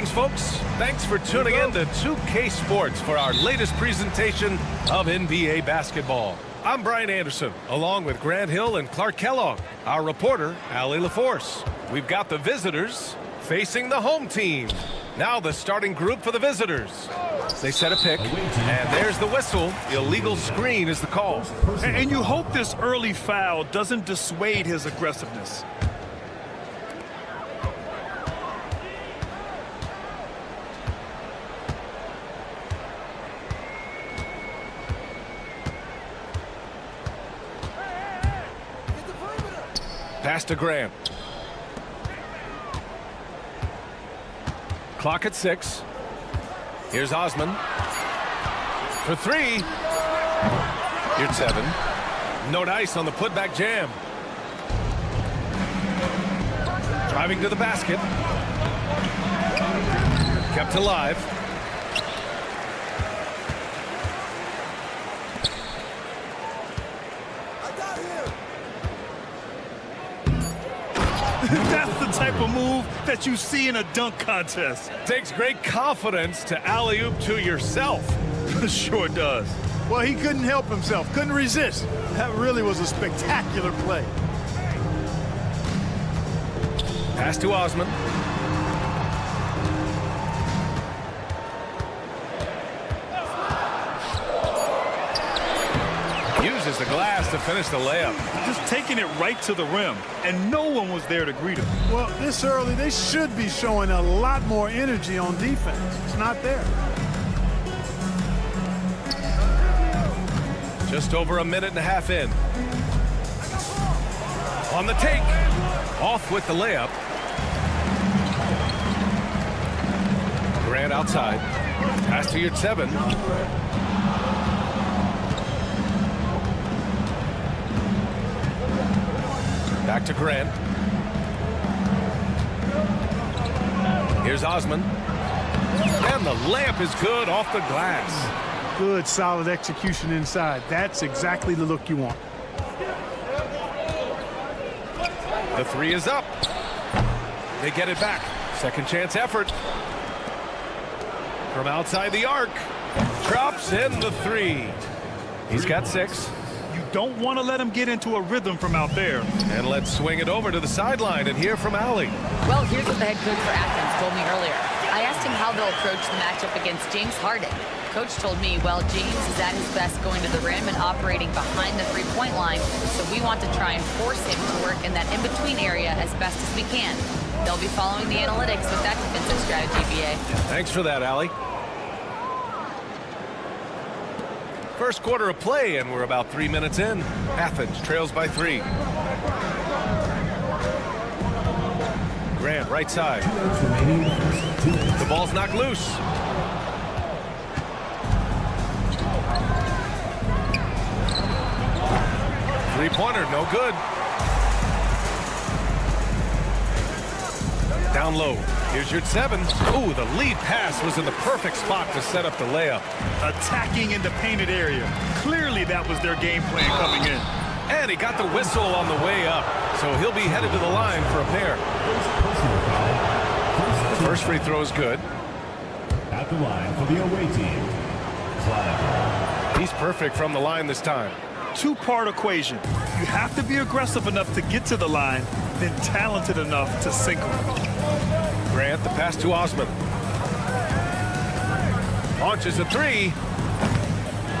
Greetings, folks. Thanks for tuning in to 2K Sports for our latest presentation of NBA basketball. I'm Brian Anderson, along with Grant Hill and Clark Kellogg. Our reporter, Allie LaForce. We've got the visitors facing the home team. Now the starting group for the visitors. They set a pick, and there's the whistle. Illegal screen is the call. And you hope this early foul doesn't dissuade his aggressiveness. Pass to Graham. Clock at 6. Here's Osman. For 3. Here's 7. No dice on the putback jam. Driving to the basket. Kept alive. That's the type of move that you see in a dunk contest. Takes great confidence to alley-oop to yourself. Sure does. Well, he couldn't help himself, couldn't resist. That really was a spectacular play. Pass to Osman. Uses the glass to finish the layup. Just taking it right to the rim, and no one was there to greet him. Well, this early, they should be showing a lot more energy on defense. It's not there. Just over a minute and a half in. On the take. Off with the layup. Grant outside. Pass to your 7. Back to Grant. Here's Osman. And the layup is good off the glass. Good, solid execution inside. That's exactly the look you want. The 3 is up. They get it back. Second chance effort. From outside the arc. Drops in the 3. He's got 6. You don't want to let him get into a rhythm from out there. And let's swing it over to the sideline and hear from Allie. Well, here's what the head coach for Athens told me earlier. I asked him how they'll approach the matchup against James Harden. Coach told me, well, James is at his best going to the rim and operating behind the three-point line, so we want to try and force him to work in that in-between area as best as we can. They'll be following the analytics with that defensive strategy, BA. Thanks for that, Allie. First quarter of play, and we're about 3 minutes in. Athens trails by 3. Grant, right side. The ball's knocked loose. Three-pointer, no good. Down low. Here's your 7. Ooh, the lead pass was in the perfect spot to set up the layup. Attacking in the painted area. Clearly that was their game plan coming in. And he got the whistle on the way up, so he'll be headed to the line for a pair. First free throw is good. At the line for the away team, Clyde. He's perfect from the line this time. Two-part equation. You have to be aggressive enough to get to the line, then talented enough to sink them. Grant, the pass to Osman. Launches a 3.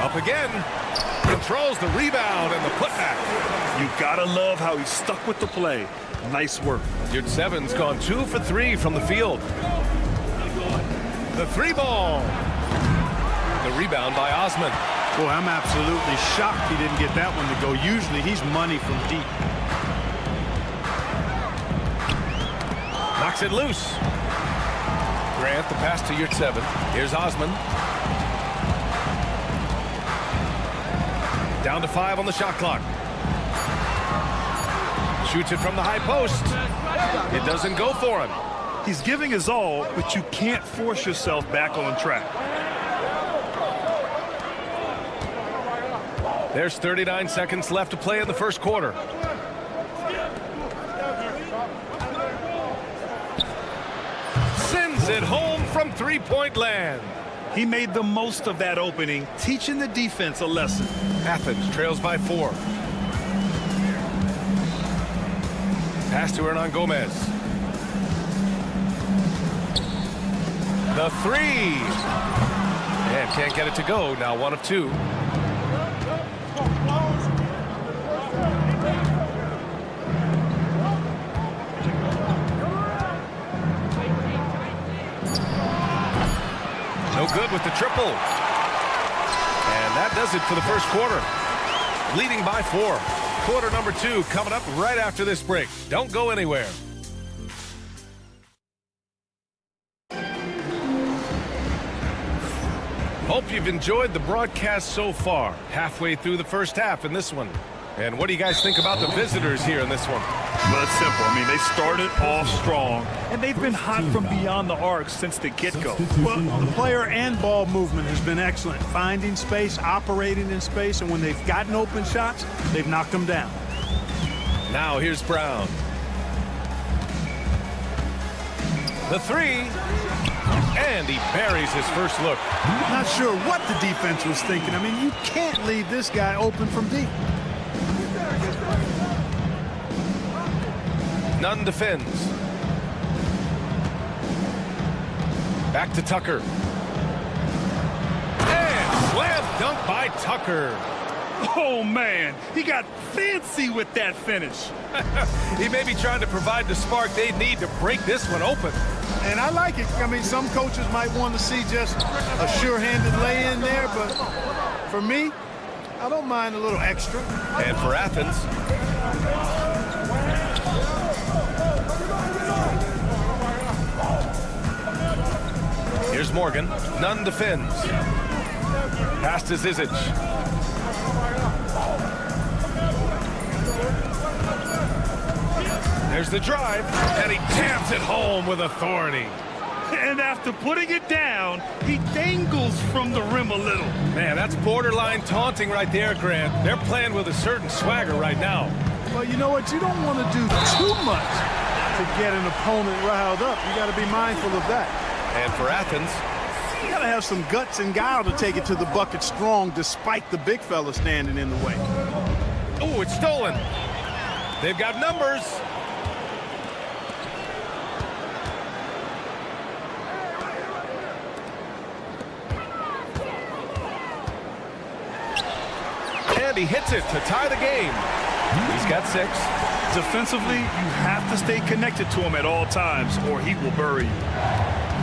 Up again. Controls the rebound and the putback. You gotta love how he stuck with the play. Nice work. Your 7's gone 2 for 3 from the field. The 3 ball. The rebound by Osman. Boy, I'm absolutely shocked he didn't get that one to go. Usually he's money from deep. Knocks it loose. Grant, the pass to your 7. Here's Osman. Down to 5 on the shot clock. Shoots it from the high post. It doesn't go for him. He's giving his all, but you can't force yourself back on track. There's 39 seconds left to play in the first quarter. Sends it home from three-point land. He made the most of that opening, teaching the defense a lesson. Athens trails by 4. Pass to Hernan Gomez. The 3. And can't get it to go. Now 1 of 2. No good with the triple. And that does it for the first quarter. Leading by 4. Quarter number 2 coming up right after this break. Don't go anywhere. Hope you've enjoyed the broadcast so far. Halfway through the first half in this one. And what do you guys think about the visitors here in this one? Well, it's simple. I mean, they started off strong, and they've been hot from beyond the arc since the get-go. Well, the player and ball movement has been excellent. Finding space, operating in space, and when they've gotten open shots, they've knocked them down. Now here's Brown. The 3. And he buries his first look. Not sure what the defense was thinking. I mean, you can't leave this guy open from deep. Nunn defends. Back to Tucker. And slam dunk by Tucker. Oh, man, he got fancy with that finish. He may be trying to provide the spark they need to break this one open. And I like it. I mean, some coaches might want to see just a sure-handed lay-in there, but for me, I don't mind a little extra. And for Athens, here's Morgan. Nunn defends. Pass to Zizic. There's the drive, and he jams it home with authority. And after putting it down, he dangles from the rim a little. Man, that's borderline taunting right there, Grant. They're playing with a certain swagger right now. Well, you know what? You don't want to do too much to get an opponent riled up. You got to be mindful of that. And for Athens, You got to have some guts and guile to take it to the bucket strong despite the big fella standing in the way. oh, it's stolen. They've got numbers. And he hits it to tie the game. He's got 6. Defensively, you have to stay connected to him at all times or he will bury you.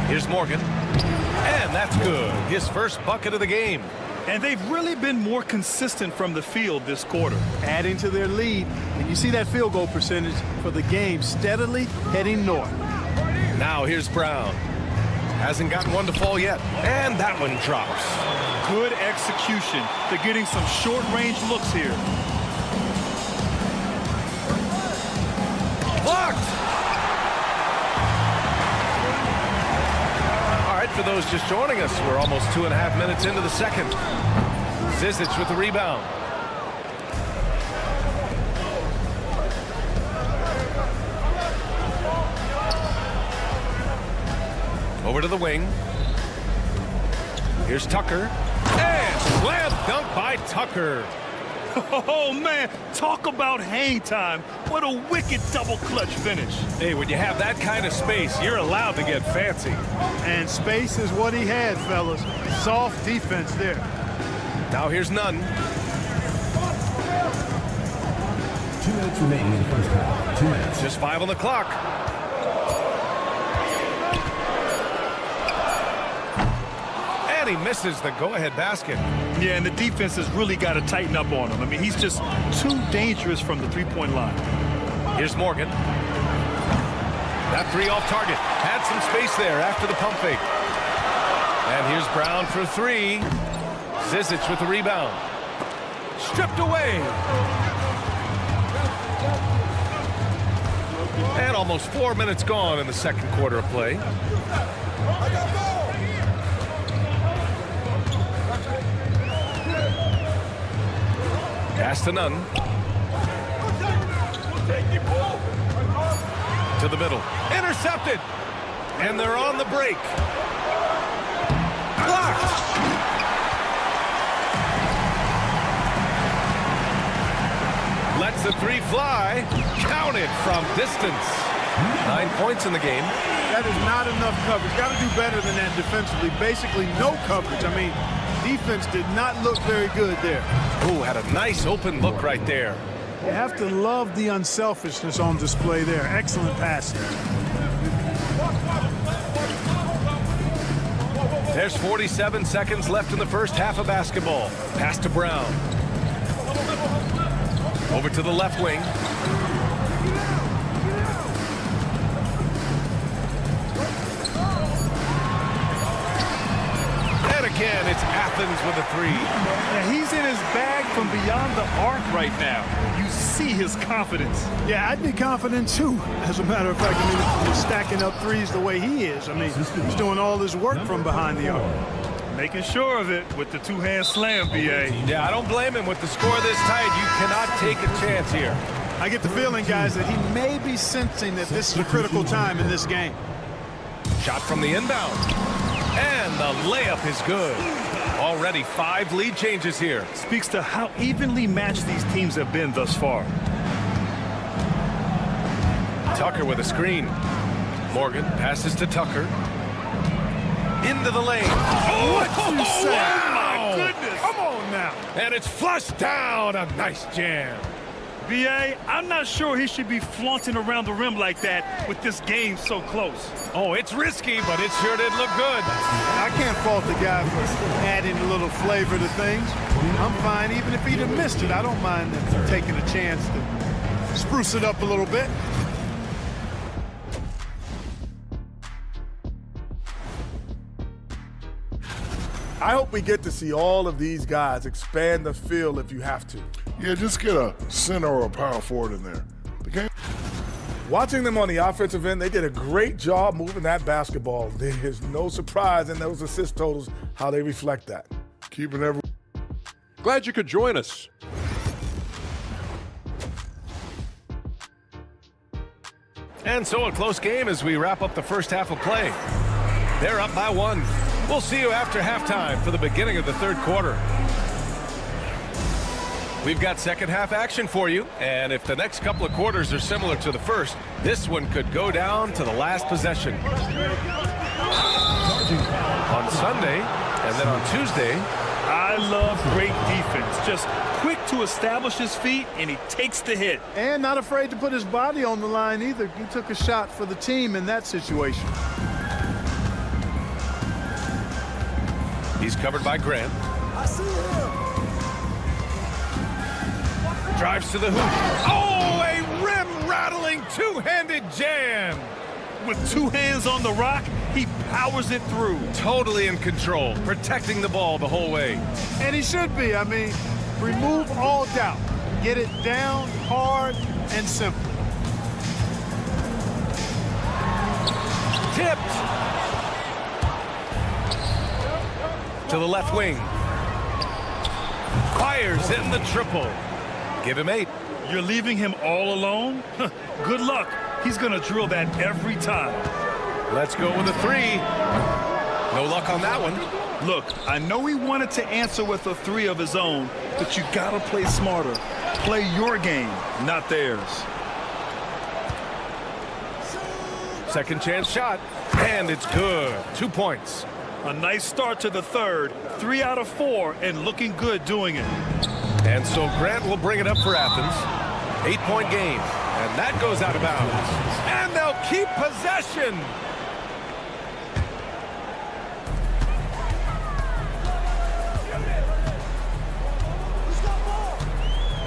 Here's Morgan. And that's good. His first bucket of the game. And they've really been more consistent from the field this quarter. Adding to their lead, and you see that field goal percentage for the game steadily heading north. Now here's Brown. Hasn't gotten one to fall yet. And that one drops. Good execution. They're getting some short-range looks here. Blocked! All right, for those just joining us, we're almost 2.5 minutes into the second. Zizic with the rebound. Over to the wing. Here's Tucker. And slam dunk by Tucker. Oh, man, talk about hang time. What a wicked double clutch finish. Hey, when you have that kind of space, you're allowed to get fancy. And space is what he had, fellas. Soft defense there. Now here's Nunn. 2 minutes remaining in the first half. 2 minutes. Just 5 on the clock. And he misses the go-ahead basket. Yeah, and the defense has really got to tighten up on him. I mean, he's just too dangerous from the three-point line. Here's Morgan. That 3 off target. Had some space there after the pump fake. And here's Brown for 3. Zizic with the rebound. Stripped away. And almost 4 minutes gone in the second quarter of play. Pass to Nunn. To the middle. Intercepted. And they're on the break. the three fly. Counted from distance. 9 points in the game. That is not enough coverage. Got to do better than that defensively. Basically no coverage. I mean, defense did not look very good there. Ooh, had a nice open look right there. You have to love the unselfishness on display there. Excellent passing. There's 47 seconds left in the first half of basketball. Pass to Brown. Over to the left wing. And again, it's Athens with a three. Now, he's in his bag from beyond the arc right now. You see his confidence. Yeah, I'd be confident too. As a matter of fact, I mean, he's stacking up threes the way he is. I mean, he's doing all his work from behind the arc. Making sure of it with the two-hand slam, B.A. Yeah, I don't blame him. With the score this tight, you cannot take a chance here. I get the feeling, guys, that he may be sensing that this is a critical time in this game. Shot from the inbound. And the layup is good. Already 5 lead changes here. Speaks to how evenly matched these teams have been thus far. Tucker with a screen. Morgan passes to Tucker. Into the lane. Oh, what you say? Wow. My goodness. Come on now. And it's flushed down. A nice jam. B.A., I'm not sure he should be flaunting around the rim like that with this game so close. Oh, it's risky, but it sure did look good. I can't fault the guy for adding a little flavor to things. I'm fine, even if he'd have missed it. I don't mind them taking a chance to spruce it up a little bit. I hope we get to see all of these guys expand the field if you have to. Yeah, just get a center or a power forward in there. The game. Watching them on the offensive end, they did a great job moving that basketball. There's no surprise in those assist totals, how they reflect that. Keeping every. Glad you could join us. And so a close game as we wrap up the first half of play. They're up by 1. We'll see you after halftime for the beginning of the third quarter. We've got second half action for you, and if the next couple of quarters are similar to the first, this one could go down to the last possession. On Sunday, and then on Tuesday. I love great defense. Just quick to establish his feet, and he takes the hit. And not afraid to put his body on the line either. He took a shot for the team in that situation. He's covered by Grant. I see him. Drives to the hoop. Oh, a rim-rattling two-handed jam. With 2 hands on the rock, he powers it through. Totally in control, protecting the ball the whole way. And he should be. I mean, remove all doubt. Get it down, hard, and simple. Tipped. To the left wing. Fires in the triple. Give him 8. You're leaving him all alone? Good luck. He's going to drill that every time. Let's go with a 3. No luck on that one. Look, I know he wanted to answer with a 3 of his own, but you got to play smarter. Play your game, not theirs. Second chance shot. And it's good. 2 points. A nice start to the third. 3 out of 4, and looking good doing it. And so Grant will bring it up for Athens. 8-point game. And that goes out of bounds. And they'll keep possession.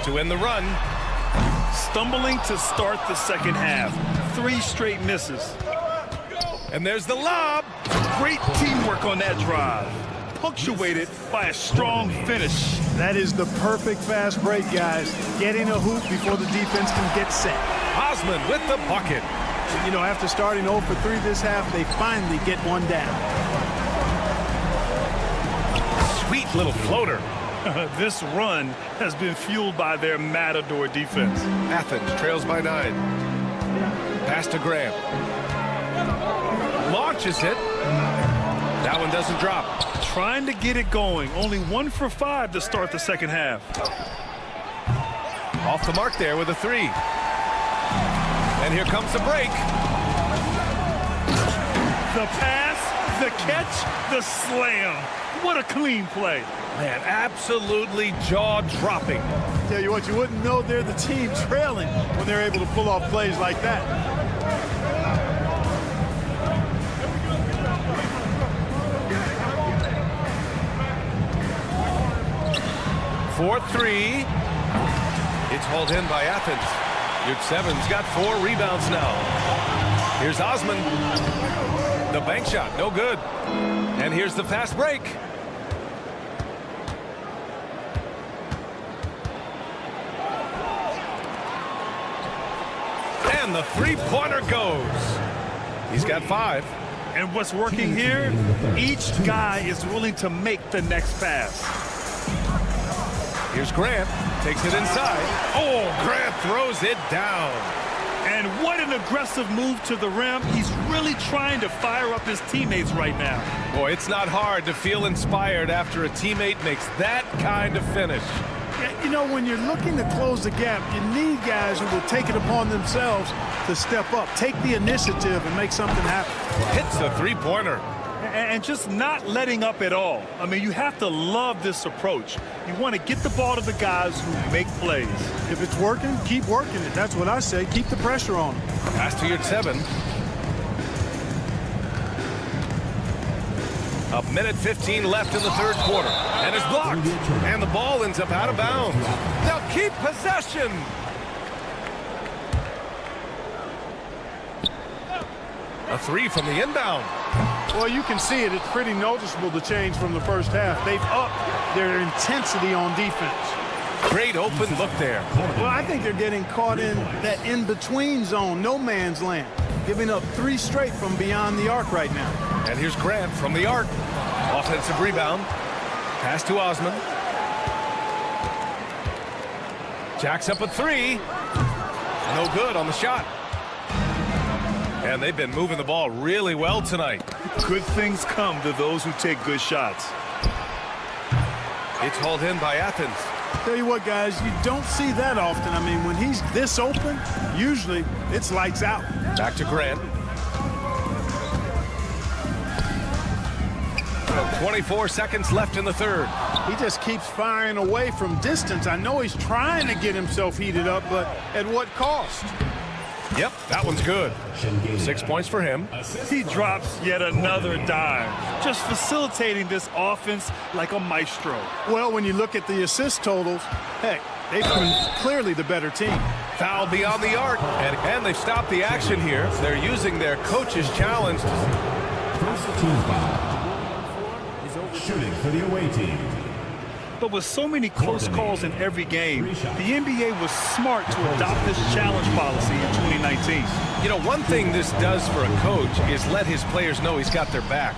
To end the run. Stumbling to start the second half. 3 straight misses. And there's the lob. Great teamwork on that drive. Punctuated by a strong finish. That is the perfect fast break, guys. Getting a hoop before the defense can get set. Osman with the bucket. You know, after starting 0 for 3 this half, they finally get one down. Sweet little floater. This run has been fueled by their matador defense. Athens trails by 9. Pass to Graham. Launches it. That one doesn't drop. Trying to get it going. Only 1 for 5 to start the second half. Off the mark there with a three. And here comes the break. The pass, the catch, the slam. What a clean play. Man, absolutely jaw-dropping. Tell you what, you wouldn't know they're the team trailing when they're able to pull off plays like that. For three. It's hauled in by Athens. Yurtsevens got 4 rebounds now. Here's Osman. The bank shot, no good. And here's the fast break. And the three-pointer goes. He's got 5. And what's working here, each guy is willing to make the next pass. Here's Grant. Takes it inside. Oh, Grant throws it down. And what an aggressive move to the rim. He's really trying to fire up his teammates right now. Boy, it's not hard to feel inspired after a teammate makes that kind of finish. Yeah, you know, when you're looking to close the gap, you need guys who will take it upon themselves to step up, take the initiative, and make something happen. Hits the three-pointer. And just not letting up at all. I mean, you have to love this approach. You want to get the ball to the guys who make plays. If it's working, keep working it. That's what I say. Keep the pressure on them. Pass to Yurtseven. A minute 15 left in the third quarter. And it's blocked. And the ball ends up out of bounds. They'll keep possession. A three from the inbound. Well, you can see it. It's pretty noticeable, the change from the first half. They've upped their intensity on defense. Great open look there. Well, I think they're getting caught in that in-between zone, no man's land, giving up 3 straight from beyond the arc right now. And here's Grant from the arc. Offensive rebound. Pass to Osman. Jacks up a 3. No good on the shot. And they've been moving the ball really well tonight. Good things come to those who take good shots. It's hauled in by Athens. Tell you what, guys, you don't see that often. I mean, when he's this open, usually it's lights out. Back to Grant. 24 seconds left in the third. He just keeps firing away from distance. I know he's trying to get himself heated up, but at what cost? Yep, that one's good. 6 points for him. He drops yet another dime, just facilitating this offense like a maestro. Well, when you look at the assist totals, heck, they've been clearly the better team. Foul beyond the arc, and they've stopped the action here. They're using their coach's challenge. First team foul. Shooting for the away team. But with so many close calls in every game, the NBA was smart to adopt this challenge policy in 2019. You know, one thing this does for a coach is let his players know he's got their back.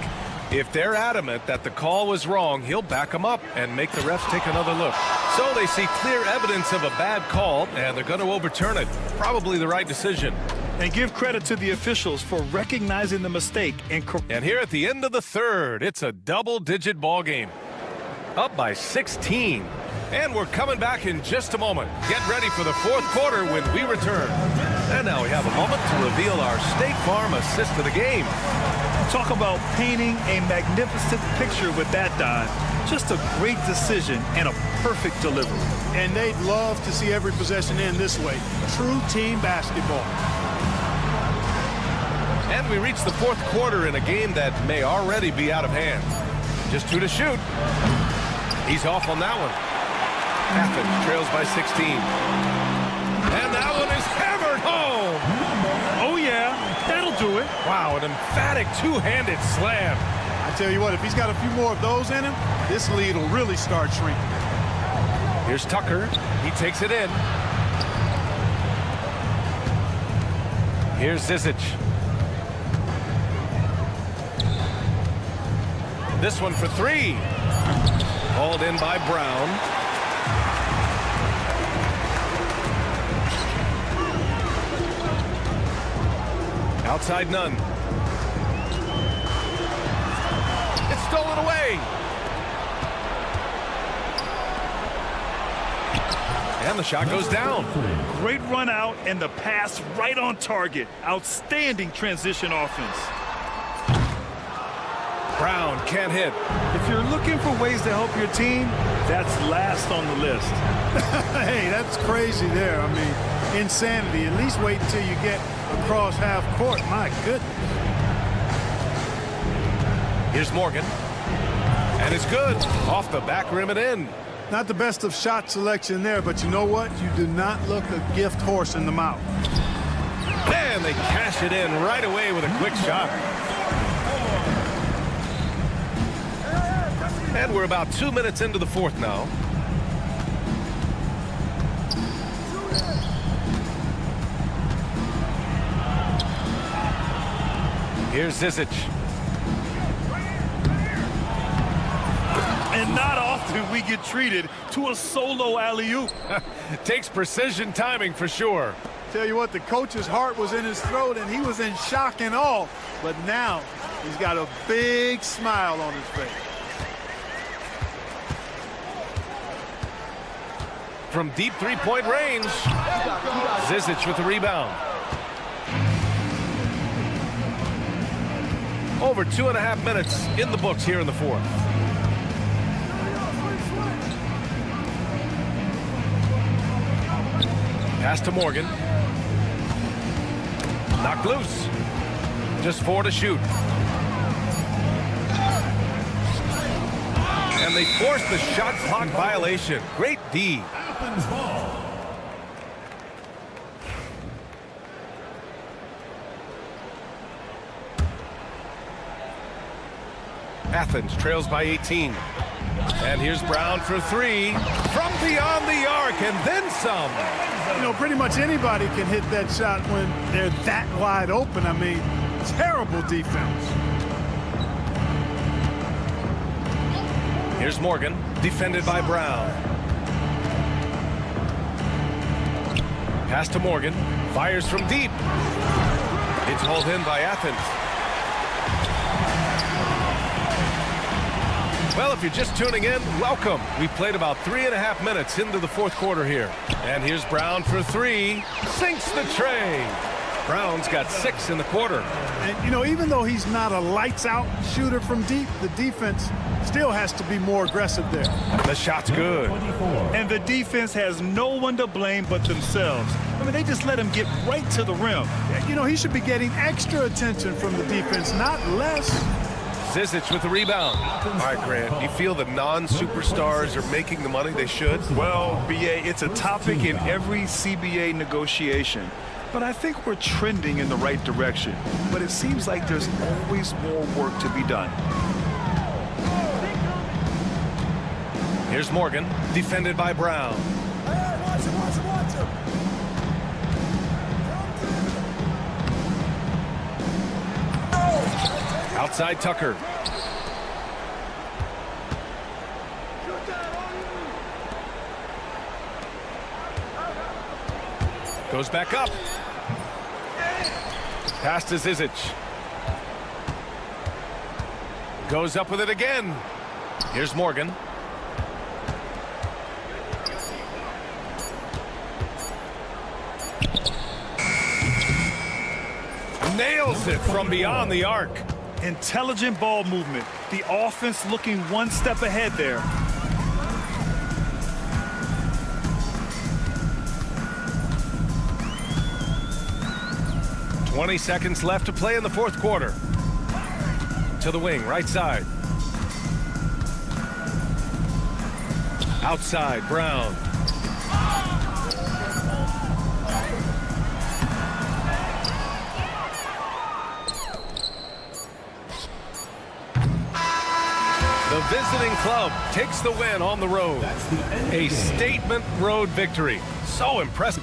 If they're adamant that the call was wrong, he'll back them up and make the refs take another look. So they see clear evidence of a bad call, and they're going to overturn it. Probably the right decision. And give credit to the officials for recognizing the mistake. And here at the end of the third, it's a double-digit ball game. Up by 16. And we're coming back in just a moment. Get ready for the fourth quarter when we return. And now we have a moment to reveal our State Farm assist of the game. Talk about painting a magnificent picture with that dime. Just a great decision and a perfect delivery. And they'd love to see every possession end this way. True team basketball. And we reach the fourth quarter in a game that may already be out of hand. Just 2 to shoot. He's off on that one. Athens trails by 16. And that one is hammered home. Oh, yeah, that'll do it. Wow, an emphatic two-handed slam. I tell you what, if he's got a few more of those in him, this lead will really start shrinking. Here's Tucker. He takes it in. Here's Zizic. This one for 3. Hauled in by Brown. Outside none. It's stolen away. And the shot goes down. Great run out and the pass right on target. Outstanding transition offense. Brown can't hit. If you're looking for ways to help your team, that's last on the list. Hey, that's crazy there. I mean, insanity. At least wait until you get across half court. My goodness. Here's Morgan. And it's good. Off the back rim and in. Not the best of shot selection there, but you know what? You do not look a gift horse in the mouth. Man, they cash it in right away with a quick shot. And we're about 2 minutes into the fourth now. Here's Zizic. And not often we get treated to a solo alley-oop. Takes precision timing for sure. Tell you what, the coach's heart was in his throat and he was in shock and awe. But now he's got a big smile on his face. From deep three-point range, Zizic with the rebound. Over 2.5 minutes in the books here in the fourth. Pass to Morgan. Knocked loose. Just 4 to shoot. And they forced the shot clock violation. Great D. Athens ball. Athens trails by 18. And here's Brown for 3 from beyond the arc and then some. You know, pretty much anybody can hit that shot when they're that wide open. I mean, terrible defense. Here's Morgan, defended by Brown. Pass to Morgan, fires from deep. It's hauled in by Athens. Well, if you're just tuning in, welcome. We've played about 3.5 minutes into the fourth quarter here. And here's Brown for 3. Sinks the tray. Brown's got 6 in the quarter. And, you know, even though he's not a lights-out shooter from deep, the defense still has to be more aggressive there. The shot's good. 24. And the defense has no one to blame but themselves. I mean, they just let him get right to the rim. You know, he should be getting extra attention from the defense, not less. Zizic with the rebound. All right, Grant, you feel the non-superstars are making the money they should? Well, BA, it's a topic in every CBA negotiation. But I think we're trending in the right direction. But it seems like there's always more work to be done. Here's Morgan, defended by Brown. Outside Tucker. Goes back up. Pass to Zizic. Goes up with it again. Here's Morgan. Nails it from beyond the arc. Intelligent ball movement. The offense looking one step ahead there. .20 seconds left to play in the fourth quarter. To the wing, right side. Outside, Brown. The visiting club takes the win on the road. A statement road victory. So impressive.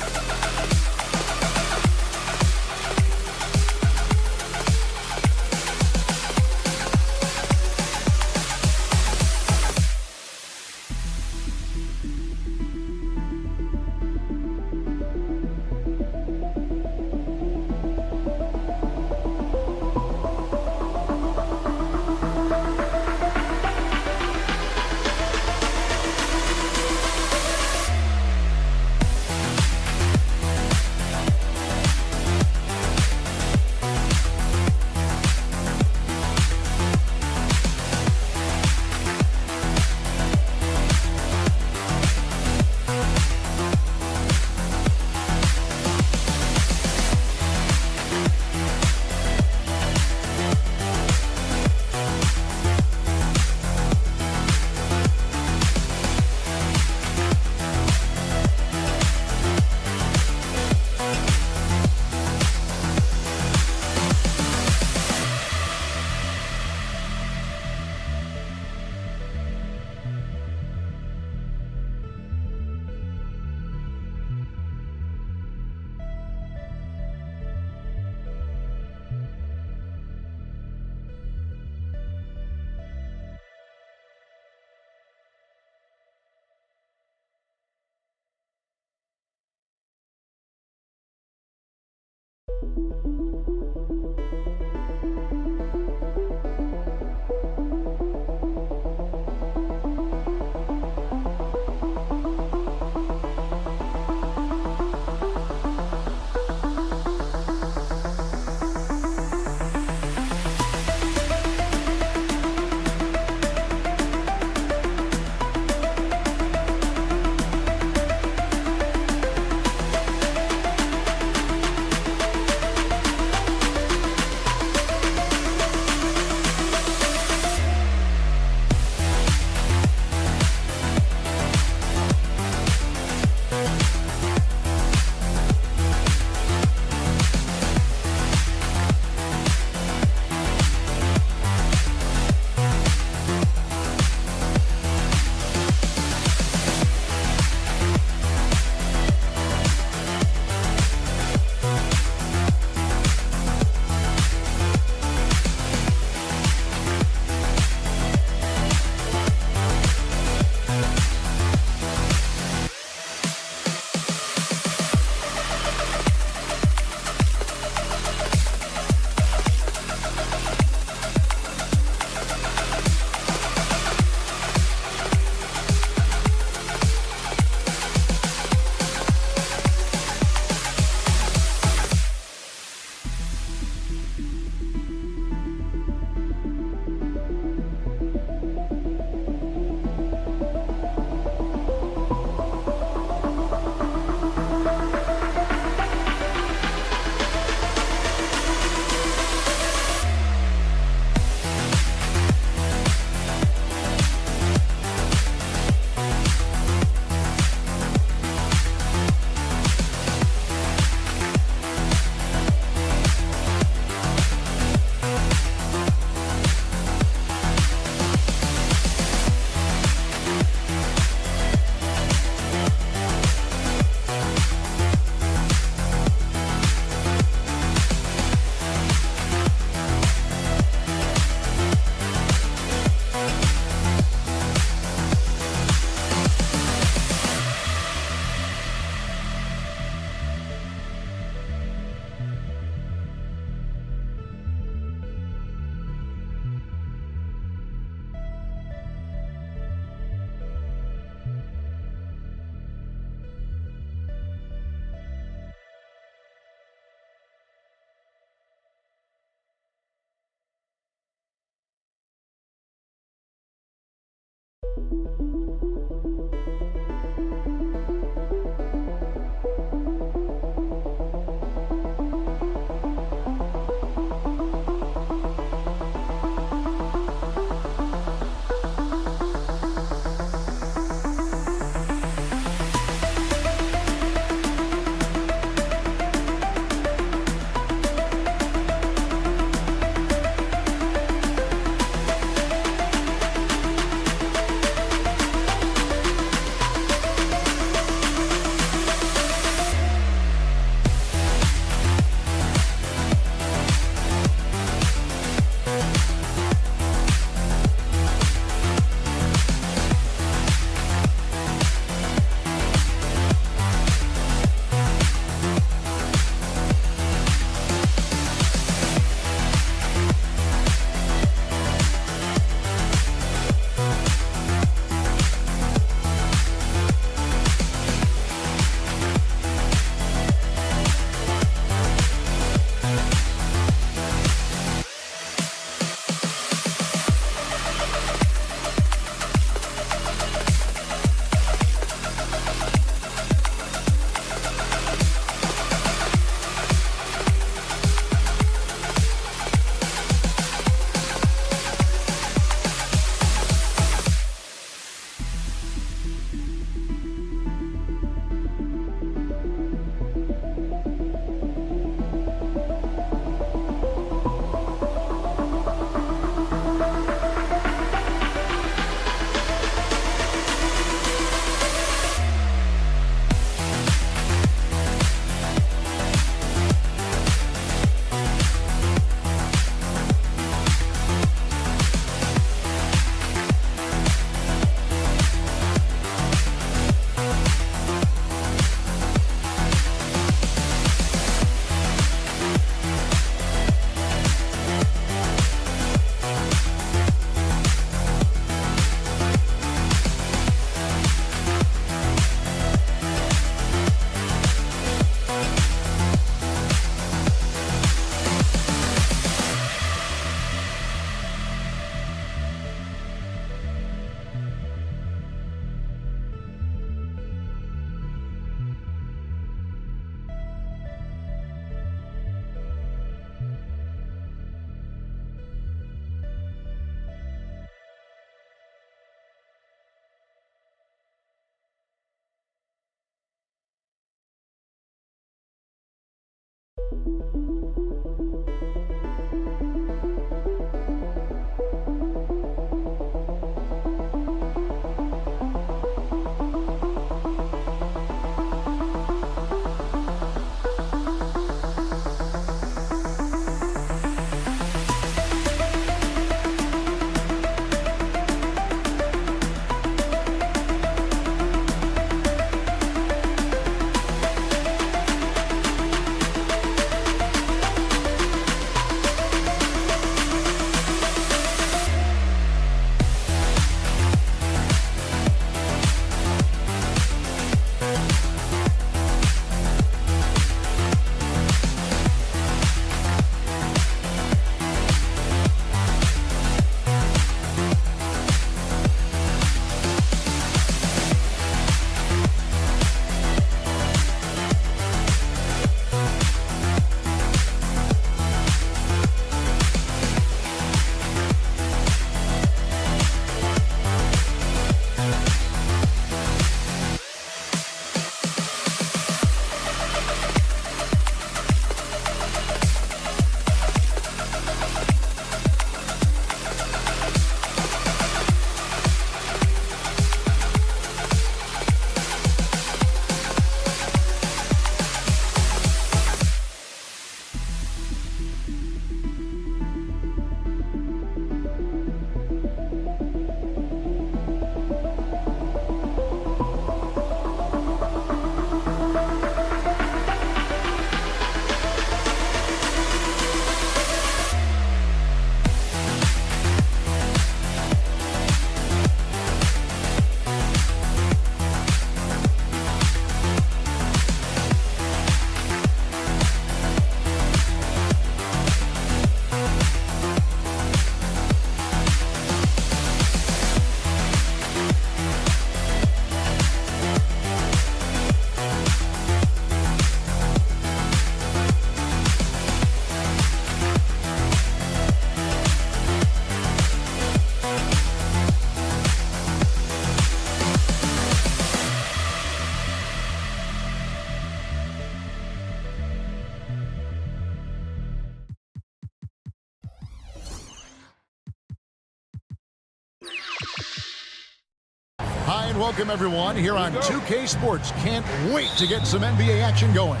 Hi and welcome everyone here on 2K Sports. Can't wait to get some NBA action going.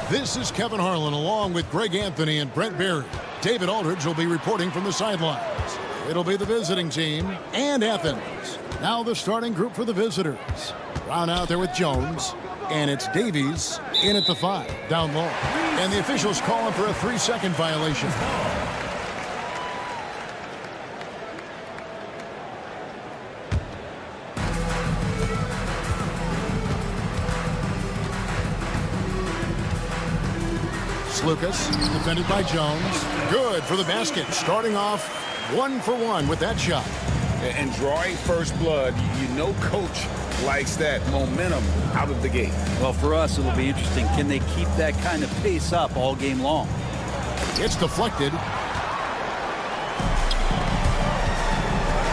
This is Kevin Harlan along with Greg Anthony and Brent Berry. David Aldridge will be reporting from the sidelines. It'll be the visiting team and Athens. Now the starting group for the visitors. Brown out there with Jones. And it's Davies in at the 5, down low. And the officials calling for a 3-second violation. Lucas, defended by Jones. Good for the basket. Starting off 1 for 1 with that shot. And drawing first blood, you know coach likes that momentum out of the gate. Well, for us, it'll be interesting. Can they keep that kind of pace up all game long? It's deflected.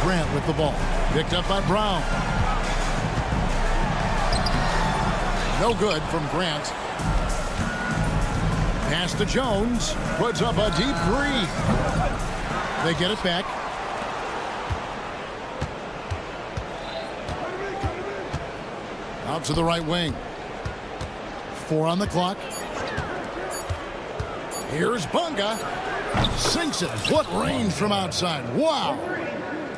Grant with the ball. Picked up by Brown. No good from Grant. Pass to Jones. Puts up a deep 3. They get it back. Out to the right wing. 4 on the clock. Here's Bunga. Sinks it. What range from outside. Wow.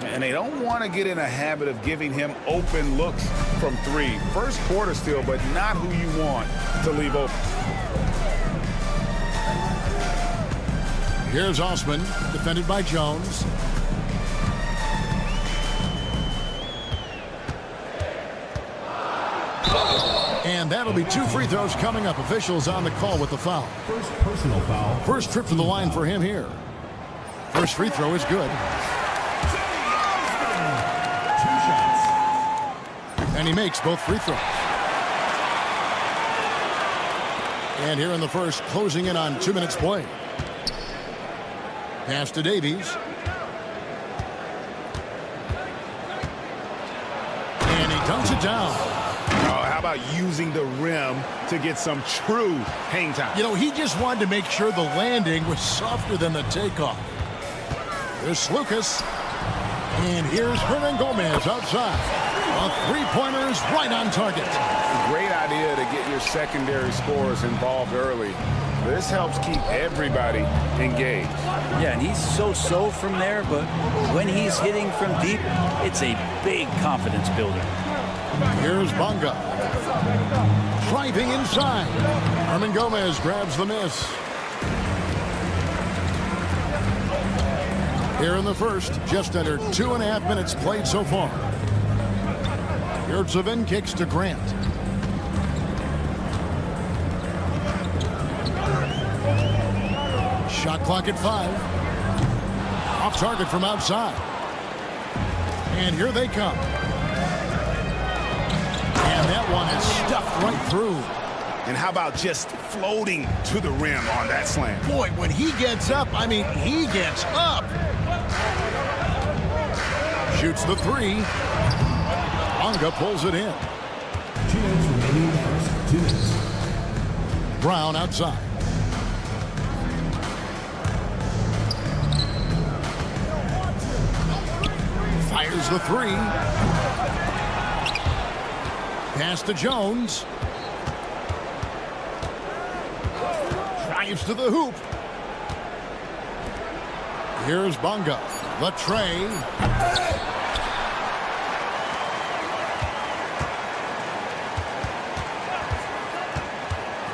And they don't want to get in a habit of giving him open looks from 3. First quarter still, but not who you want to leave open. Here's Osman, defended by Jones. And that'll be 2 free throws coming up. Officials on the call with the foul. First personal foul. First trip to the line for him here. First free throw is good. 2 shots. And he makes both free throws. And here in the first, closing in on 2 minutes play. Pass to Davies. And he dunks it down. Oh, how about using the rim to get some true hang time? You know, he just wanted to make sure the landing was softer than the takeoff. There's Lucas. And here's Hernan Gomez outside. A 3-pointer's right on target. Great idea to get your secondary scorers involved early. This helps keep everybody engaged. Yeah, and he's so from there, but when he's hitting from deep, it's a big confidence builder. Here's Bunga. Driving inside. Hernan Gomez grabs the miss. Here in the first, just under 2.5 minutes played so far. Yurtsevin kicks to Grant. Shot clock at 5. Off target from outside. And here they come. And that one is stuffed right through. And how about just floating to the rim on that slam? Boy, when he gets up, I mean, he gets up. Shoots the 3. Bunga pulls it in. 2 minutes remaining in the first 2 minutes. Brown outside. Fires the 3. Pass to Jones. Drives to the hoop. Here's Bunga. The tray.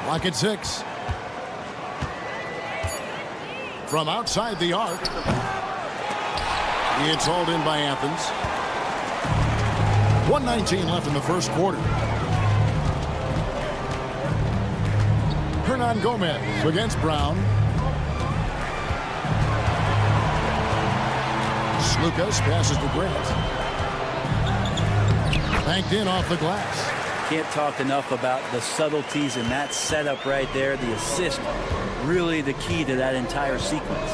Clock at 6. From outside the arc. It's hauled in by Athens. 1:19 left in the first quarter. Hernan Gomez against Brown. Lucas passes to Grant. Banked in off the glass. Can't talk enough about the subtleties in that setup right there. The assist, really the key to that entire sequence.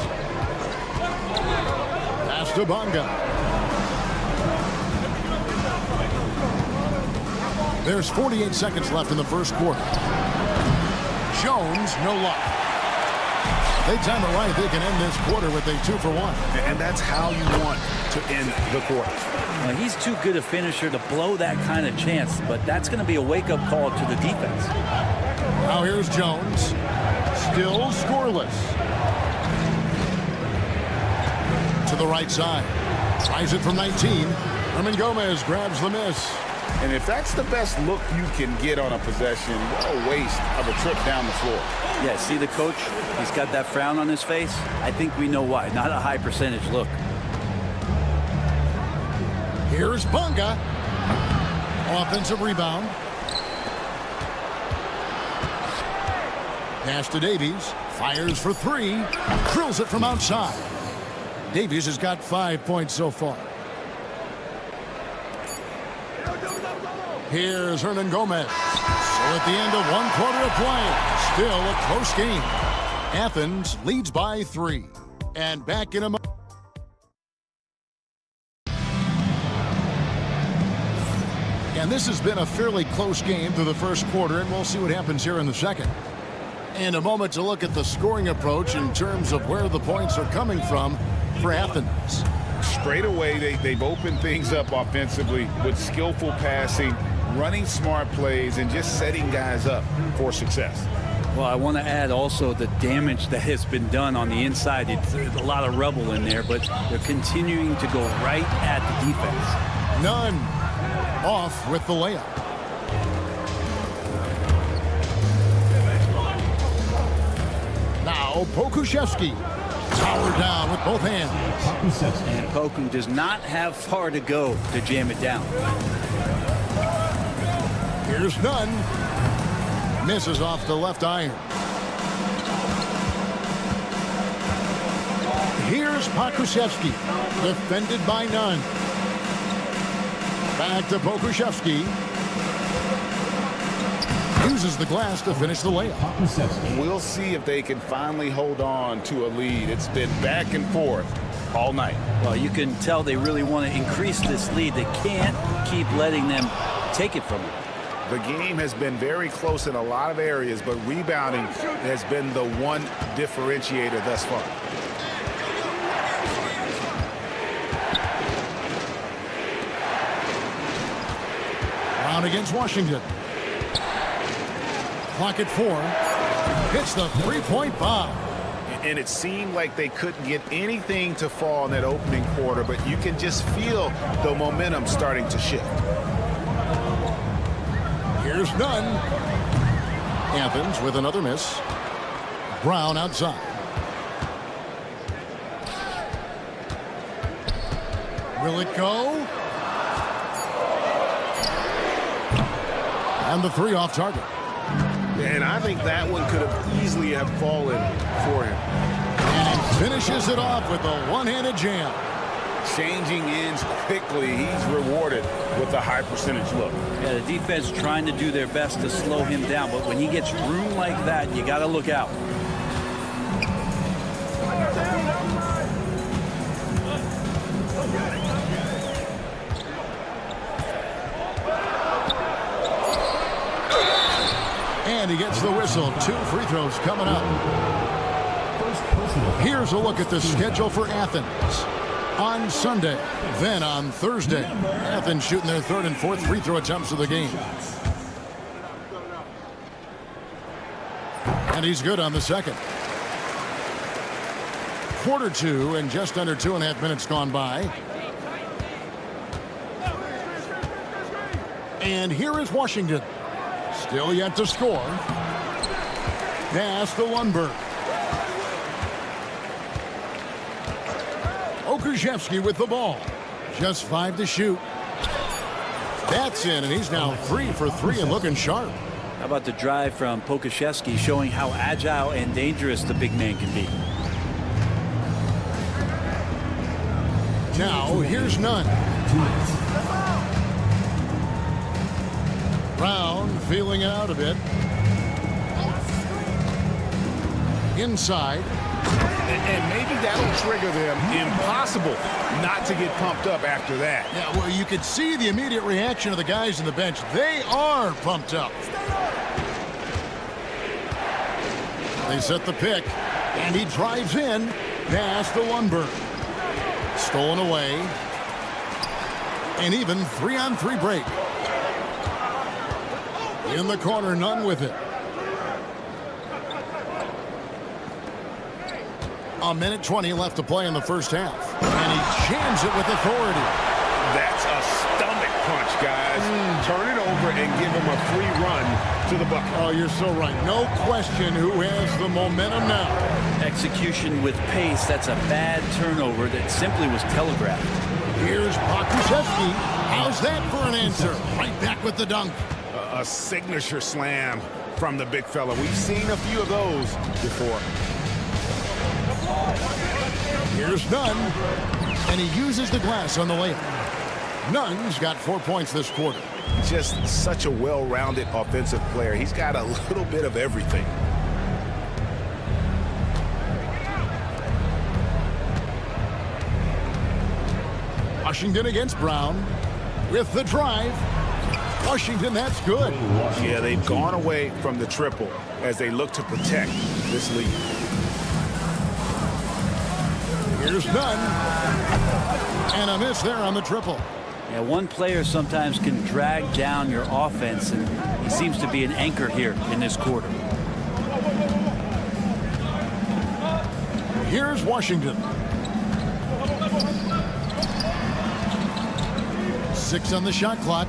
Pass to Bunga. There's 48 seconds left in the first quarter. Jones, no luck. They time it right. They can end this quarter with a 2-for-1. And that's how you want to end the quarter. Well, he's too good a finisher to blow that kind of chance, but that's going to be a wake-up call to the defense. Now here's Jones. Still scoreless. To the right side. Tries it from 19. Herman Gomez grabs the miss. And if that's the best look you can get on a possession, what a waste of a trip down the floor. Yeah, see the coach? He's got that frown on his face. I think we know why. Not a high percentage look. Here's Bunga. Offensive rebound. Pass to Davies. Fires for three. Drills it from outside. Davies has got 5 points so far. Here's Hernan Gomez. So at the end of 1 quarter of play, still a close game. Athens leads by 3. And back in a moment. And this has been a fairly close game through the first quarter, and we'll see what happens here in the second. And a moment to look at the scoring approach in terms of where the points are coming from for Athens. Straight away, they've opened things up offensively with skillful passing, running smart plays, and just setting guys up for success. Well, I want to add also the damage that has been done on the inside. It's a lot of rubble in there, but they're continuing to go right at the defense. None off with the layup. Now Pokuševski. Power down with both hands. And Poku does not have far to go to jam it down. Here's Nunn. Misses off the left iron. Here's Pokuševski. Defended by Nunn. Back to Pokuševski. Uses the glass to finish the layup. We'll see if they can finally hold on to a lead. It's been back and forth all night. Well, you can tell they really want to increase this lead. They can't keep letting them take it from them. The game has been very close in a lot of areas, but rebounding has been the one differentiator thus far. Brown against Washington. Clock at 4. Hits the three-point bomb. And it seemed like they couldn't get anything to fall in that opening quarter, but you can just feel the momentum starting to shift. Here's Nunn. Athens with another miss. Brown outside. Will it go? And the three off target. And I think that one could have easily have fallen for him. And he finishes it off with a one-handed jam. Changing ends quickly. He's rewarded with a high percentage look. Yeah, the defense trying to do their best to slow him down, but when he gets room like that, you got to look out. And he gets the whistle. 2 free throws coming up. Here's a look at the schedule for Athens. On Sunday, then on Thursday, Athens shooting their 3rd and 4th free throw attempts of the game. And he's good on the 2nd. Quarter 2 and just under 2.5 minutes gone by. And here is Washington. Still yet to score. Pass to Lundberg. Pokuševski with the ball. Just 5 to shoot. That's in, and he's now 3 for 3 and looking sharp. How about the drive from Pokuševski, showing how agile and dangerous the big man can be. Now, here's Nunn. Brown feeling it out a bit. Inside. And maybe that'll trigger them. Impossible not to get pumped up after that. Yeah, well, you could see the immediate reaction of the guys on the bench. They are pumped up. They set the pick, and he drives in. Pass to Lundberg. Stolen away. An even 3-on-3 break. In the corner, none with it. A minute 20 left to play in the first half. And he jams it with authority. That's a stomach punch, guys. Turn it over and give him a free run to the bucket. Oh, you're so right. No question who has the momentum now. Execution with pace. That's a bad turnover that simply was telegraphed. Here's Partizan. How's that for an answer? Right back with the dunk. A signature slam from the big fella. We've seen a few of those before. Here's Nunn. And he uses the glass on the layup. Nunn's got 4 points this quarter. Just such a well-rounded offensive player. He's got a little bit of everything. Washington against Brown with the drive. Washington, that's good. Yeah, they've gone away from the triple as they look to protect this lead. Here's Nunn. And a miss there on the triple. Yeah, one player sometimes can drag down your offense, and he seems to be an anchor here in this quarter. Here's Washington. 6 on the shot clock.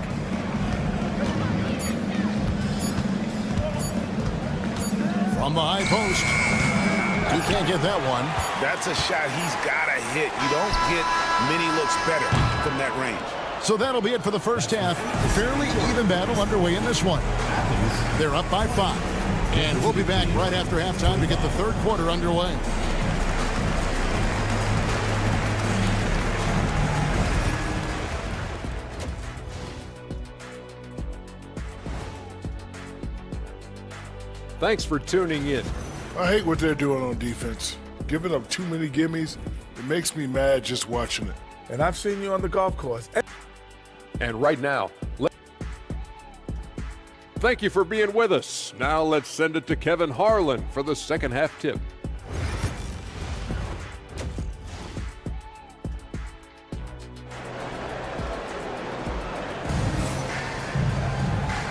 From the high post. He can't get that one. That's a shot he's got to hit. You don't get many looks better from that range. So that'll be it for the first half. Fairly even battle underway in this one. They're up by 5. And we'll be back right after halftime to get the third quarter underway. Thanks for tuning in. I hate what they're doing on defense. Giving up too many gimmies. It makes me mad just watching it. And I've seen you on the golf course. And right now, thank you for being with us. Now let's send it to Kevin Harlan for the second half tip.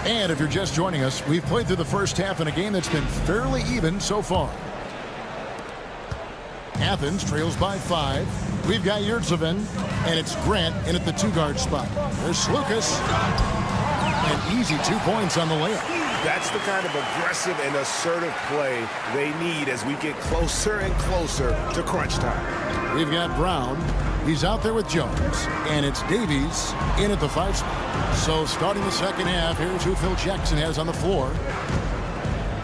And if you're just joining us, we've played through the first half in a game that's been fairly even so far. Athens trails by 5. We've got Yurtseven, and it's Grant in at the 2-guard spot. There's Lucas. And easy 2 points on the layup. That's the kind of aggressive and assertive play they need as we get closer and closer to crunch time. We've got Brown. He's out there with Jones. And it's Davies in at the 5 spot. So starting the second half, here's who Phil Jackson has on the floor.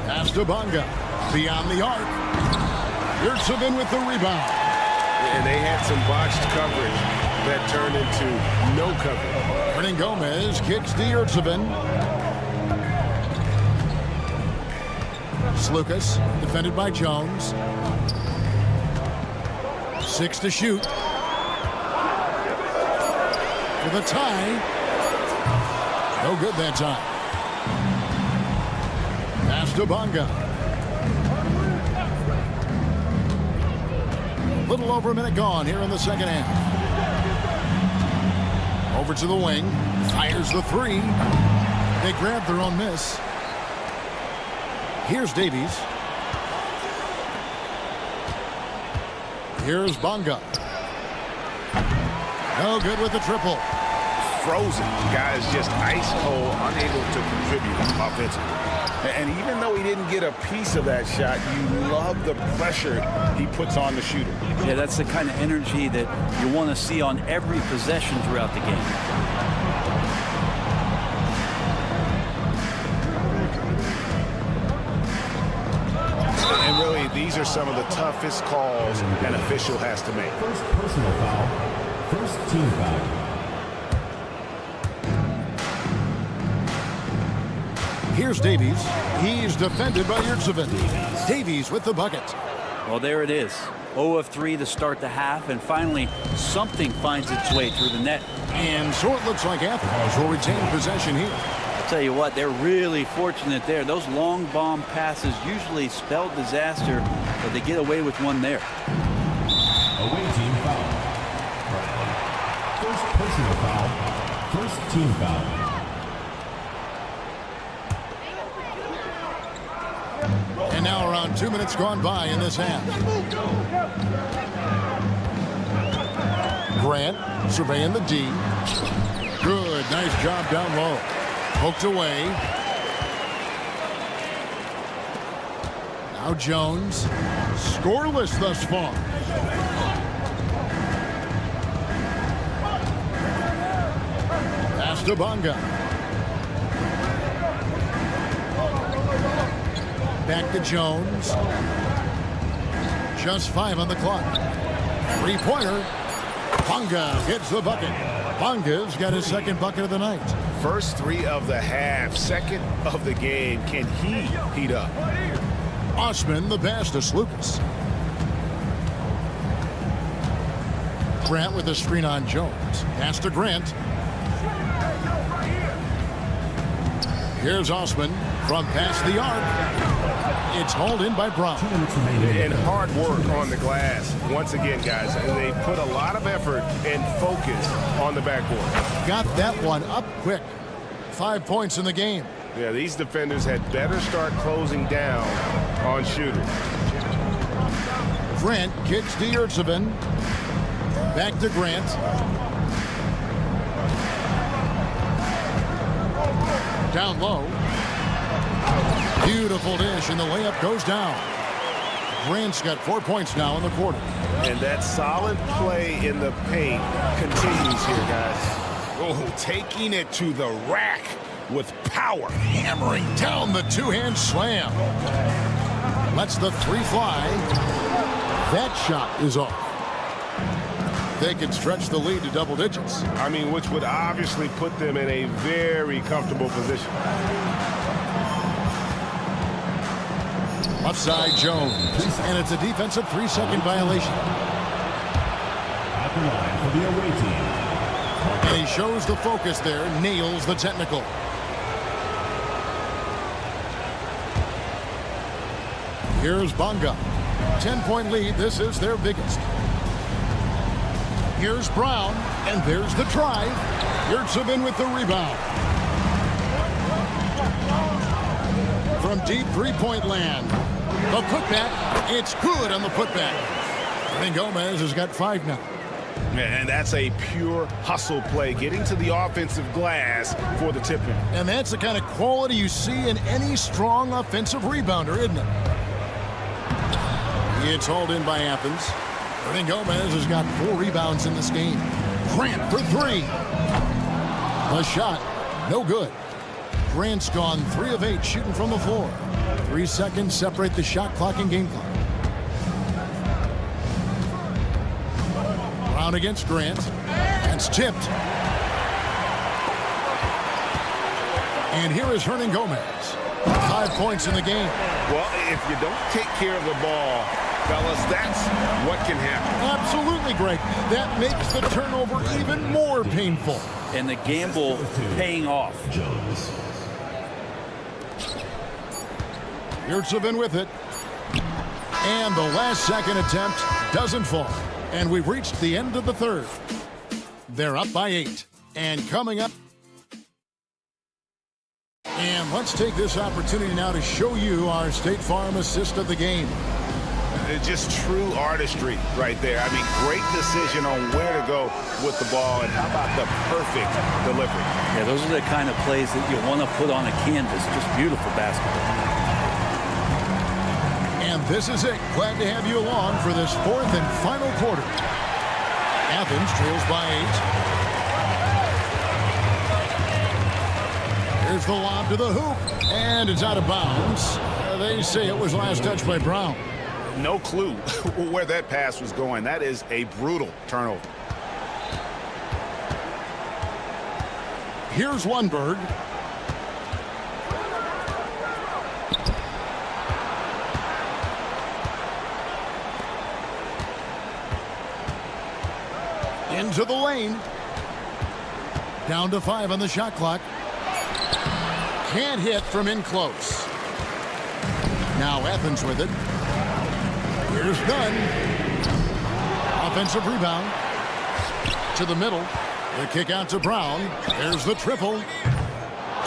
Pass to Bonga. Beyond the arc. Yurtseven with the rebound. And they had some botched coverage that turned into no coverage. Hernan Gomez kicks to Yurtseven. Lucas, defended by Jones. 6 to shoot. For the tie. No good that time. Pass to Bonga. A little over a minute gone here in the second half. Over to the wing. Fires the 3. They grab their own miss. Here's Davies. Here's Bonga. No good with the triple. Frozen. Guys just ice cold, unable to contribute offensively. And even though he didn't get a piece of that shot, you love the pressure he puts on the shooter. Yeah, that's the kind of energy that you want to see on every possession throughout the game. And really, these are some of the toughest calls an official has to make. First personal foul. First team foul. Here's Davies. He's defended by Yurtseven. Davies with the bucket. Well, there it is. 0 of 3 to start the half, and finally something finds its way through the net. And so it looks like Athens will retain possession here. I'll tell you what, they're really fortunate there. Those long bomb passes usually spell disaster, but they get away with one there. Away team foul. Personal foul. First team foul. And now around 2 minutes gone by in this half. Grant surveying the D. Good, nice job down low. Poked away. Now Jones. Scoreless thus far. Pass to Bonga. Back to Jones. Just 5 on the clock. Three-pointer. Bonga gets the bucket. Bonga's got his second bucket of the night. First 3 of the half, second of the game. Can he heat up? Osman the pass to Slukas. Grant with a screen on Jones. Pass to Grant. Here's Osman from past the arc. It's hauled in by Brown. And hard work on the glass. Once again, guys, they put a lot of effort and focus on the backboard. Got that one up quick. 5 points in the game. Yeah, these defenders had better start closing down on shooters. Grant kicks to Yurtsevin. Back to Grant. Down low. Beautiful dish, and the layup goes down. Grant's got 4 points now in the quarter. And that solid play in the paint continues here, guys. Oh, taking it to the rack with power. Hammering down the two-hand slam. Lets the 3 fly. That shot is off. They can stretch the lead to double digits. I mean, which would obviously put them in a very comfortable position. Left side Jones, and it's a defensive 3-second violation. At the line for the away team. And he shows the focus there, nails the technical. Here's Bonga. 10-point lead, this is their biggest. Here's Brown, and there's the drive. Yurtsevin with the rebound. From deep three-point land. The putback, it's good on the putback. I think Gomez has got 5 now. And that's a pure hustle play, getting to the offensive glass for the tip-in. And that's the kind of quality you see in any strong offensive rebounder, isn't it? It's hauled in by Athens. I think Gomez has got 4 rebounds in this game. Grant for 3. The shot, no good. Grant's gone 3 of 8 shooting from the floor. 3 seconds separate the shot clock and game clock. Brown against Grant. It's tipped. And here is Hernan Gomez. 5 points in the game. Well, if you don't take care of the ball, fellas, that's what can happen. Absolutely, Greg. That makes the turnover even more painful. And the gamble paying off. Yurtsevin with it. And the last second attempt doesn't fall. And we've reached the end of the third. They're up by 8. And coming up. And let's take this opportunity now to show you our State Farm assist of the game. It's just true artistry right there. I mean, great decision on where to go with the ball, and how about the perfect delivery? Yeah, those are the kind of plays that you want to put on a canvas. Just beautiful basketball. And this is it. Glad to have you along for this 4th and final quarter. Athens trails by 8. Here's the lob to the hoop, and it's out of bounds. They say it was last touched by Brown. No clue where that pass was going. That is a brutal turnover. Here's Lundberg. Into the lane. Down to 5 on the shot clock. Can't hit from in close. Now Athens with it. Here's Dunn. Offensive rebound. To the middle. The kick out to Brown. There's the triple.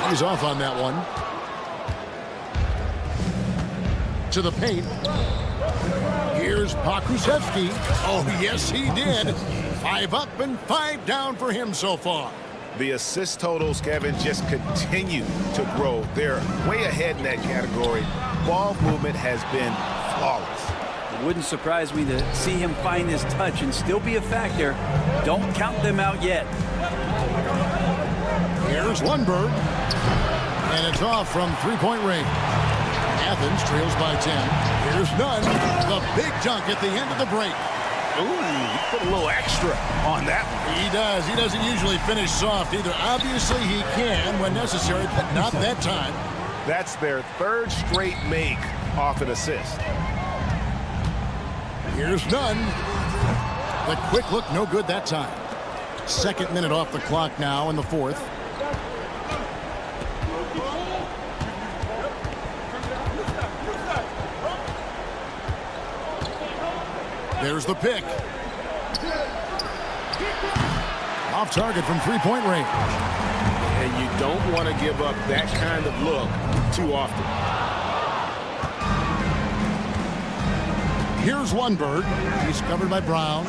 He's off on that one. To the paint. Here's Pakusevsky. Oh, yes, he did. 5 up and 5 down for him so far. The assist totals, Kevin, just continue to grow. They're way ahead in that category. Ball movement has been flawless. It wouldn't surprise me to see him find his touch and still be a factor. Don't count them out yet. Here's Lundberg. And it's off from three-point range. Athens trails by 10. Here's Nunn. The big dunk at the end of the break. Ooh, he put a little extra on that one. He does. He doesn't usually finish soft either. Obviously, he can when necessary, but not that time. That's their 3rd straight make off an assist. Here's Nunn. The quick look, no good that time. 2nd minute off the clock now in the 4th. There's the pick. Off target from three-point range. And you don't want to give up that kind of look too often. Here's Lundberg. He's covered by Brown.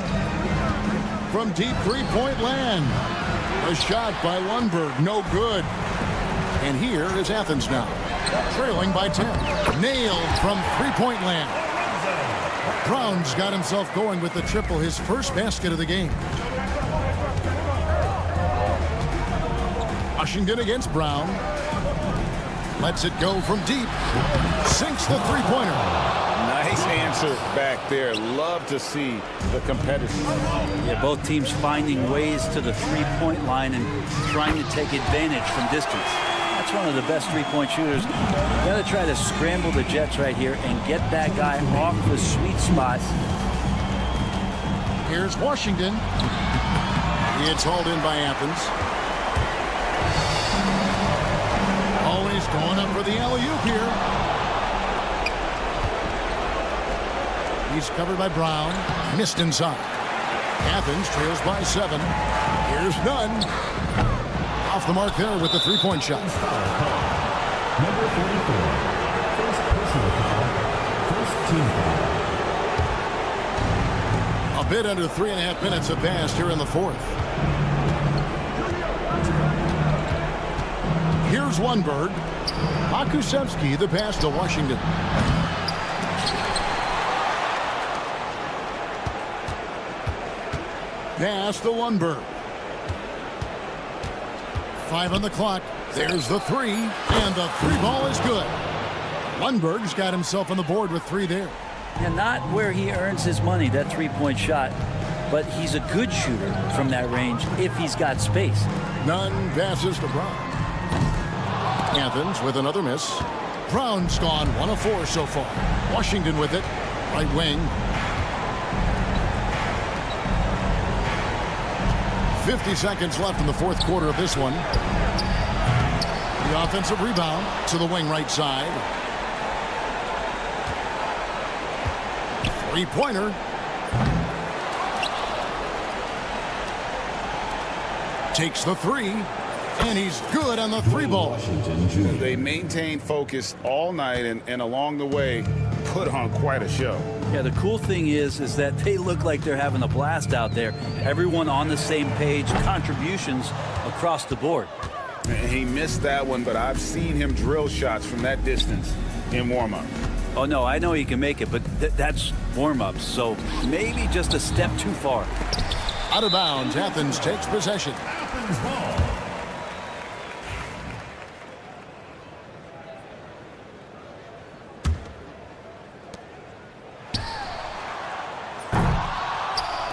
From deep three-point land. A shot by Lundberg. No good. And here is Athens now. Trailing by 10. Nailed from three-point land. Brown's got himself going with the triple, his first basket of the game. Washington against Brown. Lets it go from deep. Sinks the three-pointer. Nice answer back there. Love to see the competitors. Yeah, both teams finding ways to the three-point line and trying to take advantage from distance. That's one of the best three-point shooters. You got to try to scramble the Jets right here and get that guy off the sweet spot. Here's Washington. It's hauled in by Athens. Always going up for the alley-oop here. He's covered by Brown. Missed inside. Athens trails by 7. Here's Nunn. Off the mark there with the three-point shot. Number 44. First personal foul. First team foul. A bit under 3.5 minutes have passed here in the 4th. Here's Lundberg. Pakusevsky the pass to Washington. Pass to Lundberg. 5 on the clock. There's the 3, and the 3 ball is good. Lundberg's got himself on the board with 3 there. Yeah, not where he earns his money, that three-point shot, but he's a good shooter from that range if he's got space. Nunn passes to Brown. Athens with another miss. Brown's gone 1 of 4 so far. Washington with it. Right wing. 50 seconds left in the 4th quarter of this one. The offensive rebound to the wing right side. Three-pointer. Takes the 3, and he's good on the 3 ball. They maintained focus all night and along the way put on quite a show. Yeah, the cool thing is that they look like they're having a blast out there. Everyone on the same page, contributions across the board. He missed that one, but I've seen him drill shots from that distance in warm-up. Oh, no, I know he can make it, but that's warm-ups, so maybe just a step too far. Out of bounds, Athens takes possession. Athens ball.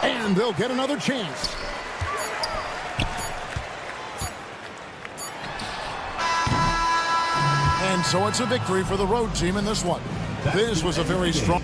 And they'll get another chance. And so it's a victory for the road team in this one. This was a very strong...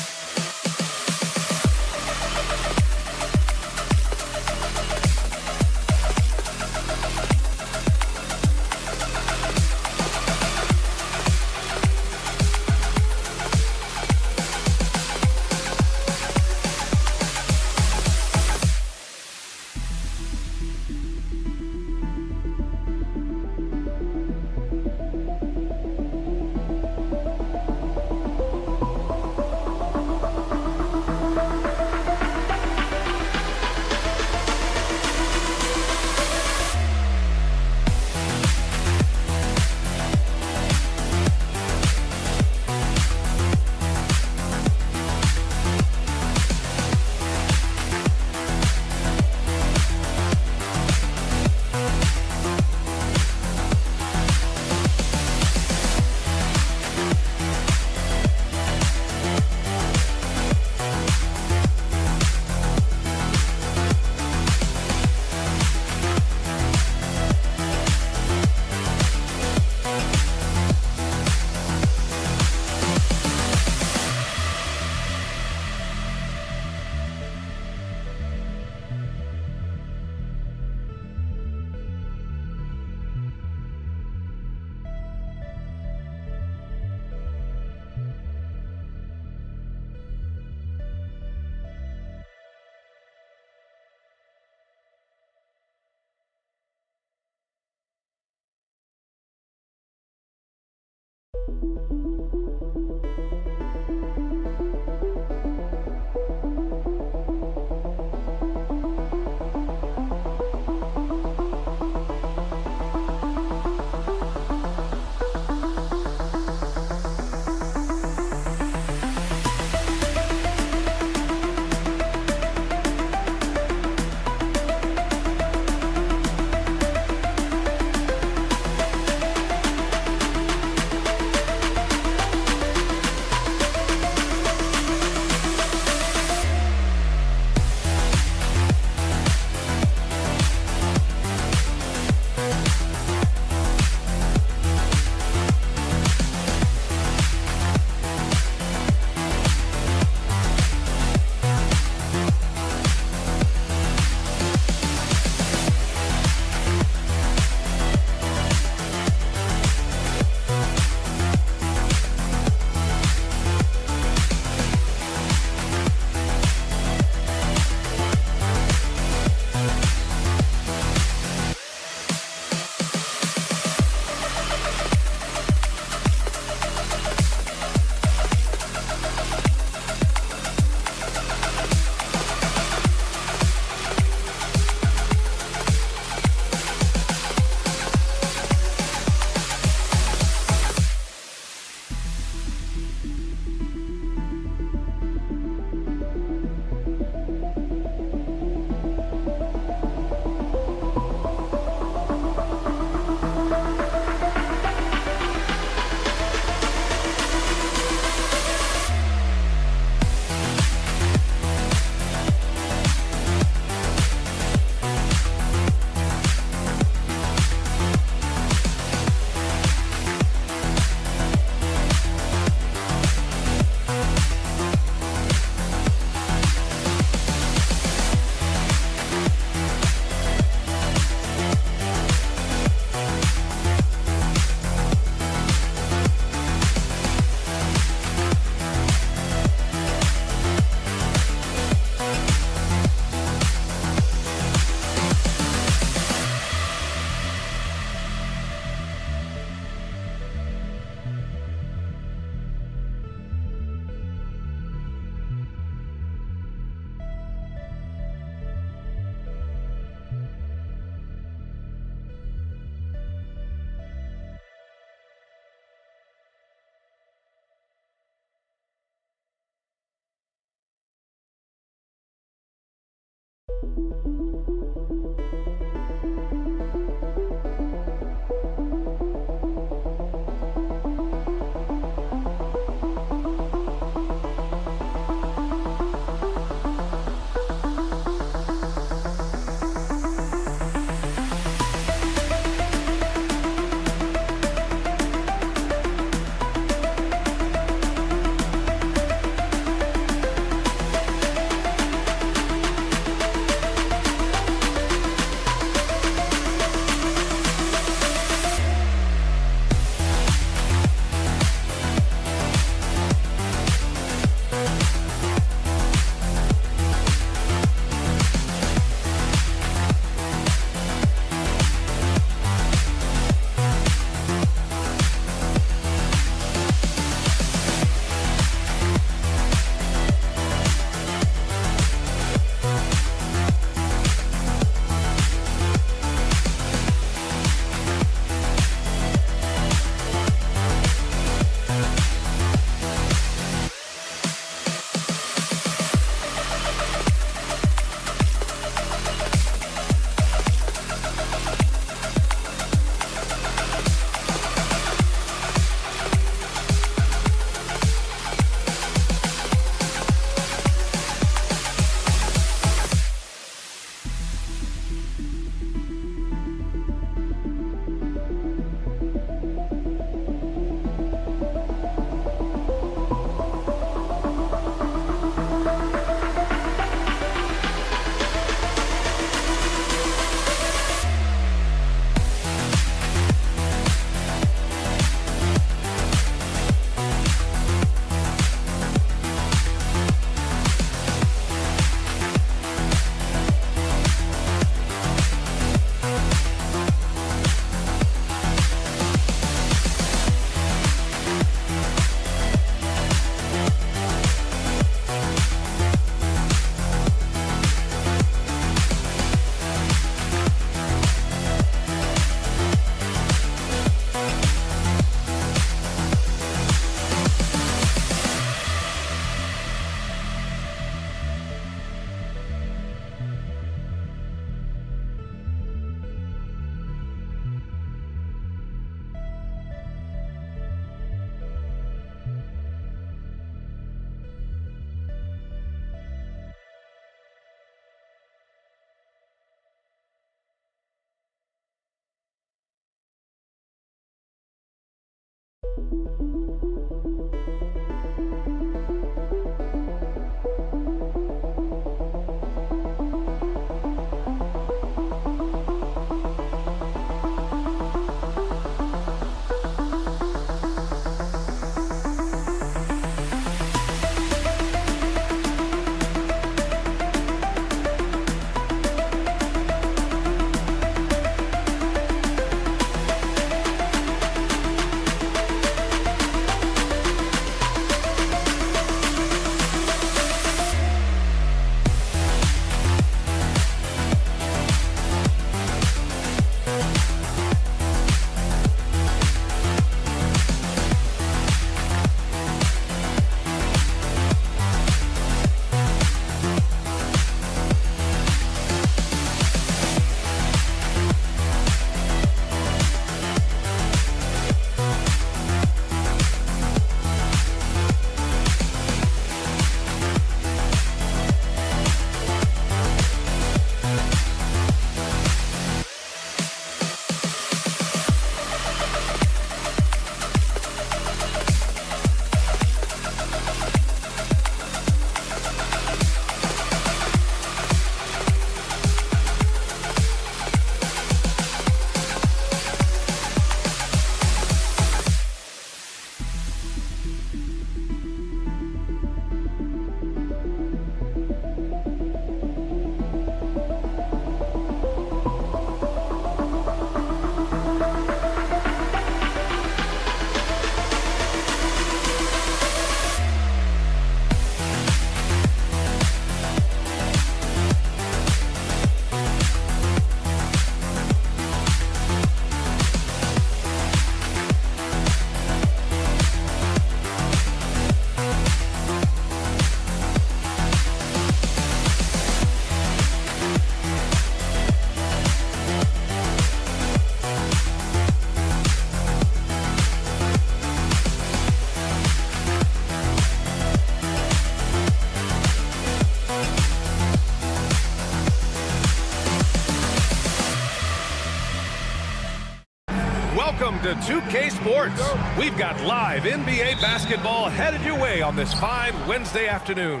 Welcome to 2K Sports. We've got live NBA basketball headed your way on this fine Wednesday afternoon.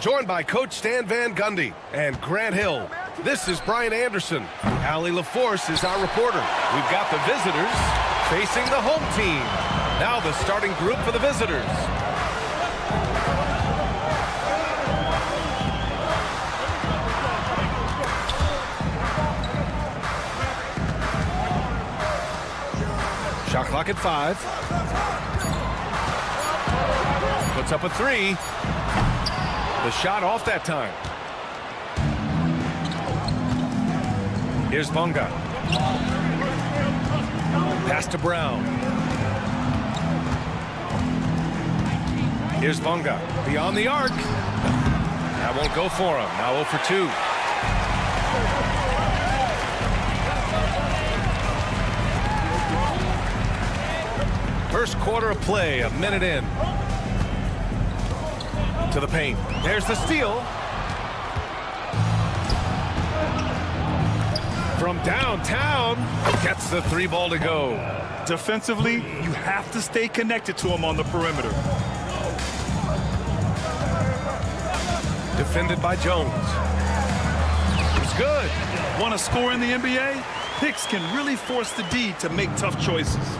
Joined by Coach Stan Van Gundy and Grant Hill. This is Brian Anderson. Allie LaForce is our reporter. We've got the visitors facing the home team. Now the starting group for the visitors. Shot clock at 5. Puts up a 3. The shot off that time. Here's Bunga. Pass to Brown. Here's Bunga. Beyond the arc. That won't go for him. Now 0 for 2. First quarter of play, a minute in. To the paint. There's the steal. From downtown, gets the 3 ball to go. Defensively, you have to stay connected to him on the perimeter. Defended by Jones. It's good. Want to score in the NBA? Picks can really force the D to make tough choices.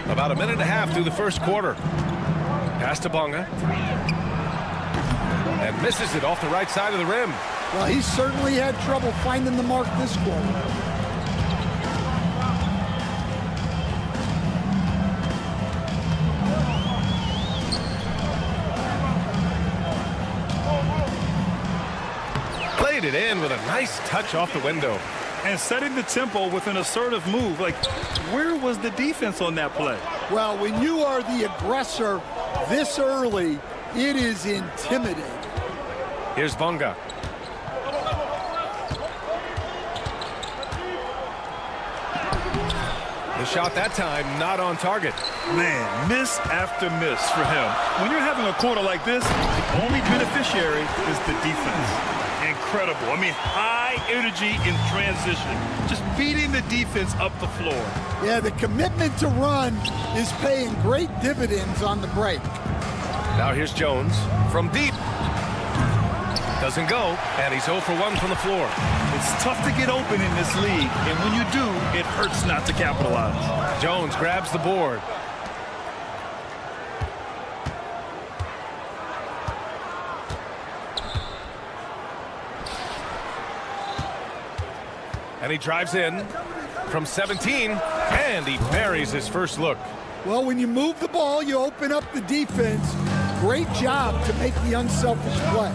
About a minute and a half through the first quarter. Pass to Bunga. And misses it off the right side of the rim. Well, he certainly had trouble finding the mark this quarter. Played it in with a nice touch off the window. And setting the tempo with an assertive move. Like, where was the defense on that play? Well, when you are the aggressor this early, it is intimidating. Here's Bunga. The shot that time not on target. Man, miss after miss for him. When you're having a quarter like this, the only beneficiary is the defense. Incredible. I mean, high energy in transition. Just beating the defense up the floor. Yeah, the commitment to run is paying great dividends on the break. Now here's Jones from deep. Doesn't go, and he's 0 for 1 from the floor. It's tough to get open in this league, and when you do, it hurts not to capitalize. Jones grabs the board. And he drives in from 17, and he buries his first look. Well, when you move the ball, you open up the defense. Great job to make the unselfish play.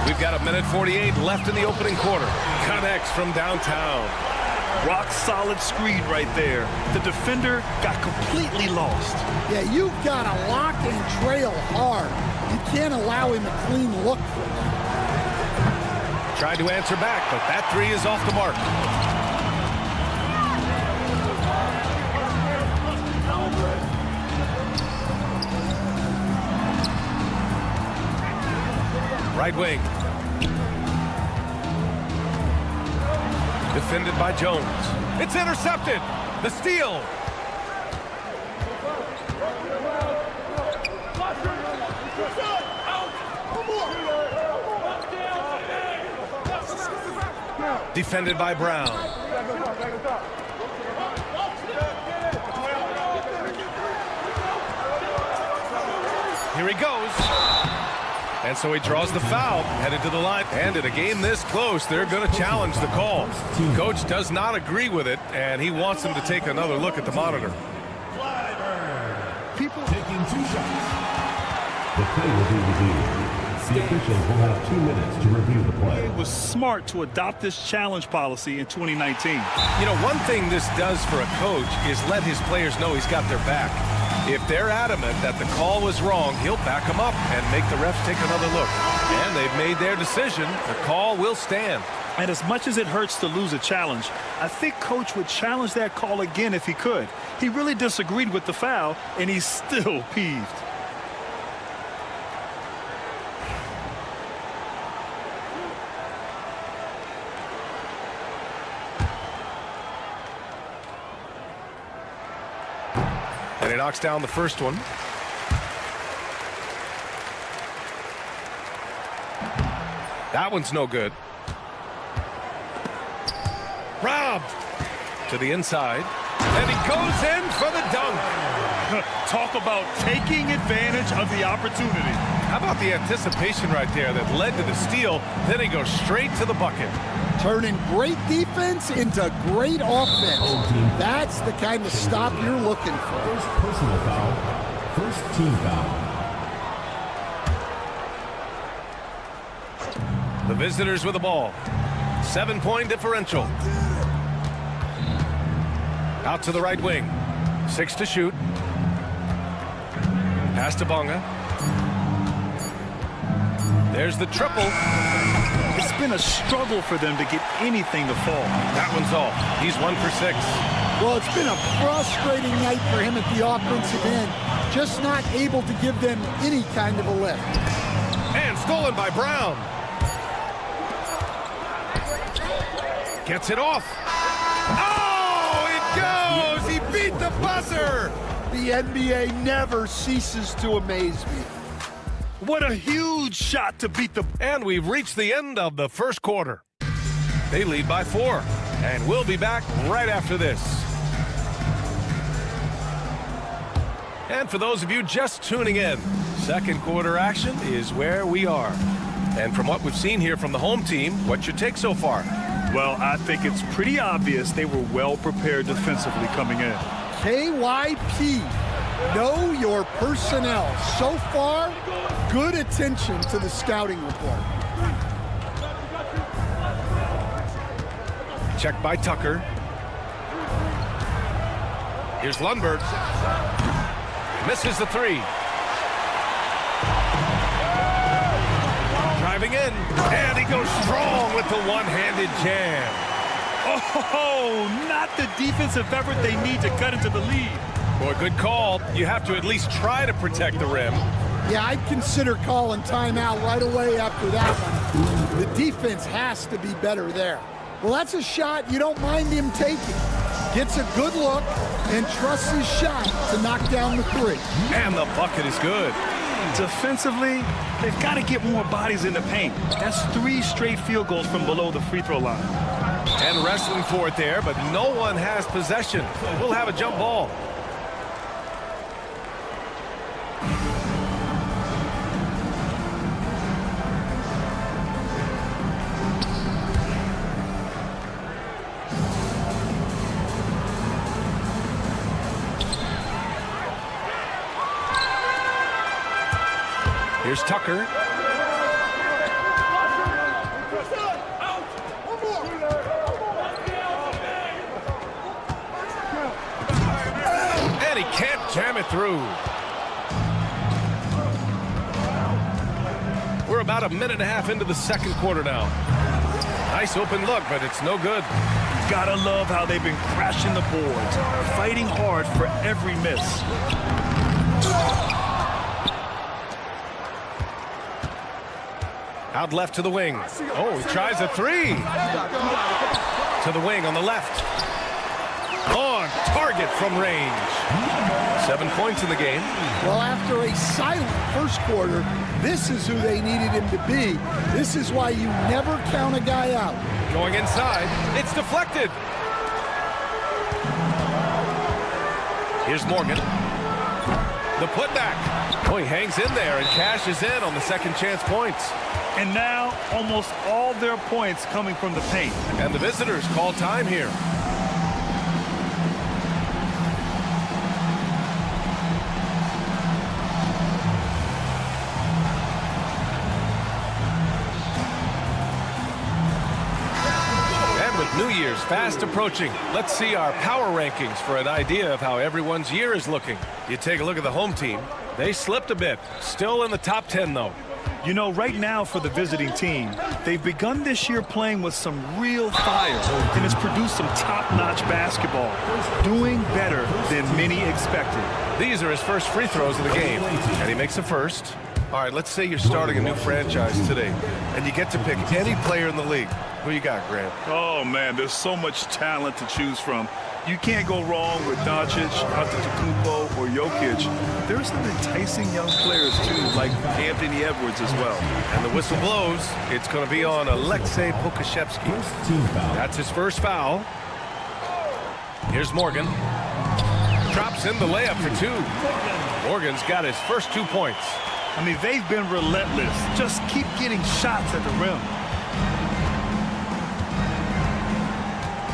We've got a minute 48 left in the opening quarter. Connects from downtown. Rock solid screen right there. The defender got completely lost. Yeah, you've got to lock and trail hard. You can't allow him a clean look for that. Tried to answer back, but that 3 is off the mark. Right wing. Defended by Jones. It's intercepted. The steal. Defended by Brown. Here he goes. And so he draws the foul, headed to the line. And in a game this close, they're going to challenge the call. Coach does not agree with it, and he wants him to take another look at the monitor. People taking 2 shots. The play will be reviewed. The officials will have 2 minutes to review the play. It was smart to adopt this challenge policy in 2019. You know, one thing this does for a coach is let his players know he's got their back. If they're adamant that the call was wrong, he'll back them up and make the refs take another look. And they've made their decision. The call will stand. And as much as it hurts to lose a challenge, I think Coach would challenge that call again if he could. He really disagreed with the foul, and he's still peeved. And he knocks down the first one. That one's no good. Robbed to the inside. And he goes in for the dunk. Talk about taking advantage of the opportunity. How about the anticipation right there that led to the steal? Then he goes straight to the bucket. Turning great defense into great offense. That's the kind of stop you're looking for. First personal foul. First team foul. The visitors with the ball. 7-point differential. Out to the right wing. 6 to shoot. Pass to Bonga. There's the triple. It's been a struggle for them to get anything to fall. That one's off. He's 1 for 6. Well, it's been a frustrating night for him at the offensive end. Just not able to give them any kind of a lift. And stolen by Brown. Gets it off. Oh, it goes! He beat the buzzer! The NBA never ceases to amaze me. What a huge shot to beat the... And we've reached the end of the first quarter. They lead by 4. And we'll be back right after this. And for those of you just tuning in, second quarter action is where we are. And from what we've seen here from the home team, what's your take so far? Well, I think it's pretty obvious they were well prepared defensively coming in. KYP, know your personnel. So far, good attention to the scouting report. Check by Tucker. Here's Lundberg. Misses the 3. Driving in, and he goes strong with the one-handed jam. Oh, not the defensive effort they need to cut into the lead. Boy, good call. You have to at least try to protect the rim. Yeah, I'd consider calling timeout right away after that one. The defense has to be better there. Well, that's a shot you don't mind him taking. Gets a good look and trusts his shot to knock down the 3. And the bucket is good. Defensively, they've got to get more bodies in the paint. That's 3 straight field goals from below the free throw line. And wrestling for it there, but no one has possession. We'll have a jump ball. Here's Tucker. And he can't jam it through. We're about a minute and a half into the second quarter now. Nice open look, but it's no good. Gotta love how they've been crashing the boards, fighting hard for every miss. Out left to the wing. Oh, he tries a 3. To the wing on the left. On target from range. 7 points in the game. Well, after a silent first quarter, this is who they needed him to be. This is why you never count a guy out. Going inside. It's deflected. Here's Morgan. The putback. Oh, he hangs in there and cashes in on the second chance points. And now, almost all their points coming from the paint. And the visitors call time here. And with New Year's fast approaching, let's see our power rankings for an idea of how everyone's year is looking. You take a look at the home team. They slipped a bit. Still in the top 10, though. You know, right now for the visiting team, they've begun this year playing with some real fire, and it's produced some top-notch basketball, doing better than many expected. These are his first free throws of the game, and he makes a first. All right, let's say you're starting a new franchise today, and you get to pick any player in the league. Who you got, Grant? Oh, man, there's so much talent to choose from. You can't go wrong with Doncic, Antetokounmpo, or Jokic. There's some enticing young players, too, like Anthony Edwards as well. And the whistle blows. It's going to be on Alexei Pokusevski. That's his first foul. Here's Morgan. Drops in the layup for two. Morgan's got his first 2 points. I mean, they've been relentless. Just keep getting shots at the rim.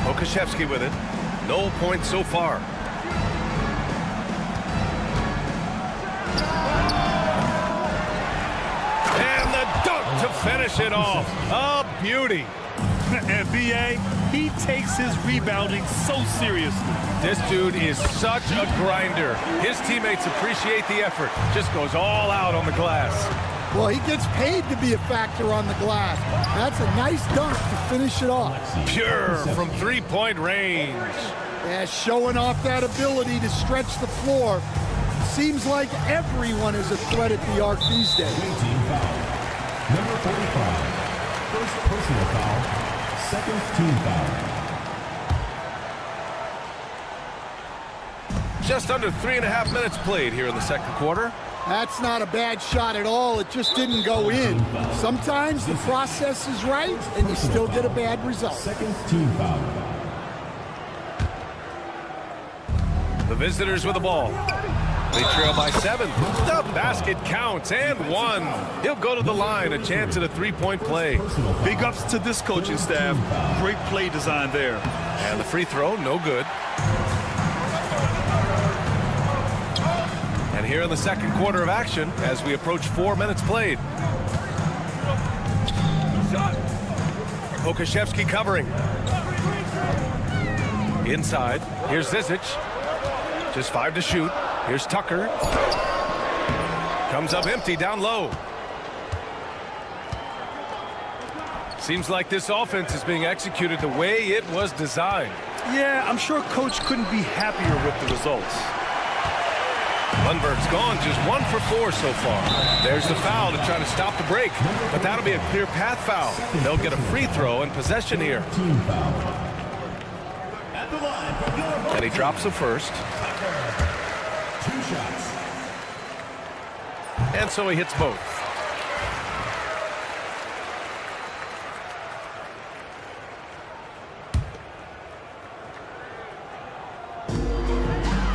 Pokusevski with it. No points so far. And the dunk to finish it off. A beauty. And B.A., he takes his rebounding so seriously. This dude is such a grinder. His teammates appreciate the effort. Just goes all out on the glass. Well, he gets paid to be a factor on the glass. That's a nice dunk to finish it off. Pure from three-point range. Yeah, showing off that ability to stretch the floor. Seems like everyone is a threat at the arc these days. Number 45, first personal foul, second team foul. Just under 3.5 minutes played here in the second quarter. That's not a bad shot at all. It just didn't go in. Sometimes the process is right, and you still get a bad result. Second team foul. The visitors with the ball. They trail by 7. The basket counts and 1. He'll go to the line, a chance at a three-point play. Big ups to this coaching staff. Great play design there. And the free throw, no good. And here in the second quarter of action, as we approach 4 minutes played. Pokusevski covering. Inside, here's Zizic. Just 5 to shoot. Here's Tucker. Comes up empty down low. Seems like this offense is being executed the way it was designed. Yeah, I'm sure Coach couldn't be happier with the results. Lundberg's gone, just 1 for 4 so far. There's the foul to try to stop the break, but that'll be a clear path foul. They'll get a free throw and possession here. And he drops the first. 2 shots. And so he hits both.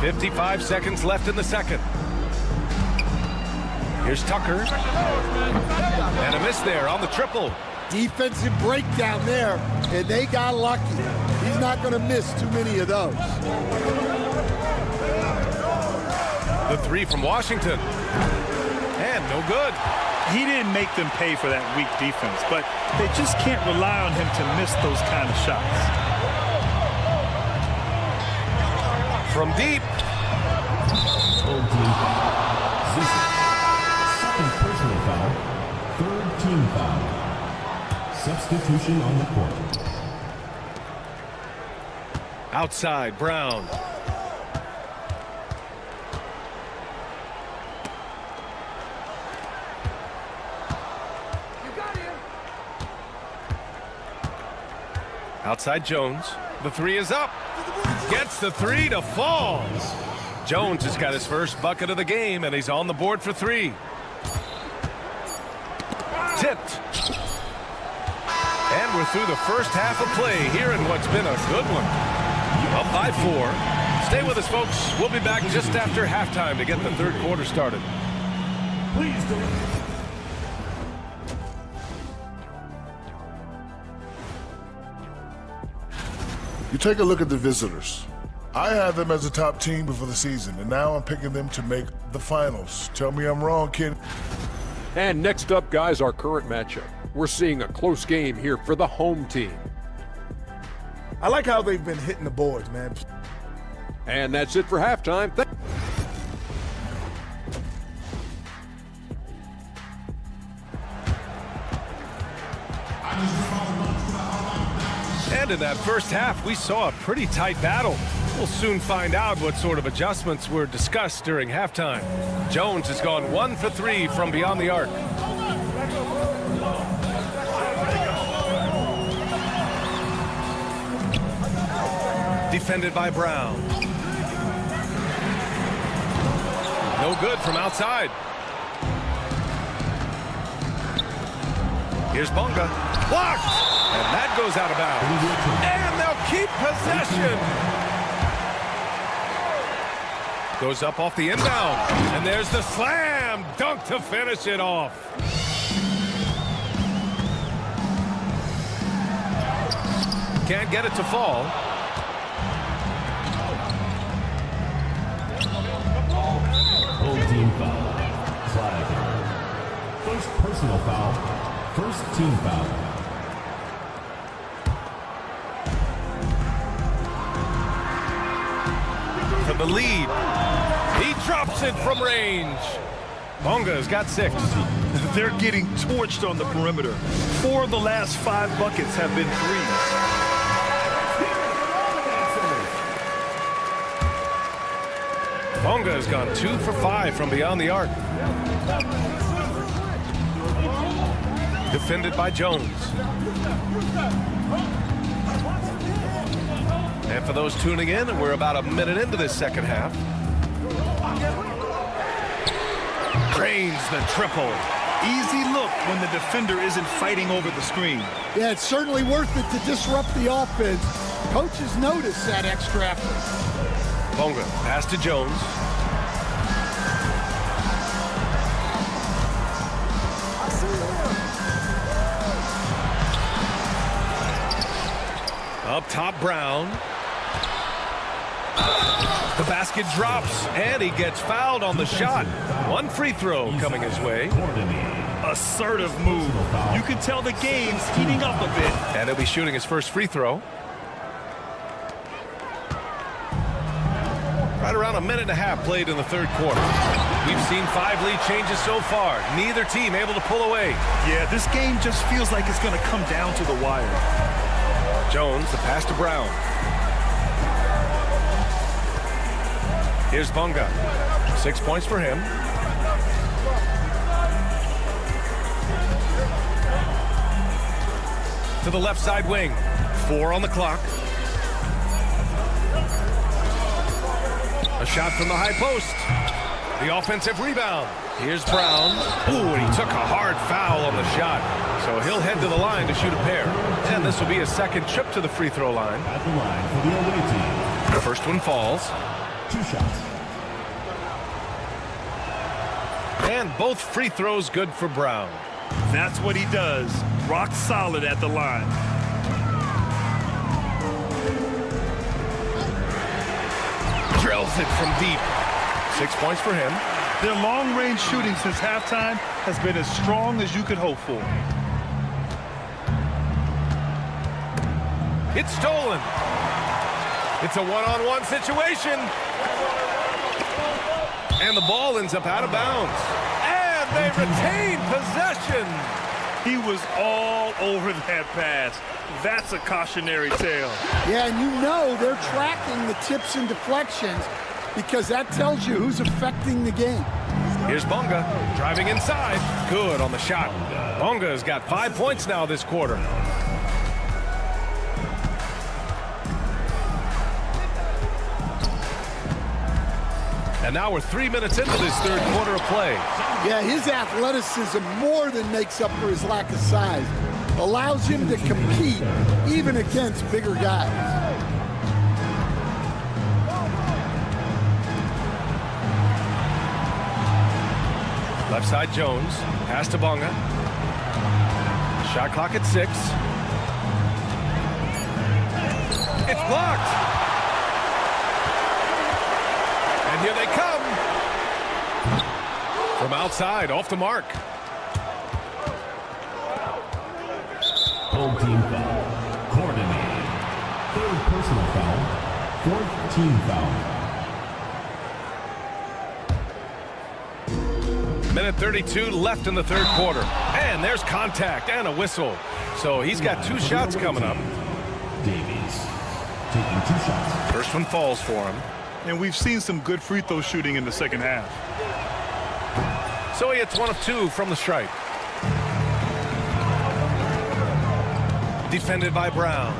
"55 seconds left in the second. Here's Tucker. And a miss there on the triple. Defensive breakdown there, and they got lucky. He's not going to miss too many of those. The three from Washington. And no good. He didn't make them pay for that weak defense, but they just can't rely on him to miss those kind of shots. From deep. Second personal foul, third team foul. Substitution on the court. Outside, Brown. Outside Jones. The three is up. Gets the three to fall. Jones has got his first bucket of the game, and he's on the board for 3. Tipped. And we're through the first half of play here in what's been a good one. Up by 4. Stay with us, folks. We'll be back just after halftime to get the third quarter started. Please don't. You take a look at the visitors. I had them as a top team before the season, and now I'm picking them to make the finals. Tell me I'm wrong, kid. And next up, guys, our current matchup. We're seeing a close game here for the home team. I like how they've been hitting the boards, man. And that's it for halftime. And in that first half, we saw a pretty tight battle. We'll soon find out what sort of adjustments were discussed during halftime. Jones has gone 1 for 3 from beyond the arc. Defended by Brown. No good from outside. Here's Bonga. Blocked! And that goes out of bounds. And they'll keep possession. Goes up off the inbound. And there's the slam dunk to finish it off. Can't get it to fall. Home team foul. Flag. First personal foul. First team foul. For the lead. He drops it from range. Bonga's got 6. They're getting torched on the perimeter. 4 of the last 5 buckets have been threes. Bonga has gone 2 for 5 from beyond the arc. Defended by Jones. And for those tuning in, we're about a minute into this second half. Drains the triple. Easy look when the defender isn't fighting over the screen. Yeah, it's certainly worth it to disrupt the offense. Coaches notice that extra effort. Bonga, pass to Jones. Up top, Brown. The basket drops, and he gets fouled on the shot. 1 free throw coming his way. Assertive move. You can tell the game's heating up a bit. And he'll be shooting his first free throw. Right around a minute and a half played in the third quarter. We've seen 5 lead changes so far. Neither team able to pull away. Yeah, this game just feels like it's going to come down to the wire. Jones, the pass to Brown. Here's Bonga. 6 points for him. To the left side wing. 4 on the clock. A shot from the high post. The offensive rebound. Here's Brown. Ooh, and he took a hard foul on the shot. So he'll head to the line to shoot a pair. And this will be his second trip to the free throw line. At the line for the away team. The first one falls. 2 shots. And both free throws good for Brown. That's what he does. Rock solid at the line. Drills it from deep. 6 points for him. Their long-range shooting since halftime has been as strong as you could hope for. It's stolen. It's a one-on-one situation. And the ball ends up out of bounds. And they retain possession. He was all over that pass. That's a cautionary tale. Yeah, and you know they're tracking the tips and deflections because that tells you who's affecting the game. Here's Bonga driving inside. Good on the shot. Bonga's got 5 points now this quarter. And now we're 3 minutes into this third quarter of play. Yeah, his athleticism more than makes up for his lack of size. Allows him to compete even against bigger guys. Left side Jones. Pass to Bonga. Shot clock at 6. It's blocked. And here they come. From outside, off the mark. Home team foul. Coordinated. 3rd personal foul. 4th team foul. Minute 32 left in the third quarter. And there's contact and a whistle. So he's got 2 shots coming up. Davies taking 2 shots. First one falls for him. And we've seen some good free throw shooting in the second half. So he hits 1 of 2 from the stripe. Defended by Brown.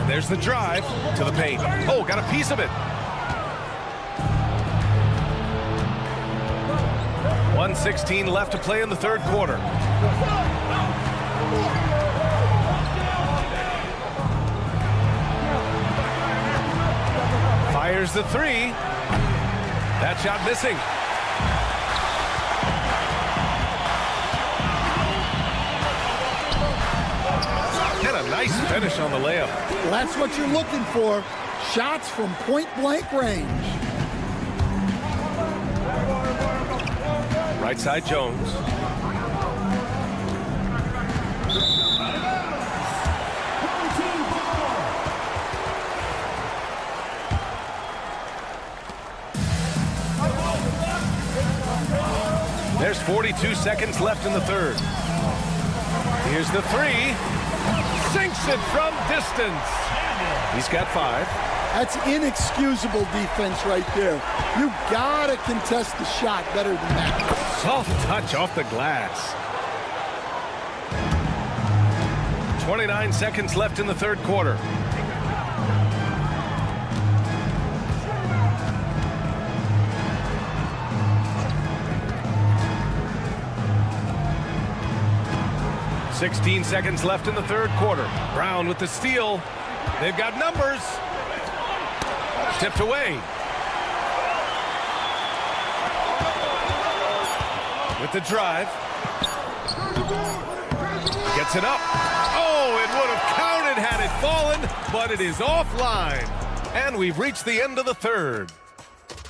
There's the drive to the paint. Oh, got a piece of it. 1:16 left to play in the third quarter. Fires the three. That shot missing. And a nice finish on the layup. Well, that's what you're looking for. Shots from point-blank range. Right side, Jones. There's 42 seconds left in the third. Here's the three. Sinks it from distance. He's got 5. That's inexcusable defense right there. You gotta contest the shot better than that. Soft touch off the glass. 29 seconds left in the third quarter. .16 seconds left in the third quarter. Brown with the steal. They've got numbers. Tipped away. With the drive. Gets it up. Oh, it would have counted had it fallen, but it is offline. And we've reached the end of the third.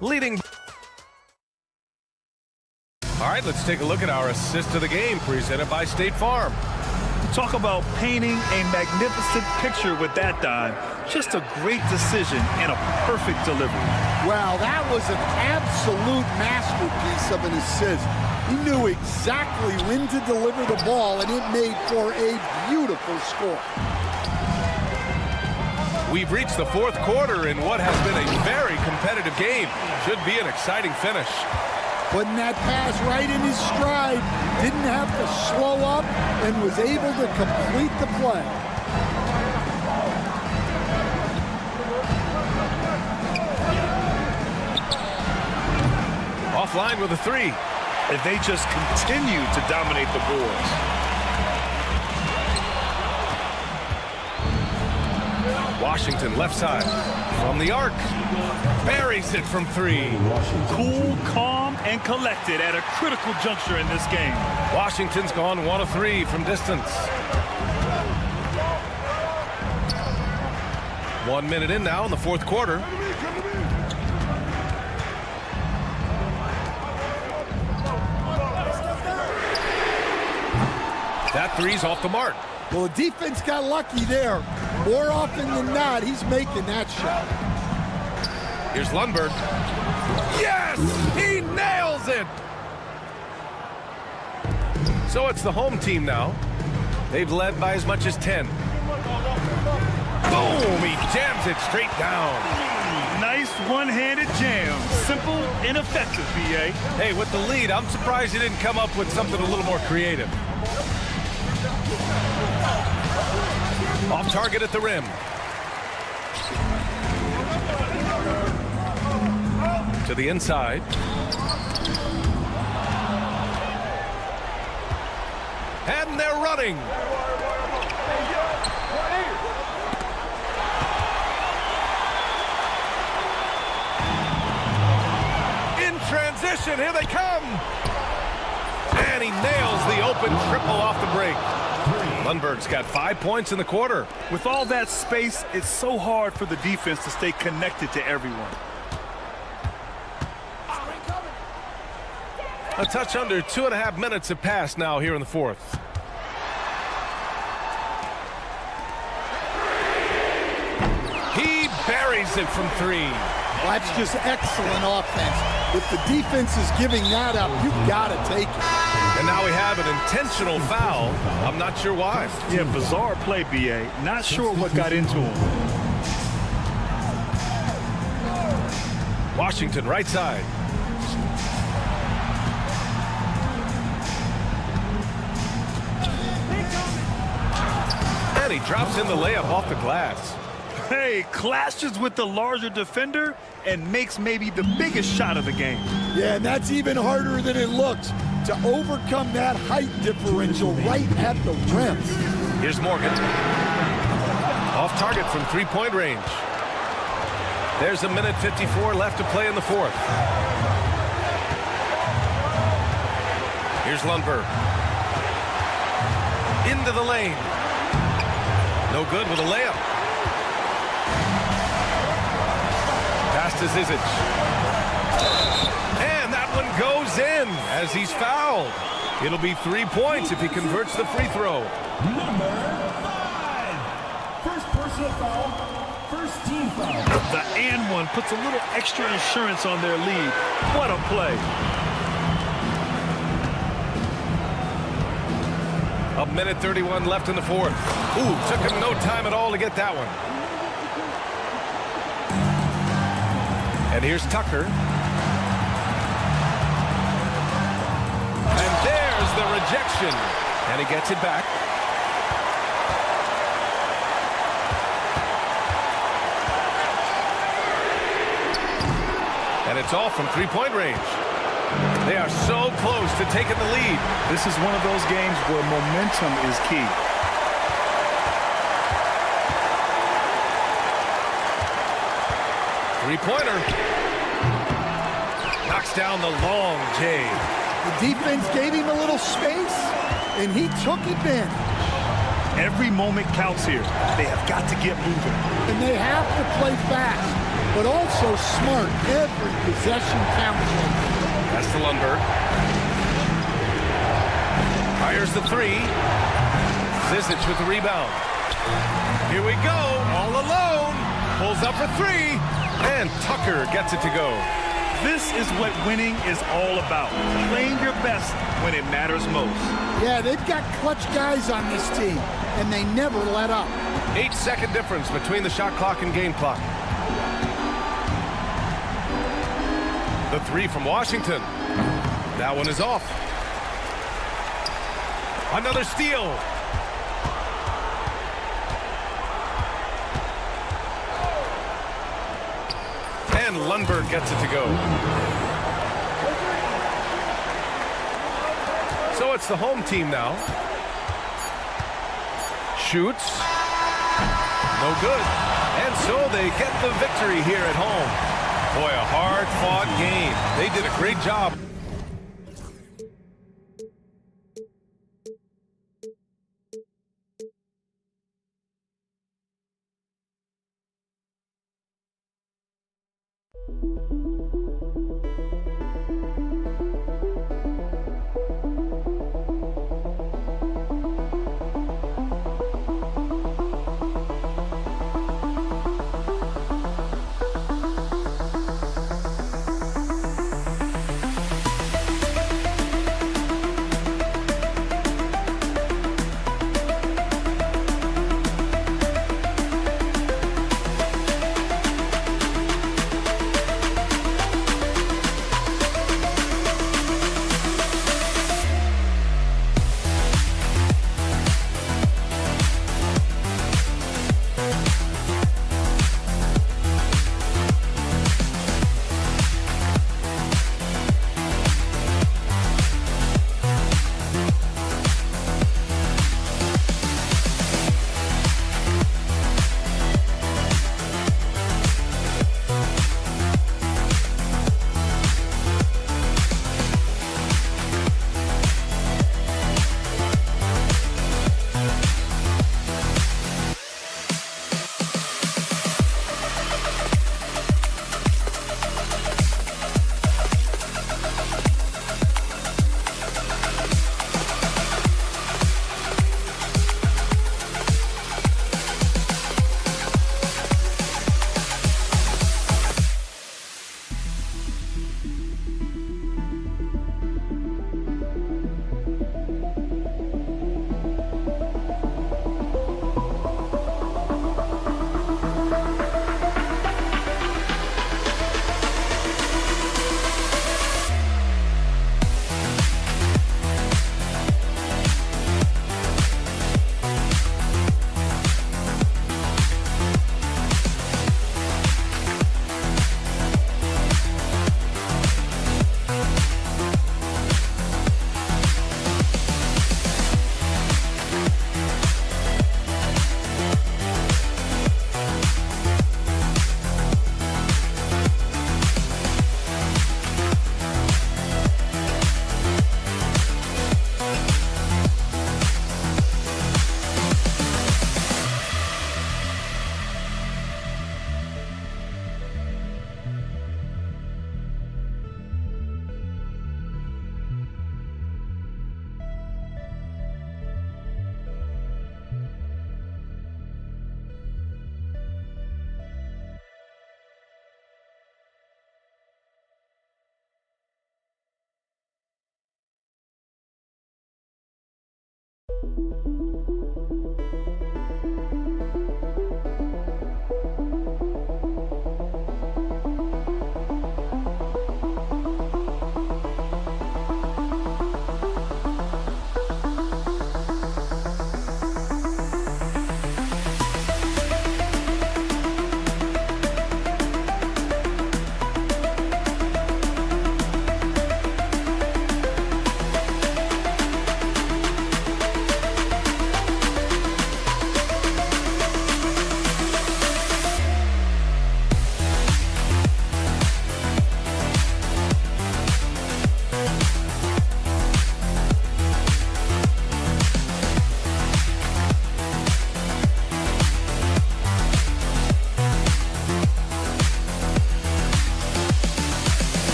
Leading. All right, let's take a look at our assist of the game presented by State Farm. Talk about painting a magnificent picture with that dime. Just a great decision and a perfect delivery. Wow, that was an absolute masterpiece of an assist. He knew exactly when to deliver the ball, and it made for a beautiful score. We've reached the fourth quarter in what has been a very competitive game. Should be an exciting finish. Putting that pass right in his stride, didn't have to slow up, and was able to complete the play. Offline with a three. And they just continue to dominate the boards. Washington left side. From the arc. Buries it from three. Cool, calm, and collected at a critical juncture in this game. Washington's gone 1 of 3 from distance. 1 minute in now in the fourth quarter. That three's off the mark. Well, the defense got lucky there. More often than not, he's making that shot. Here's Lundberg. Yes! He nails it! So it's the home team now. They've led by as much as 10. Boom! He jams it straight down. Nice one-handed jam. Simple and effective, B.A. Hey, with the lead, I'm surprised he didn't come up with something a little more creative. Off target at the rim. To the inside. And they're running. In transition, here they come. And he nails the open triple off the break. Lundberg's got 5 points in the quarter. With all that space, it's so hard for the defense to stay connected to everyone. A touch under 2.5 minutes have passed now here in the fourth. He buries it from three. Well, that's just excellent offense. If the defense is giving that up, you've got to take it. And now we have an intentional foul. I'm not sure why. Yeah, bizarre play, B.A. Not sure what got into him. Washington, right side. And he drops in the layup off the glass. Hey, clashes with the larger defender and makes maybe the biggest shot of the game. Yeah, and that's even harder than it looks to overcome that height differential right at the rim. Here's Morgan. Off target from three-point range. There's 1:54 left to play in the fourth. Here's Lundberg. Into the lane. No good with a layup. Pass to Zizic. And that one goes in as he's fouled. It'll be 3 points if he converts the free throw. Number 5. First personal foul. First team foul. The and one puts a little extra insurance on their lead. What a play. 1:31 left in the fourth. Ooh, took him no time at all to get that one. And here's Tucker. And there's the rejection. And he gets it back. And it's all from three-point range. They are so close to taking the lead. This is one of those games where momentum is key. Three-pointer. Knocks down the long J. The defense gave him a little space, and he took advantage. Every moment counts here. They have got to get moving. And they have to play fast, but also smart. Every possession counts. That's to Lundberg. Fires the three. Zizic with the rebound. Here we go, all alone. Pulls up for three, and Tucker gets it to go. This is what winning is all about. Playing your best when it matters most. Yeah, they've got clutch guys on this team, and they never let up. 8-second difference between the shot clock and game clock. The three from Washington. That one is off. Another steal. And Lundberg gets it to go. So it's the home team now. Shoots. No good. And so they get the victory here at home. Boy, a hard-fought game. They did a great job.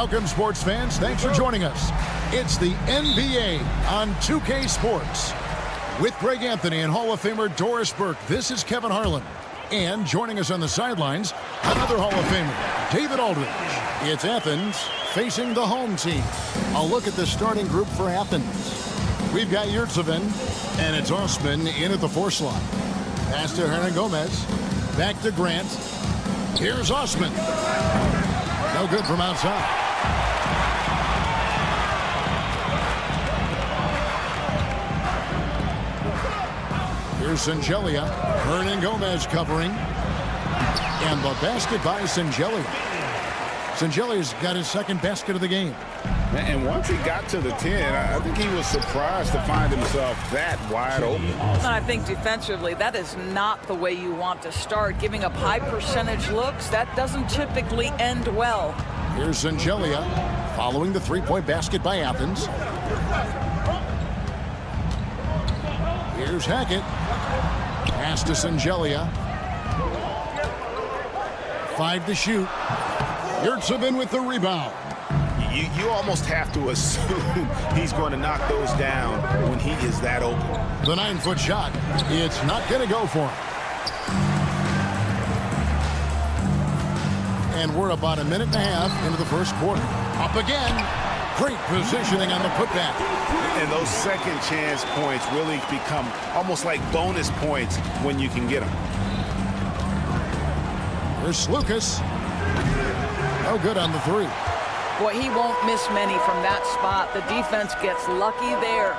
Welcome, sports fans. Thanks for joining us. It's the NBA on 2K Sports. With Greg Anthony and Hall of Famer Doris Burke, this is Kevin Harlan. And joining us on the sidelines, another Hall of Famer, David Aldridge. It's Athens facing the home team. A look at the starting group for Athens. We've got Yurtsevin, and it's Osman in at the 4 slot. Pass to Hernan Gomez. Back to Grant. Here's Osman. No good from outside. Here's Singelia. Hernan Gomez covering. And the basket by Singelia. Singelia's got his second basket of the game. And once he got to the 10, I think he was surprised to find himself that wide open. And I think defensively, that is not the way you want to start. Giving up high percentage looks, that doesn't typically end well. Here's Singelia following the 3-point basket by Athens. Here's Hackett. Pass to Singelia. 5 to shoot. Yurtsevin with the rebound. You almost have to assume he's going to knock those down when he is that open. The 9-foot shot. It's not going to go for him. And we're about a minute and a half into the first quarter. Up again. Great positioning on the putback. And those second chance points really become almost like bonus points when you can get them. Here's Lucas. No good on the 3. Boy, he won't miss many from that spot. The defense gets lucky there.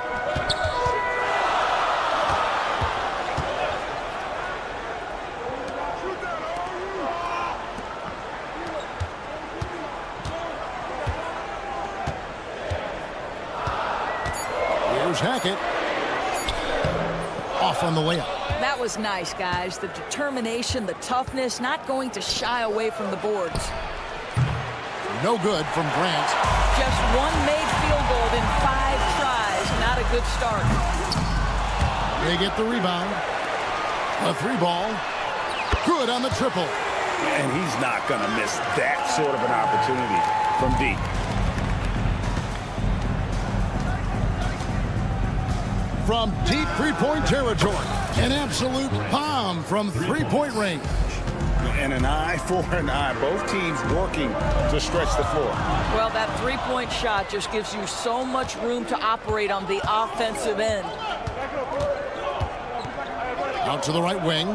Here's Hackett. Off on the layup. That was nice, guys. The determination, the toughness, not going to shy away from the boards. No good from Grant. Just one made field goal in 5 tries. Not a good start. They get the rebound. A 3-ball. Good on the triple. And he's not going to miss that sort of an opportunity from deep. From deep 3-point territory. An absolute bomb from 3-point range. And an eye for an eye. Both teams working to stretch the floor. Well, that 3-point shot just gives you so much room to operate on the offensive end. Out to the right wing.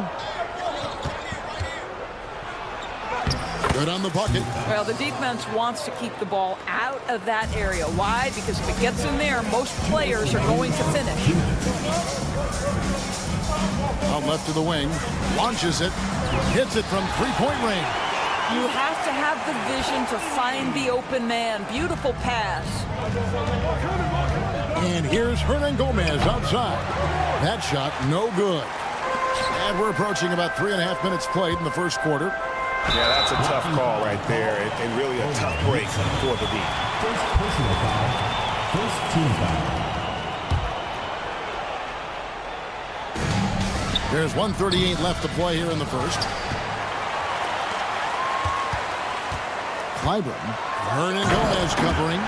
Good on the bucket. Well, the defense wants to keep the ball out of that area. Why? Because if it gets in there, most players are going to finish. Out left to the wing. Launches it. Hits it from 3-point range. You have to have the vision to find the open man. Beautiful pass. And here's Hernan Gomez outside. That shot, no good. And we're approaching about 3.5 minutes played in the first quarter. Yeah, that's a tough call right there. And really a tough break for the D. First personal foul. First team foul. There's 1:38 left to play here in the first. Clyburn. Hernan Gomez covering.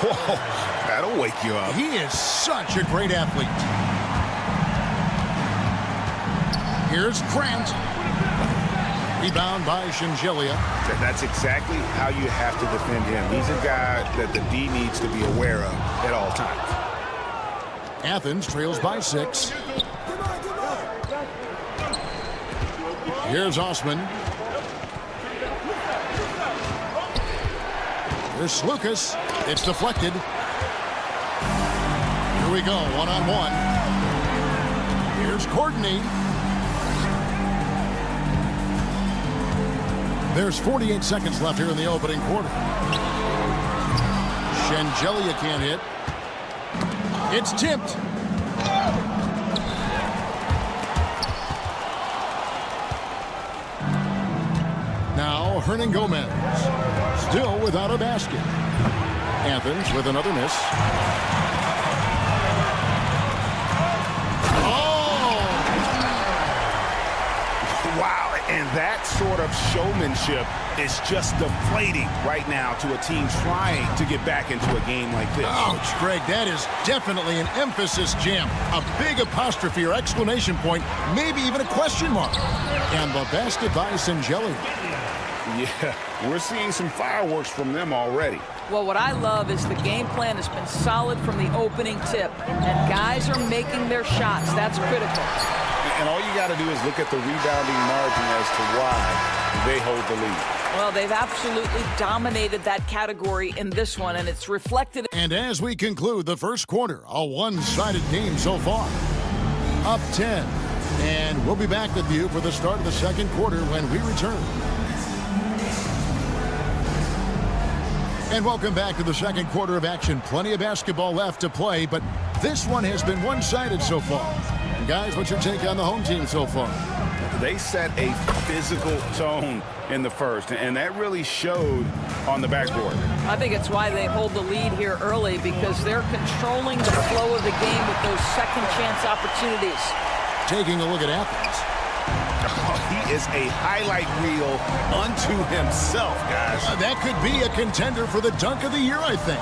Whoa, that'll wake you up. He is such a great athlete. Here's Grant. Rebound by Singelia. That's exactly how you have to defend him. He's a guy that the D needs to be aware of at all times. Athens trails by 6. Here's Osman. Here's Lucas. It's deflected. Here we go, one-on-one. Here's Courtney. There's 48 seconds left here in the opening quarter. Singelia can't hit. It's tipped. Now Hernan Gomez, still without a basket. Athens with another miss. Wow, And that sort of showmanship is just deflating right now to a team trying to get back into a game like this. Ouch, Greg, that is definitely an emphasis jam. A big apostrophe or exclamation point, maybe even a question mark. And the basket by Singelli. Yeah, we're seeing some fireworks from them already. Well, what I love is the game plan has been solid from the opening tip, and guys are making their shots. That's critical. And all you got to do is look at the rebounding margin as to why they hold the lead. Well, they've absolutely dominated that category in this one, and it's reflected. And as we conclude the first quarter, a one-sided game so far. Up 10. And we'll be back with you for the start of the second quarter when we return. And welcome back to the second quarter of action. Plenty of basketball left to play, but this one has been one-sided so far. And guys, what's your take on the home team so far? They set a physical tone in the first, and that really showed on the backboard. I think it's why they hold the lead here early, because they're controlling the flow of the game with those second chance opportunities. Taking a look at Athens. Oh, he is a highlight reel unto himself, guys. That could be a contender for the dunk of the year, I think.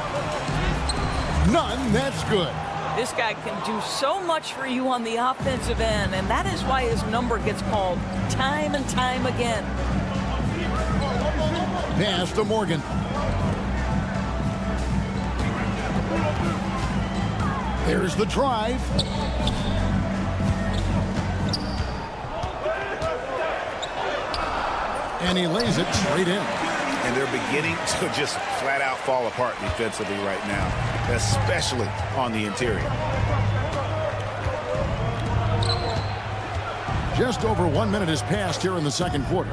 None, that's good. This guy can do so much for you on the offensive end, and that is why his number gets called time and time again. Pass to Morgan. There's the drive. And he lays it straight in. And they're beginning to just flat out fall apart defensively right now, especially on the interior. Just over 1 minute has passed here in the second quarter.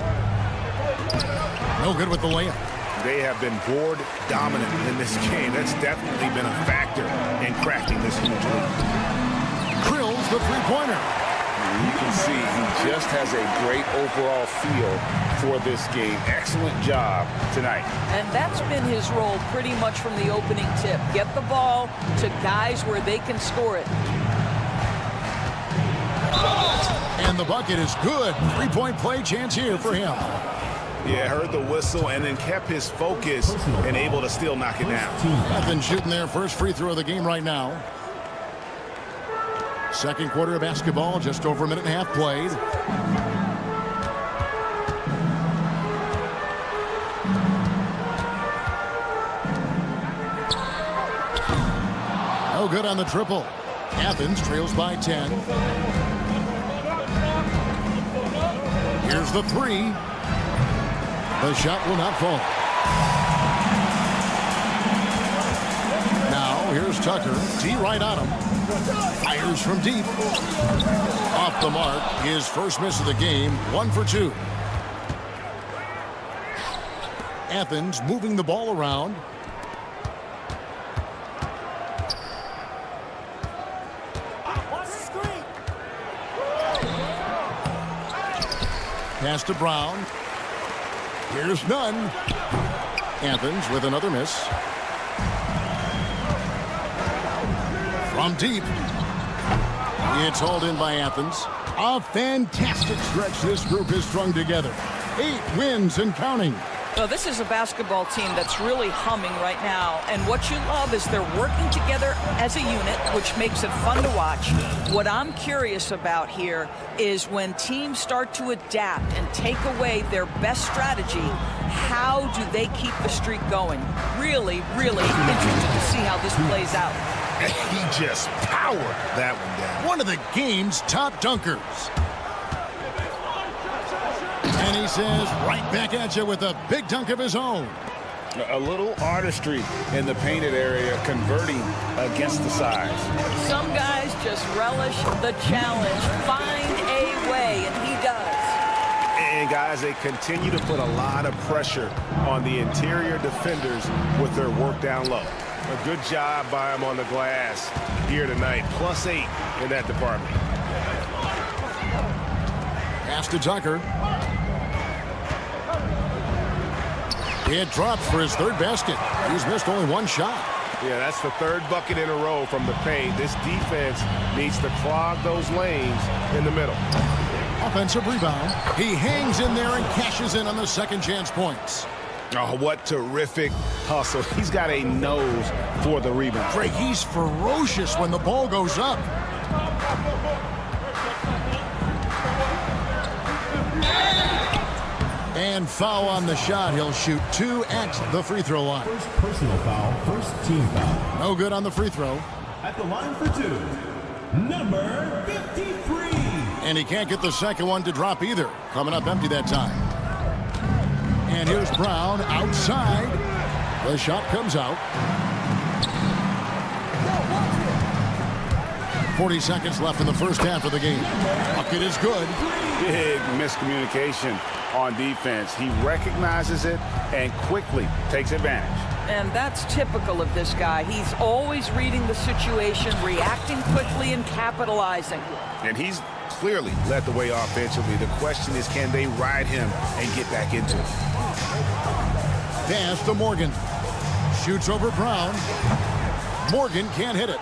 No good with the layup. They have been board dominant in this game. That's definitely been a factor in cracking this huge lead. Drills the three-pointer. You can see he just has a great overall feel for this game. Excellent job tonight. And that's been his role pretty much from the opening tip. Get the ball to guys where they can score it. And the bucket is good. Three-point play chance here for him. Yeah, heard the whistle and then kept his focus and able to still knock it down. Athens shooting their first free throw of the game right now. Second quarter of basketball, just over a minute and a half played. No good on the triple. Athens trails by 10. Here's the three. The shot will not fall. Now here's Tucker. D right on him. Fires from deep. Off the mark. His first miss of the game. 1 for 2. Athens moving the ball around. Pass to Brown. Here's none. Athens with another miss. From deep. It's hauled in by Athens. A fantastic stretch this group has strung together. 8 wins and counting. Well, this is a basketball team that's really humming right now. And what you love is they're working together as a unit, which makes it fun to watch. What I'm curious about here is when teams start to adapt and take away their best strategy, how do they keep the streak going? Really, really interested to see how this plays out. He just powered that one down. One of the game's top dunkers. And he says, right back at you with a big dunk of his own. A little artistry in the painted area, converting against the size. Some guys just relish the challenge. Find a way, and he does. And guys, they continue to put a lot of pressure on the interior defenders with their work down low. A good job by him on the glass here tonight. +8 in that department. Pass to Tucker. It drops for his third basket. He's missed only 1 shot. Yeah, that's the 3rd bucket in a row from the paint. This defense needs to clog those lanes in the middle. Offensive rebound. He hangs in there and cashes in on the second chance points. Oh, what terrific hustle. He's got a nose for the rebound. Greg, he's ferocious when the ball goes up. And foul on the shot. He'll shoot 2 at the free throw line. First personal foul, first team foul. No good on the free throw. At the line for 2, number 53. And he can't get the second one to drop either. Coming up empty that time. And here's Brown outside. The shot comes out. 40 seconds left in the first half of the game. Bucket is good. Big miscommunication on defense. He recognizes it and quickly takes advantage. And that's typical of this guy. He's always reading the situation, reacting quickly, and capitalizing. And he's clearly led the way offensively. The question is, can they ride him and get back into it? Pass to Morgan. Shoots over Brown. Morgan can't hit it.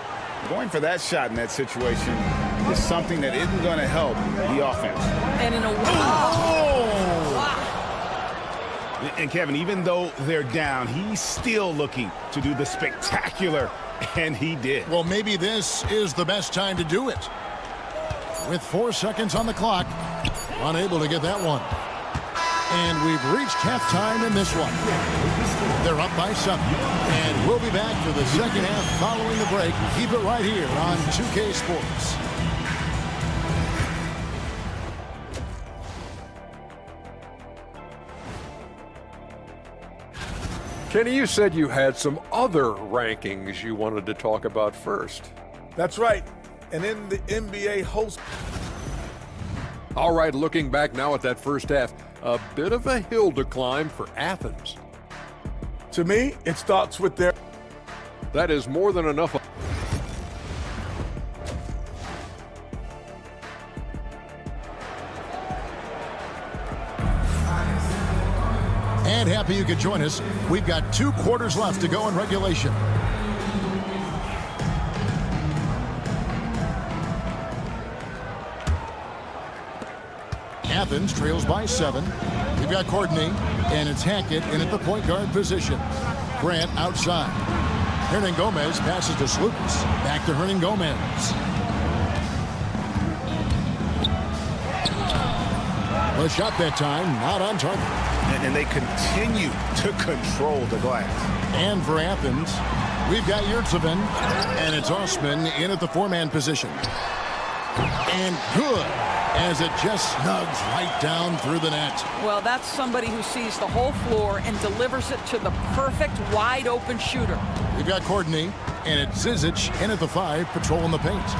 Going for that shot in that situation is something that isn't going to help the offense. And in a And Kevin, even though they're down, he's still looking to do the spectacular, and he did. Well, maybe this is the best time to do it. With 4 seconds on the clock, unable to get that one. And we've reached halftime in this one. They're up by 7. And we'll be back for the second half following the break. Keep it right here on 2K Sports. Kenny, you said you had some other rankings you wanted to talk about first. That's right. And in the NBA host. All right, looking back now at that first half, a bit of a hill to climb for Athens. To me, it starts with their... That is more than enough. And happy you could join us. We've got 2 quarters left to go in regulation. Athens trails by 7. We've got Courtney, and it's Hackett in at the point guard position. Grant outside. Hernan Gomez passes to Slukas. Back to Hernan Gomez. The shot that time, not on target. And they continue to control the glass. And for Athens, we've got Yurtsevin, and it's Osman in at the 4-man position. And good, as it just snugs right down through the net. Well, that's somebody who sees the whole floor and delivers it to the perfect wide-open shooter. We've got Courtney, and it's Zizic in at the 5, patrolling the paint.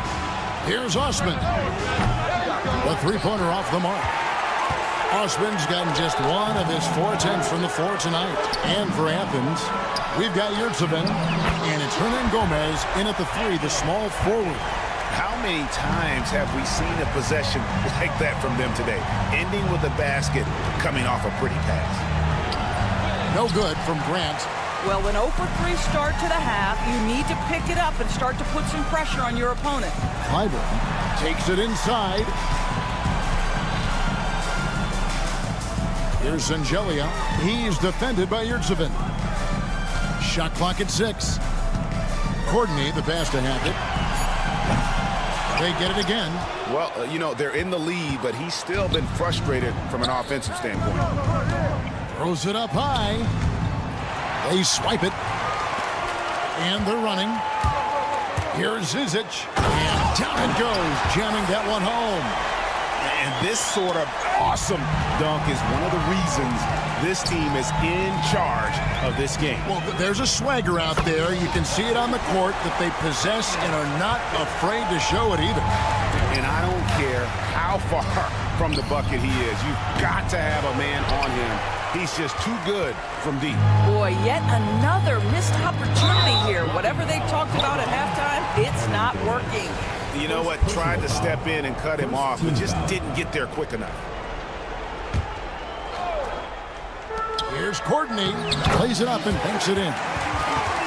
Here's Osman. The 3-pointer off the mark. Osman's gotten just 1 of his 4 attempts from the floor tonight. And for Athens, we've got Yurtsevin, and it's Hernan Gomez in at the 3, the small forward. How many times have we seen a possession like that from them today? Ending with a basket, coming off a pretty pass. No good from Grant. Well, an 0 for 3 start to the half, you need to pick it up and start to put some pressure on your opponent. Clyburn takes it inside. Here's Zangelia. He's defended by Yurtsevin. Shot clock at 6. Courtney, the pass to Hackett. They get it again. Well, you know, they're in the lead, but he's still been frustrated from an offensive standpoint. Throws it up high. They swipe it. And they're running. Here's Zizic. And down it goes, jamming that one home. And this sort of awesome dunk is one of the reasons this team is in charge of this game. Well, there's a swagger out there. You can see it on the court that they possess and are not afraid to show it either. And I don't care how far from the bucket he is. You've got to have a man on him. He's just too good from deep. Boy, yet another missed opportunity here. Whatever they talked about at halftime, it's not working. You know what? Tried to step in and cut him off, but just didn't get there quick enough. Here's Courtney. Plays it up and banks it in.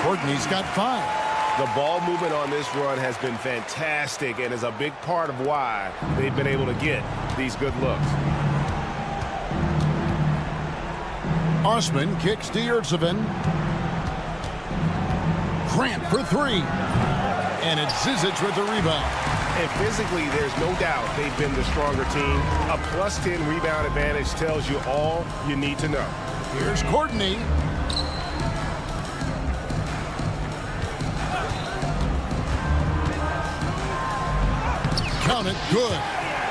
Courtney's got 5. The ball movement on this run has been fantastic and is a big part of why they've been able to get these good looks. Osman kicks to Yurtsevin. Grant for three. And it's Zizic with the rebound. And physically, there's no doubt they've been the stronger team. A +10 rebound advantage tells you all you need to know. Here's Courtney. Count it, good.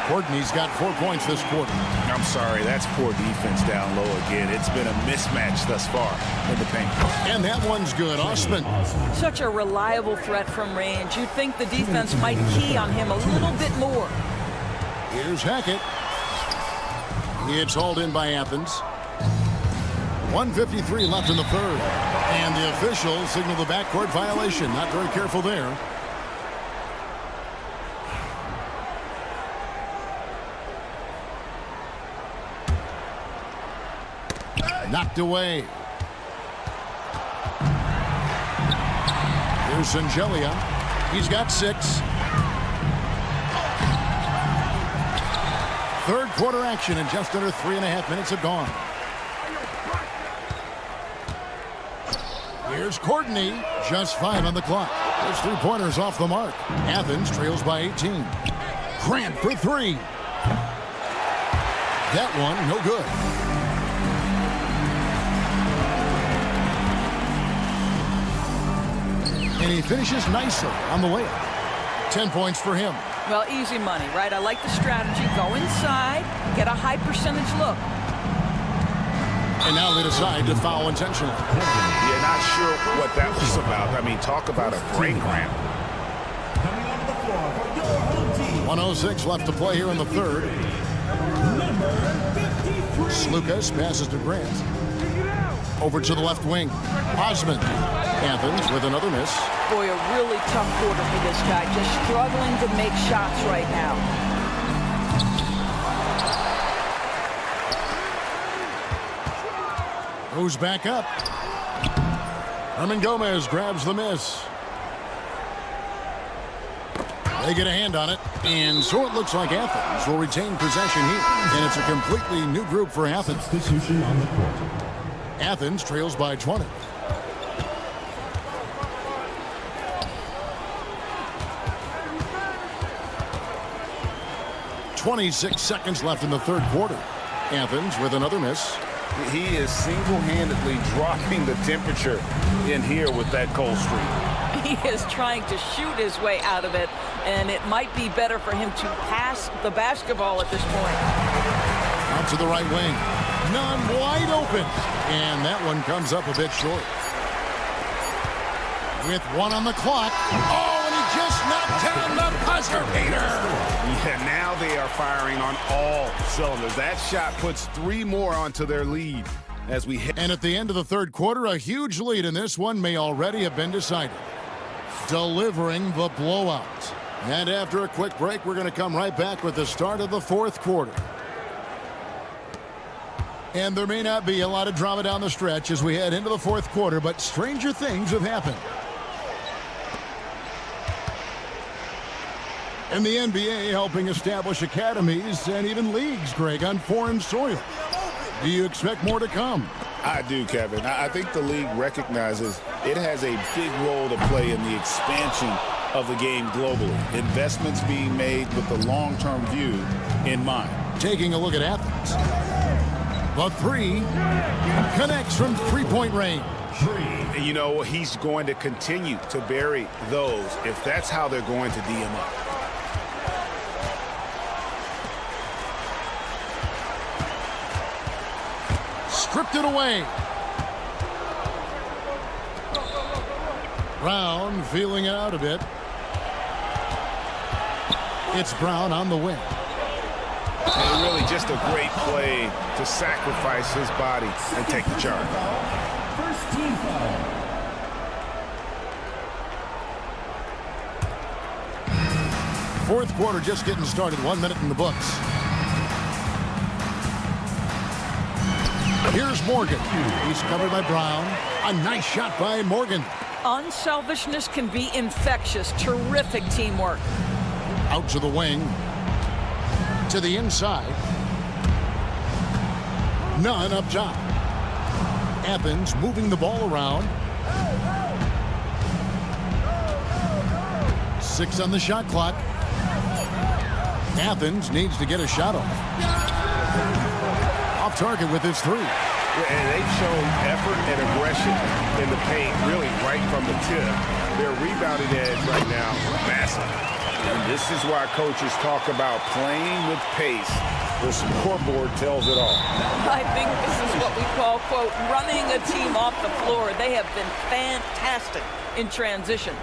Courtney's got 4 points this quarter. I'm sorry, that's poor defense down low again. It's been a mismatch thus far in the paint. And that one's good. Osman. Such a reliable threat from range. You'd think the defense might key on him a little bit more. Here's Hackett. It's hauled in by Athens. 1:53 left in the third. And the officials signal the backcourt violation. Not very careful there. Knocked away. Here's Sangelia. He's got 6. Third quarter action, and just under 3.5 minutes have gone. Here's Courtney. Just 5 on the clock. Those 3-pointers off the mark. Athens trails by 18. Grant for 3. That one, no good. And he finishes nicer on the layup. 10 points for him. Well, easy money, right? I like the strategy. Go inside, get a high percentage look. And now they decide to foul intentionally. Yeah, not sure what that was about. I mean, talk about a brain cramp. 1:06 left to play here in the third. Slukas passes to Grant. Over to the left wing. Osman. Athens with another miss. Boy, a really tough quarter for this guy. Just struggling to make shots right now. Goes back up. Herman Gomez grabs the miss. They get a hand on it, and so it looks like Athens will retain possession here. And it's a completely new group for Athens. Substitution on the court. Athens trails by 20. .26 seconds left in the third quarter. Athens with another miss. He is single-handedly dropping the temperature in here with that cold streak. He is trying to shoot his way out of it, and it might be better for him to pass the basketball at this point. Out to the right wing. None wide open. And that one comes up a bit short. With 1 on the clock. Oh, and he just knocked down the buzzer beater. Yeah, now they are firing on all cylinders. That shot puts 3 more onto their lead as we hit. And at the end of the third quarter, a huge lead in this one may already have been decided. Delivering the blowout. And after a quick break, we're going to come right back with the start of the fourth quarter. And there may not be a lot of drama down the stretch as we head into the fourth quarter, but stranger things have happened. And the NBA helping establish academies and even leagues, Greg, on foreign soil. Do you expect more to come? I do, Kevin. I think the league recognizes it has a big role to play in the expansion of the game globally. Investments being made with the long-term view in mind. Taking a look at Athens. The 3 connects from 3-point range. You know, he's going to continue to bury those if that's how they're going to D him up. Stripped it away. Brown feeling it out a bit. It's Brown on the wing. And really just a great play to sacrifice his body and take the charge. First team foul. Fourth quarter just getting started. 1 minute in the books. Here's Morgan. He's covered by Brown. A nice shot by Morgan. Unselfishness can be infectious. Terrific teamwork. Out to the wing. To the inside. None up top. Athens moving the ball around. 6 on the shot clock. Athens needs to get a shot off. Off target with his 3. And they've shown effort and aggression in the paint, really right from the tip. Their rebounding edge right now, massive. And this is why coaches talk about playing with pace. The scoreboard tells it all. I think this is what we call, quote, running a team off the floor. They have been fantastic in transition.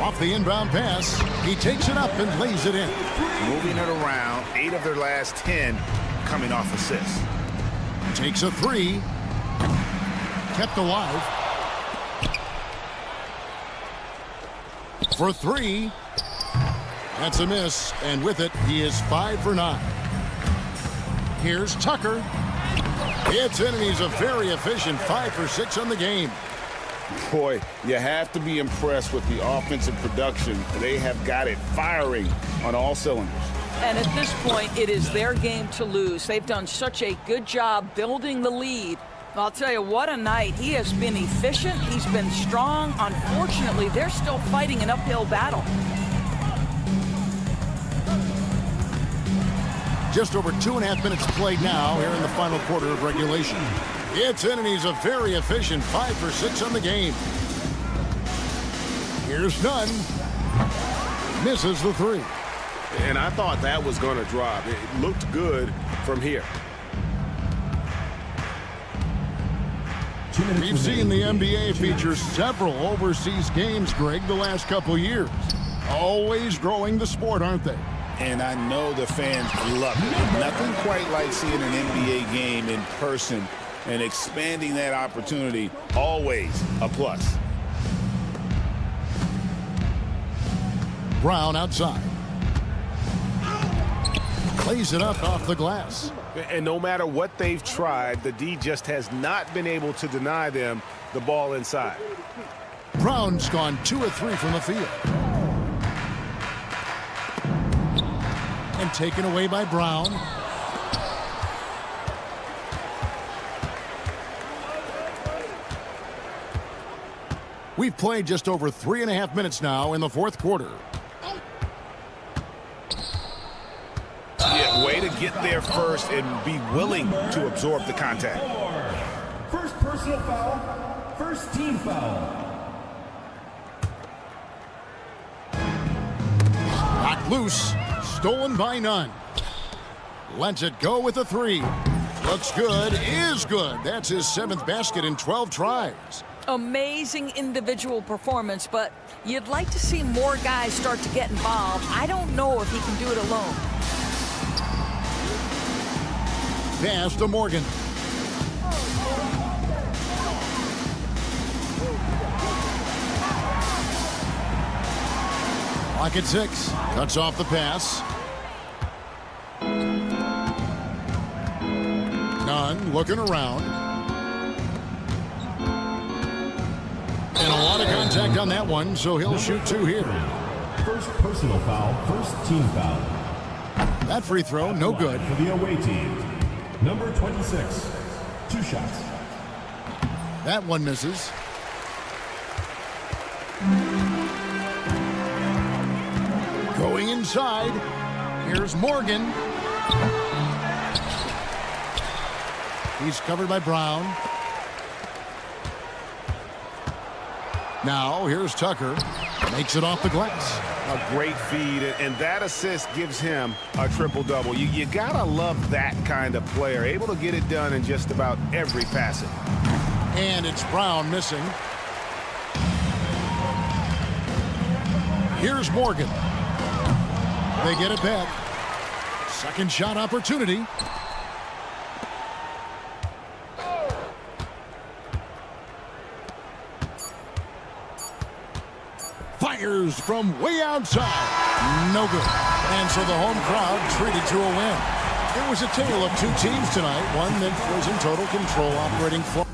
Off the inbound pass, he takes it up and lays it in. Moving it around, 8 of their last 10 coming off assists. Takes a 3. Kept alive. For 3. That's a miss, and with it, he is 5 for 9. Here's Tucker. It's in, and he's a very efficient 5 for 6 on the game. Boy, you have to be impressed with the offensive production. They have got it firing on all cylinders. And at this point, it is their game to lose. They've done such a good job building the lead. I'll tell you, what a night. He has been efficient. He's been strong. Unfortunately, they're still fighting an uphill battle. Just over 2.5 minutes played now here in the final quarter of regulation. It's in, and he's a very efficient 5 for 6 on the game. Here's Nunn. Misses the 3. And I thought that was going to drop. It looked good from here. We've seen the NBA feature several overseas games, Greg, the last couple years. Always growing the sport, aren't they? And I know the fans love it. Nothing quite like seeing an NBA game in person and expanding that opportunity, always a plus. Brown outside. Plays it up off the glass. And no matter what they've tried, the D just has not been able to deny them the ball inside. Brown's gone 2 of 3 from the field. And taken away by Brown. We've played just over 3.5 minutes now in the fourth quarter. Yeah, way to get there first and be willing to absorb the contact. First personal foul, first team foul. Knocked loose, stolen by Nunn. Lets it go with a 3. Looks good, is good. That's his 7th basket in 12 tries. Amazing individual performance, but you'd like to see more guys start to get involved. I don't know if he can do it alone. Pass to Morgan. Clock at 6. Cuts off the pass. Nunn looking around. And a lot of contact on that one, so he'll shoot 2 here. First personal foul, first team foul. That free throw, no good. For the away team. Number 26, 2 shots. That one misses. Going inside. Here's Morgan. He's covered by Brown. Now here's Tucker. Makes it off the glass. A great feed, and that assist gives him a triple-double. You gotta love that kind of player, able to get it done in just about every facet. And it's Brown missing. Here's Morgan. They get it back. Second shot opportunity. Fires from way outside. No good. And so the home crowd treated to a win. It was a tale of two teams tonight, one that was in total control, operating for.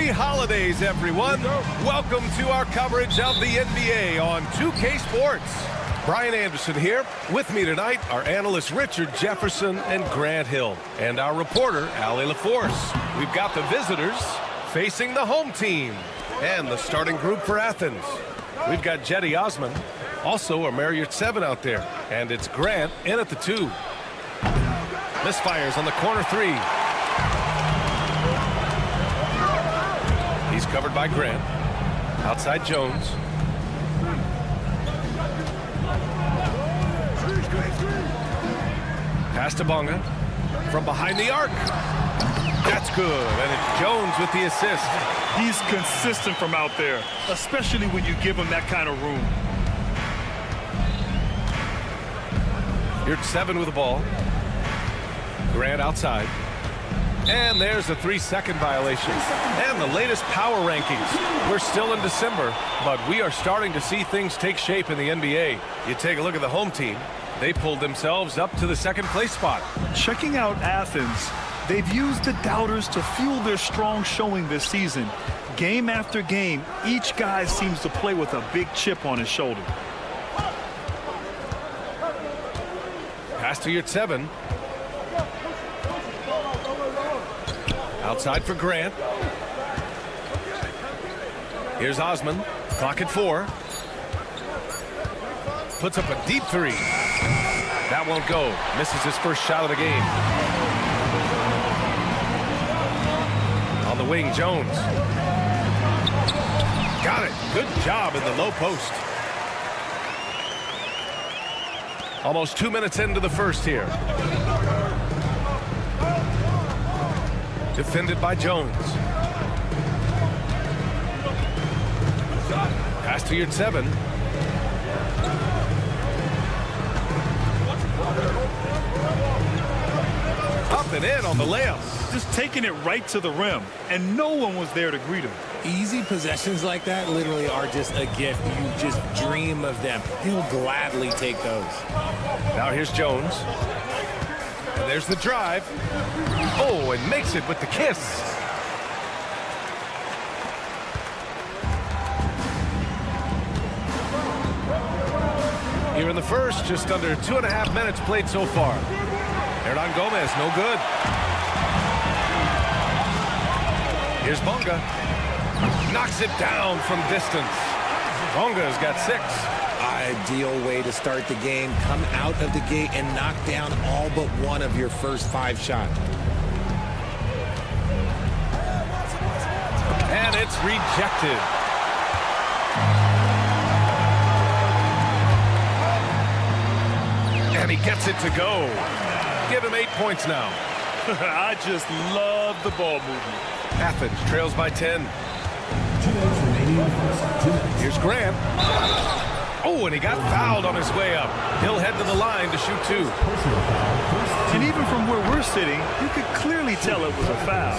Happy holidays, everyone. Welcome to our coverage of the NBA on 2K Sports. Brian Anderson here. With me tonight are analysts Richard Jefferson and Grant Hill, and our reporter, Ali LaForce. We've got the visitors facing the home team, and the starting group for Athens. We've got Jetty Osman, also a Marriott 7 out there, and it's Grant in at the 2. Misfires on the corner 3. He's covered by Grant. Outside Jones. Pass to Bonga from behind the arc. That's good, and it's Jones with the assist. He's consistent from out there, especially when you give him that kind of room. You're 7 with the ball. Grant outside. And there's a 3-second violation. And the latest power rankings. We're still in December, but we are starting to see things take shape in the NBA. You take a look at the home team. They pulled themselves up to the second place spot. Checking out Athens, they've used the doubters to fuel their strong showing this season. Game after game, each guy seems to play with a big chip on his shoulder. Pass to your 7. Outside for Grant. Here's Osman. Clock at 4. Puts up a deep 3. That won't go. Misses his first shot of the game. On the wing, Jones. Got it. Good job in the low post. Almost 2 minutes into the first here. Defended by Jones. Pass to your 7. Up and in on the layup. Just taking it right to the rim, and no one was there to greet him. Easy possessions like that literally are just a gift. You just dream of them. He'll gladly take those. Now here's Jones. And there's the drive. Oh, and makes it with the kiss. Here in the first, just under 2.5 minutes played so far. Hernan Gomez, no good. Here's Bonga. Knocks it down from distance. Bonga's got 6. Ideal way to start the game. Come out of the gate and knock down all but one of your first 5 shots. And it's rejected. And he gets it to go. Give him 8 points now. I just love the ball movement. Athens trails by 10. Here's Grant. Oh, and he got fouled on his way up. He'll head to the line to shoot 2. And even from where we're sitting, you could clearly tell it was a foul.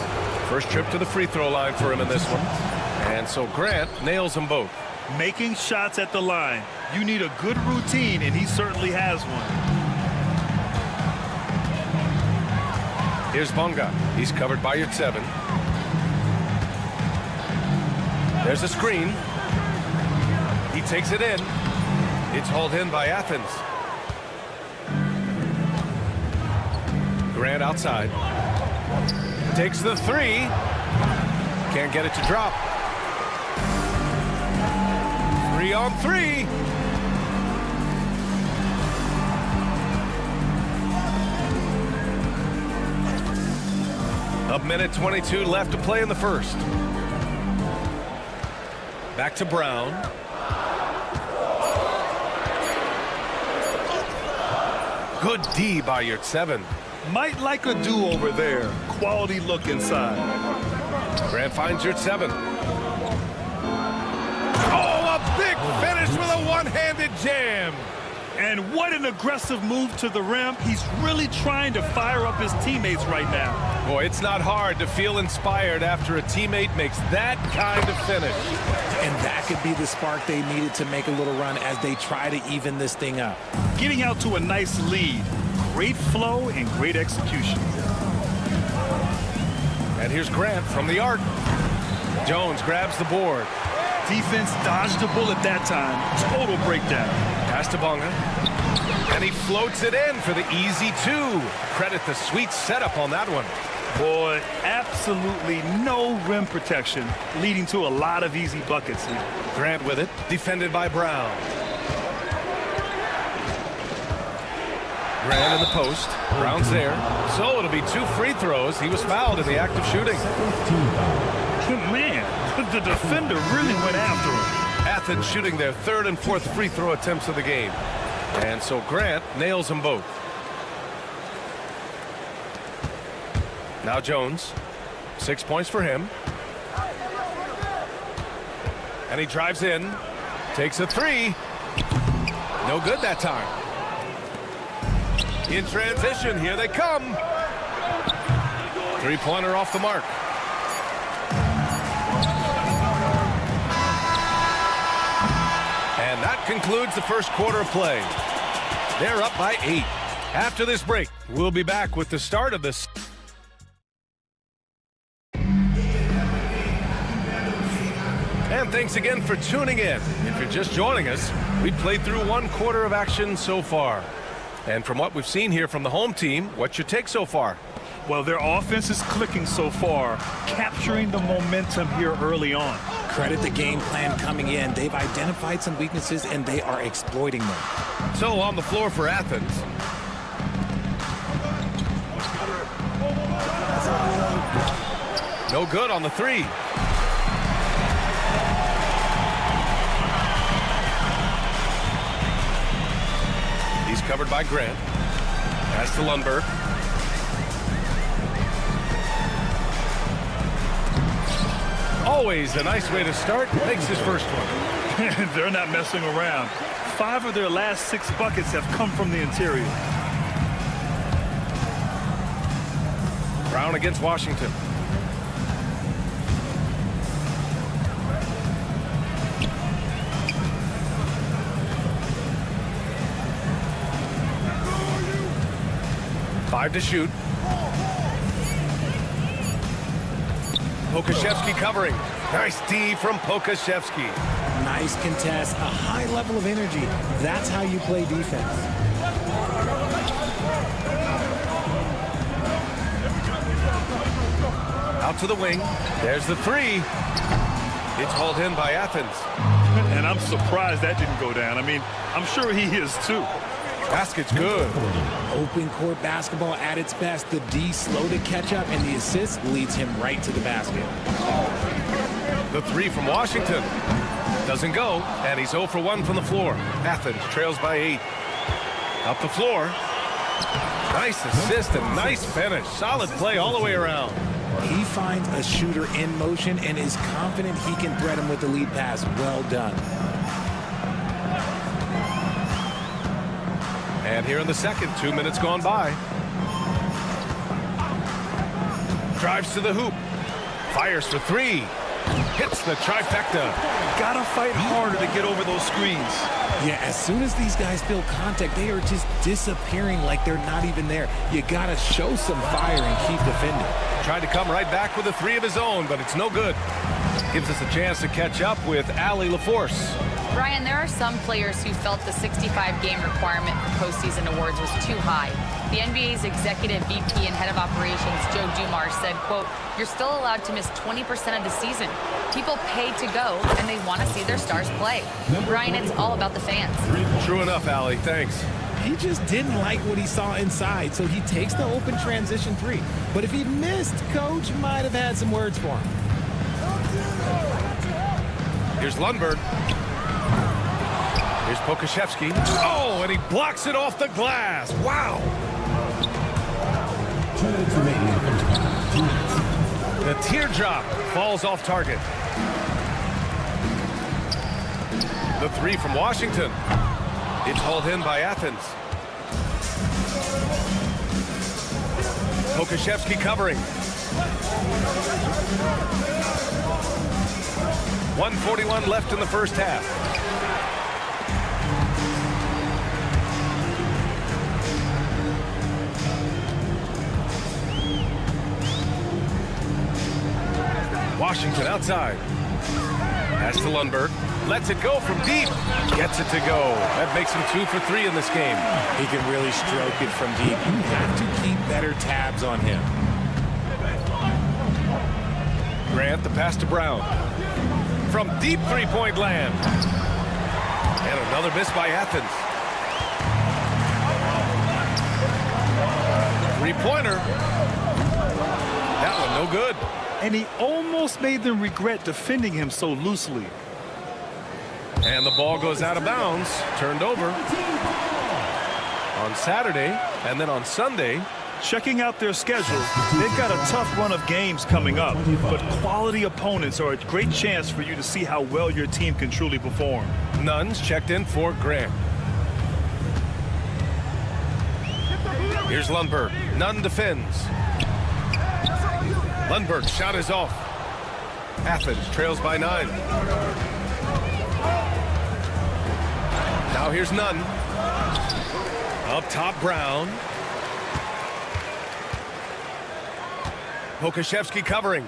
First trip to the free throw line for him in this one. And so Grant nails them both. Making shots at the line. You need a good routine, and he certainly has one. Here's Bonga. He's covered by your 7. There's a screen. He takes it in. It's hauled in by Athens. Grant outside. Takes the 3. Can't get it to drop. 3 on 3. A minute 22 left to play in the first. Back to Brown. Good D by your 7. Might like a do-over there. Quality look inside. Grant finds your 7. Oh, a big finish with a one-handed jam. And what an aggressive move to the rim. He's really trying to fire up his teammates right now. Boy, it's not hard to feel inspired after a teammate makes that kind of finish. And that could be the spark they needed to make a little run as they try to even this thing up. Getting out to a nice lead. Great flow and great execution. And here's Grant from the arc. Jones grabs the board. Defense dodged the bullet that time. Total breakdown. Pass to Bonga. And he floats it in for the easy 2. Credit the sweet setup on that one. Boy, absolutely no rim protection, leading to a lot of easy buckets here. Grant with it, defended by Brown. Grant in the post. Brown's there. So it'll be 2 free throws. He was fouled in the act of shooting. Man, the defender really went after him. Athens shooting their 3rd and 4th free throw attempts of the game. And so Grant nails them both. Now Jones. 6 points for him. And he drives in. Takes a 3. No good that time. In transition, here they come. 3-pointer off the mark. And that concludes the first quarter of play. They're up by 8. After this break, we'll be back with the start of this. And thanks again for tuning in. If you're just joining us, we played through 1 quarter of action so far. And from what we've seen here from the home team, what's your take so far? Well, their offense is clicking so far, capturing the momentum here early on. Credit the game plan coming in. They've identified some weaknesses, and they are exploiting them. So on the floor for Athens. No good on the 3. He's covered by Grant. Pass to Lundberg. Always a nice way to start. Makes his first one. They're not messing around. 5 of their last 6 buckets have come from the interior. Brown against Washington. Five to shoot. Pokashevsky covering. Nice D from Pokashevsky. Nice contest, a high level of energy. That's how you play defense. Out to the wing. There's the 3. It's hauled in by Athens. And I'm surprised that didn't go down. I mean, I'm sure he is too. Basket's good. Open court basketball at its best. The D slow to catch up, and the assist leads him right to the basket. The 3 from Washington. Doesn't go, and he's 0 for 1 from the floor. Athens trails by 8. Up the floor. Nice assist and nice finish. Solid play all the way around. He finds a shooter in motion and is confident he can thread him with the lead pass. Well done. And here in the second, 2 minutes gone by. Drives to the hoop. Fires for 3. Hits the trifecta. Gotta fight harder to get over those screens. Yeah, as soon as these guys feel contact, they are just disappearing like they're not even there. You gotta show some fire and keep defending. Tried to come right back with a 3 of his own, but it's no good. Gives us a chance to catch up with Allie LaForce. Brian, there are some players who felt the 65-game requirement for postseason awards was too high. The NBA's executive VP and head of operations, Joe Dumars, said, quote, "You're still allowed to miss 20% of the season. People pay to go, and they want to see their stars play." Brian, it's all about the fans. True enough, Allie. Thanks. He just didn't like what he saw inside, so he takes the open transition 3. But if he'd missed, Coach might have had some words for him. Here's Lundberg. Here's Pokashevsky. Oh, and he blocks it off the glass. Wow. 2 minutes remaining in the first half. 2 minutes. The teardrop falls off target. The 3 from Washington. It's hauled in by Athens. Pokashevsky covering. 1:41 left in the first half. Washington outside. Pass to Lundberg. Lets it go from deep. Gets it to go. That makes him 2 for 3 in this game. He can really stroke it from deep. You have to keep better tabs on him. Grant, the pass to Brown. From deep three-point land. And another miss by Athens. Three-pointer. That one no good. And he almost made them regret defending him so loosely. And the ball goes out of bounds. Turned over. On Saturday and then on Sunday. Checking out their schedule, they've got a tough run of games coming up, but quality opponents are a great chance for you to see how well your team can truly perform. Nunn's checked in for Grant. Here's Lundberg. Nunn defends. Lundberg's shot is off. Athens trails by 9. Now here's Nunn. Up top, Brown. Pokashevsky covering.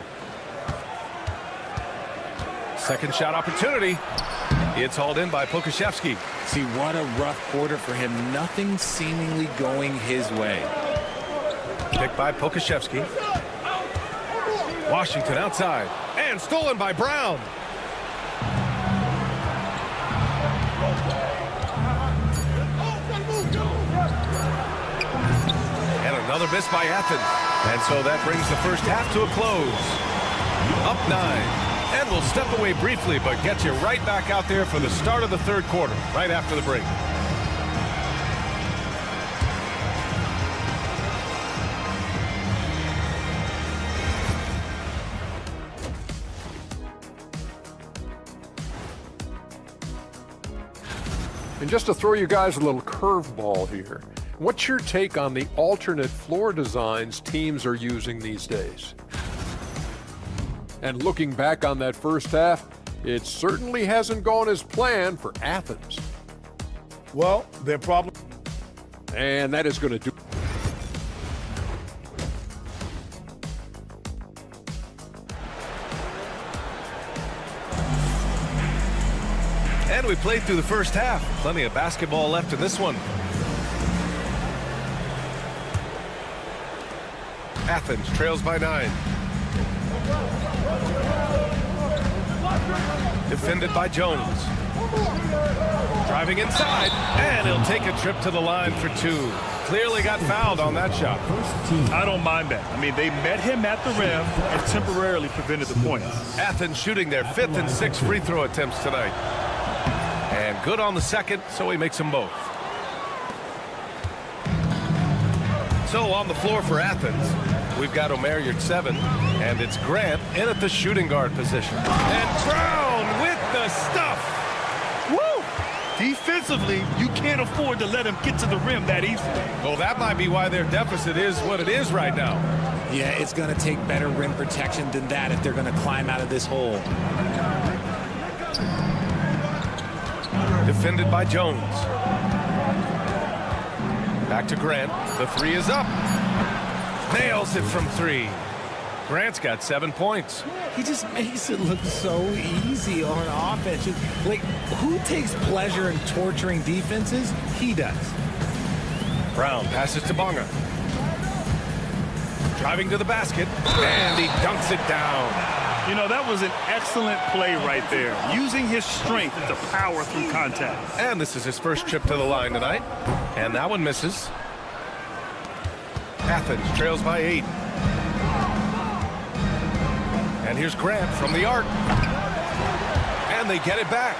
Second shot opportunity. It's hauled in by Pokashevsky. See, what a rough quarter for him. Nothing seemingly going his way. Picked by Pokashevsky. Washington outside. And stolen by Brown. And another miss by Athens. And so that brings the first half to a close. Up 9. And we'll step away briefly, but get you right back out there for the start of the third quarter, right after the break. And just to throw you guys a little curveball here, what's your take on the alternate floor designs teams are using these days? And looking back on that first half, it certainly hasn't gone as planned for Athens. Well, their problem. And that is going to do. And we played through the first half. Plenty of basketball left in this one. Athens trails by 9. Defended by Jones. Driving inside, and he'll take a trip to the line for 2. Clearly got fouled on that shot. I don't mind that. I mean, they met him at the rim and temporarily prevented the points. Athens shooting their 5th and 6th free throw attempts tonight. And good on the second, so he makes them both. So on the floor for Athens, we've got Omer Yurtseven, and it's Grant in at the shooting guard position. And Brown with the stuff. Woo! Defensively, you can't afford to let him get to the rim that easily. Well, that might be why their deficit is what it is right now. Yeah, it's going to take better rim protection than that if they're going to climb out of this hole. Defended by Jones. Back to Grant. The 3 is up. Nails it from 3. Grant's got 7 points. He just makes it look so easy on offense. Like, who takes pleasure in torturing defenses? He does. Brown passes to Bonga. Driving to the basket, and he dunks it down. You know, that was an excellent play right there, using his strength to power through contact. And this is his first trip to the line tonight, and that one misses. Athens trails by 8. And here's Grant from the arc. And they get it back.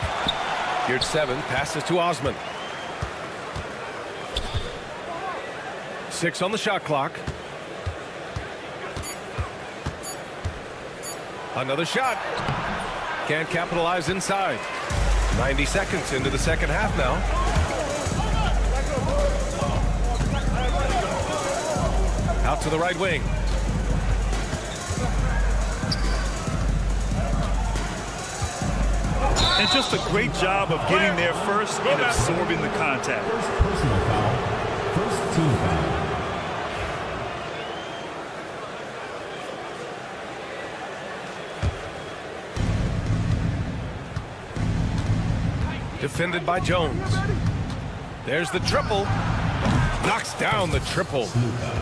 Yurtseven passes to Osman. 6 on the shot clock. Another shot. Can't capitalize inside. 90 seconds into the second half now. Out to the right wing. And just a great job of getting there first and absorbing the contact. Personal foul. First team foul. Defended by Jones. There's the triple. Knocks down the triple.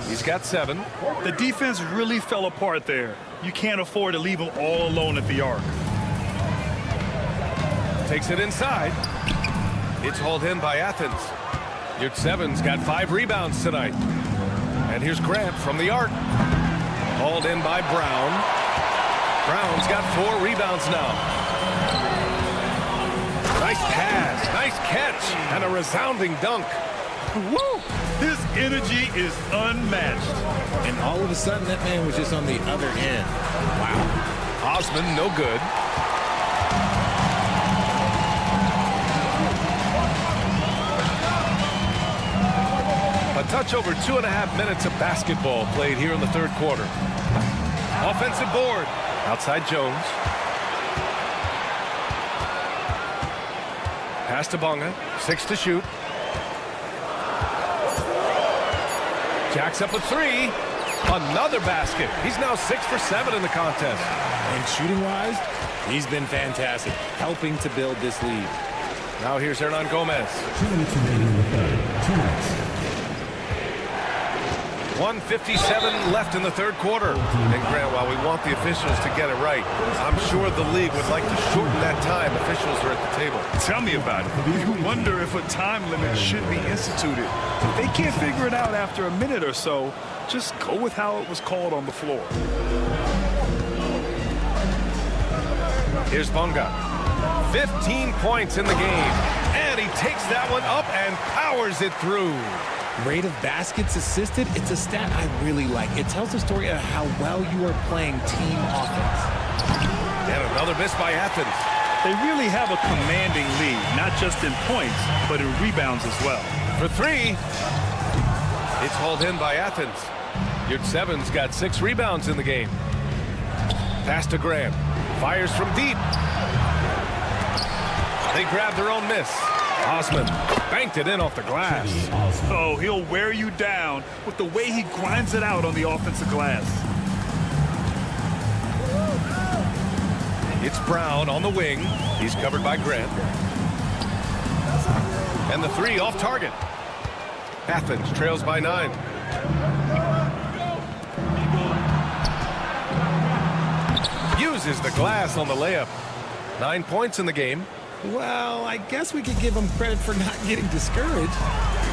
He's got 7. The defense really fell apart there. You can't afford to leave him all alone at the arc. Takes it inside. It's hauled in by Athens. JustYS got 5 rebounds tonight. And here's Grant from the arc. Hauled in by Brown. Brown's got 4 rebounds now. Nice pass, nice catch, and a resounding dunk. Woo! His energy is unmatched. And all of a sudden, that man was just on the other end. Wow. Osman, no good. A touch over 2.5 minutes of basketball played here in the third quarter. Offensive board. Outside Jones. Pass to Bonga. 6 to shoot. Jacks up a 3. Another basket. He's now 6 for 7 in the contest. And shooting-wise, he's been fantastic, helping to build this lead. Now here's Hernan Gomez. 2 minutes remaining in the third. 2 minutes. 1:57 left in the third quarter. And Grant, while we want the officials to get it right, I'm sure the league would like to shorten that time. Officials are at the table. Tell me about it. You wonder if a time limit should be instituted. If they can't figure it out after a minute or so, just go with how it was called on the floor. Here's Bonga. 15 points in the game. And he takes that one up and powers it through. Rate of baskets assisted, it's a stat I really like. It tells the story of how well you are playing team offense. And another miss by Athens. They really have a commanding lead, not just in points, but in rebounds as well. For 3. It's hauled in by Athens. JustYS got 6 rebounds in the game. Pass to Grant. Fires from deep. They grab their own miss. Osman banked it in off the glass. Oh, he'll wear you down with the way he grinds it out on the offensive glass. It's Brown on the wing. He's covered by Grant. And the 3 off target. Athens trails by 9. Uses the glass on the layup. 9 points in the game. Well, I guess we could give him credit for not getting discouraged.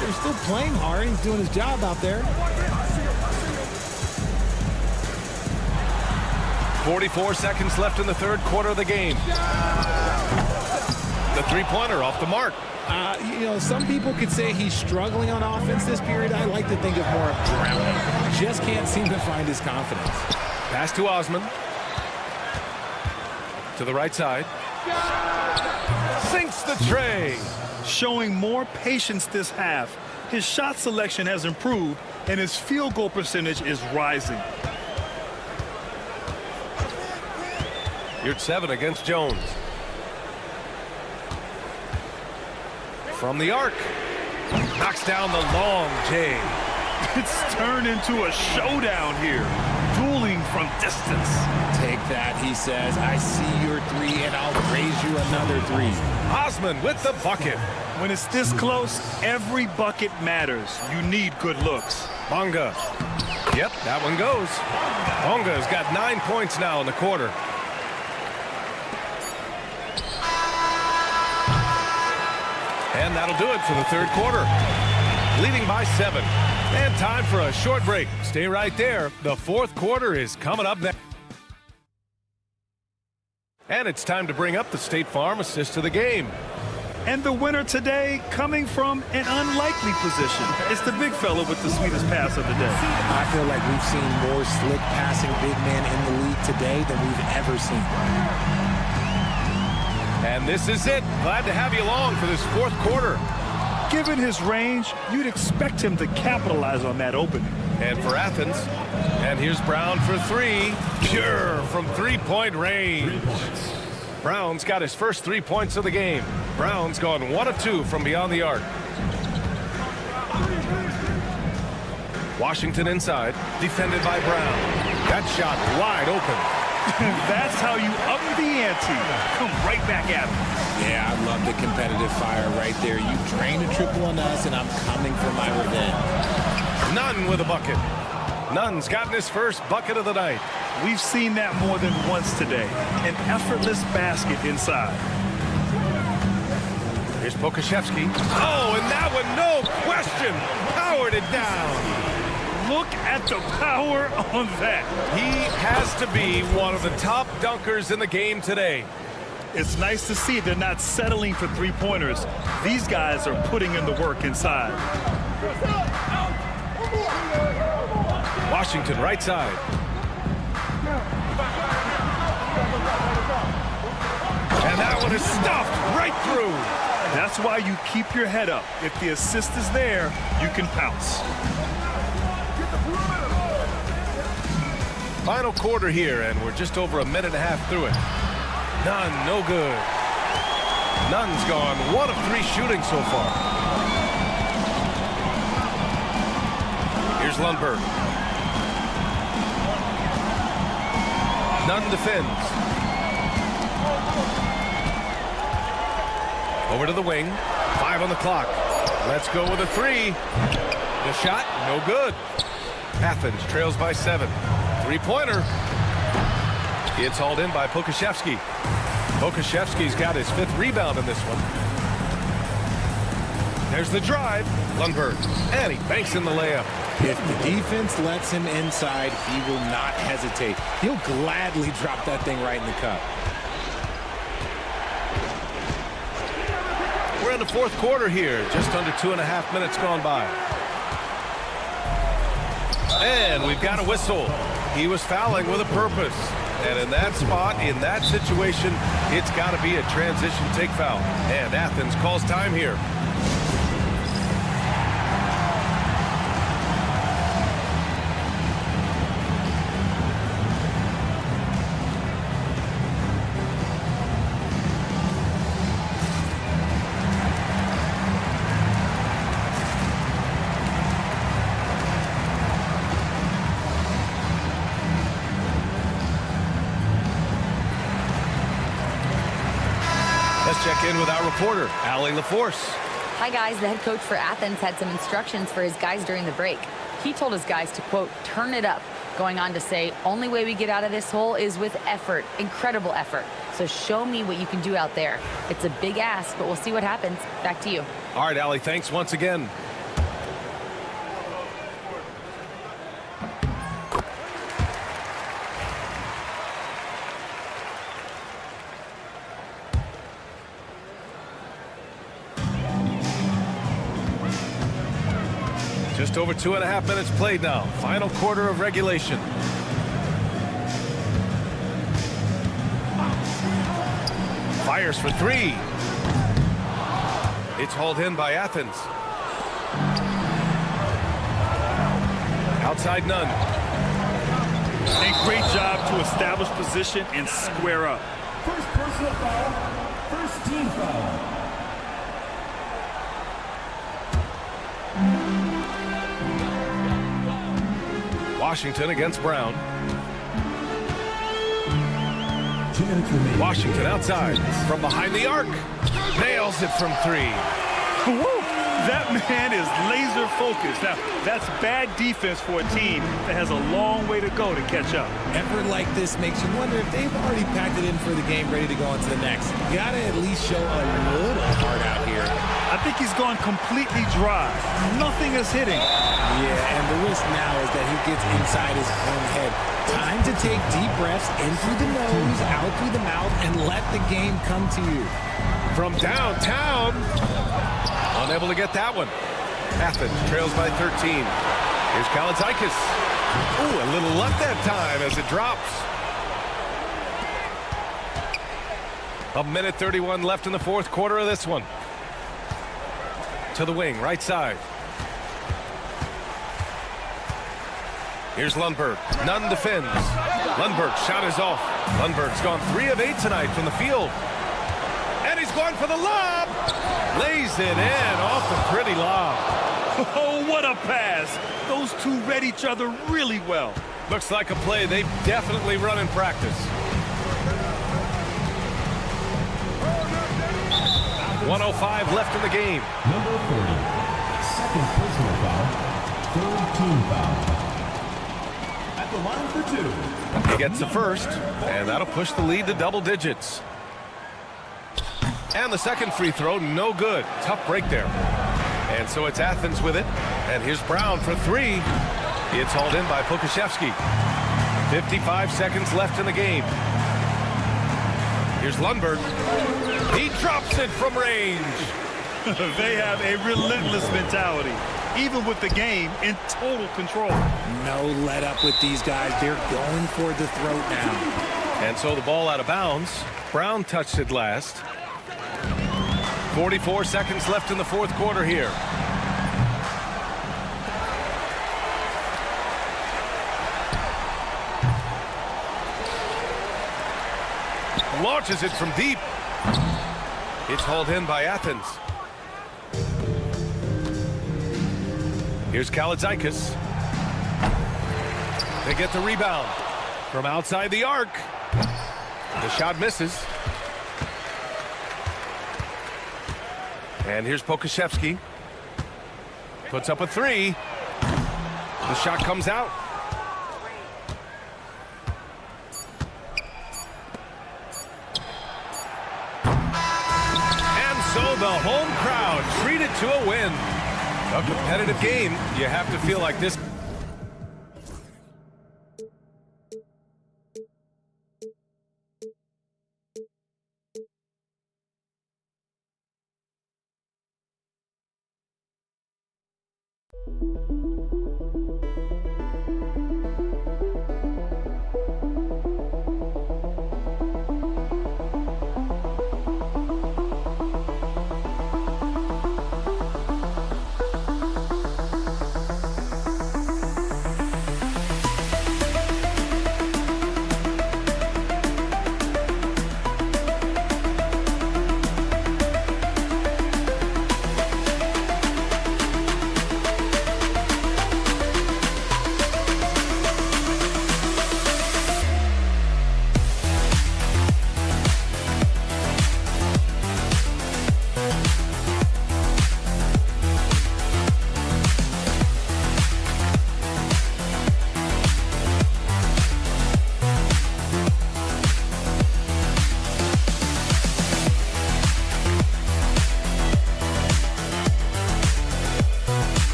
They're still playing hard. He's doing his job out there. 44 seconds left in the third quarter of the game. The 3-pointer off the mark. You know, some people could say he's struggling on offense this period. I like to think of more of drowning. Just can't seem to find his confidence. Pass to Osman. To the right side. Sinks the tray. Showing more patience this half. His shot selection has improved, and his field goal percentage is rising. JustYS against Jones. From the arc. Knocks down the long J. It's turned into a showdown here. Dueling from distance. Take that, he says. I see your 3, and I'll raise you another 3. Osman with the bucket. When it's this close, every bucket matters. You need good looks. Bonga. Yep, that one goes. Bonga's got 9 points now in the quarter. And that'll do it for the third quarter. Leading by 7. And time for a short break. Stay right there. The fourth quarter is coming up next. And it's time to bring up the State Farm assist to the game. And the winner today coming from an unlikely position. It's the big fella with the sweetest pass of the day. I feel like we've seen more slick passing big men in the league today than we've ever seen. And this is it. Glad to have you along for this fourth quarter. Given his range, you'd expect him to capitalize on that opening. And for Athens, and here's Brown for 3. Pure from 3-point range. Brown's got his first 3 points of the game. Brown's gone 1 of 2 from beyond the arc. Washington inside, defended by Brown. That shot wide open. That's how you up the ante. Come right back at him. Yeah, I love the competitive fire right there. You drain a triple on us, and I'm coming for my revenge. Nunn with a bucket. Nunn's gotten his first bucket of the night. We've seen that more than once today. An effortless basket inside. Here's Pokashevsky. Oh, and that one, no question, powered it down. Look at the power on that. He has to be one of the top dunkers in the game today. It's nice to see they're not settling for three-pointers. These guys are putting in the work inside. Washington, right side. And that one is stuffed right through. That's why you keep your head up. If the assist is there, you can pounce. Final quarter here, and we're just over a minute and a half through it. Nunn, no good. Nunn's gone 1 of 3 shooting so far. Here's Lundberg. Nunn defends. Over to the wing. 5 on the clock. Let's go with a 3. The shot, no good. Athens trails by 7. Three-pointer. It's hauled in by Pokashevsky. Pokashevsky's got his 5th rebound in this one. There's the drive. Lundberg. And he banks in the layup. If the defense lets him inside, he will not hesitate. He'll gladly drop that thing right in the cup. We're in the 4th quarter here. Just under 2.5 minutes gone by. And we've got a whistle. He was fouling with a purpose. And in that spot, in that situation, it's got to be a transition take foul. And Athens calls time here. Check in with our reporter, Allie LaForce. Hi, guys. The head coach for Athens had some instructions for his guys during the break. He told his guys to, quote, turn it up, going on to say, only way we get out of this hole is with effort, incredible effort. So show me what you can do out there. It's a big ask, but we'll see what happens. Back to you. All right, Allie, thanks once again. Just over 2.5 minutes played now. Final quarter of regulation. Fires for 3. It's hauled in by Athens. Outside Nunn. A great job to establish position and square up. First personal foul, first team foul. Washington against Brown. Washington outside from behind the arc. Nails it from 3. Woo! That man is laser focused. Now, that's bad defense for a team that has a long way to go to catch up. Effort like this makes you wonder if they've already packed it in for the game, ready to go on to the next. You gotta at least show a little heart out here. I think he's gone completely dry. Nothing is hitting. Yeah, and the risk now is that he gets inside his own head. Time to take deep breaths in through the nose, out through the mouth, and let the game come to you. From downtown. Unable to get that one. Athens trails by 13. Here's Kalazikis. Ooh, a little luck that time as it drops. 1:31 left in the 4th quarter of this one. To the wing, right side. Here's Lundberg. Nunn defends. Lundberg's shot is off. Lundberg's gone 3 of 8 tonight from the field. And he's going for the lob. Lays it in off the pretty lob. Oh, what a pass. Those two read each other really well. Looks like a play they've definitely run in practice. 1:05 left in the game. Number 40, second personal foul, third team foul. At the line for two. He gets the first, and that'll push the lead to double digits. And the second free throw, no good. Tough break there. And so it's Athens with it. And here's Brown for three. It's hauled in by Pokashevsky. 55 seconds left in the game. Here's Lundberg. He drops it from range. They have a relentless mentality, even with the game in total control. No let up with these guys. They're going for the throat now. And so the ball out of bounds. Brown touched it last. 44 seconds left in the fourth quarter here. Launches it from deep. It's hauled in by Athens. Here's Kaladzikis. They get the rebound from outside the arc. The shot misses. And here's Pokashevsky. Puts up a three. The shot comes out. So the home crowd treated to a win. A competitive game. You have to feel like this.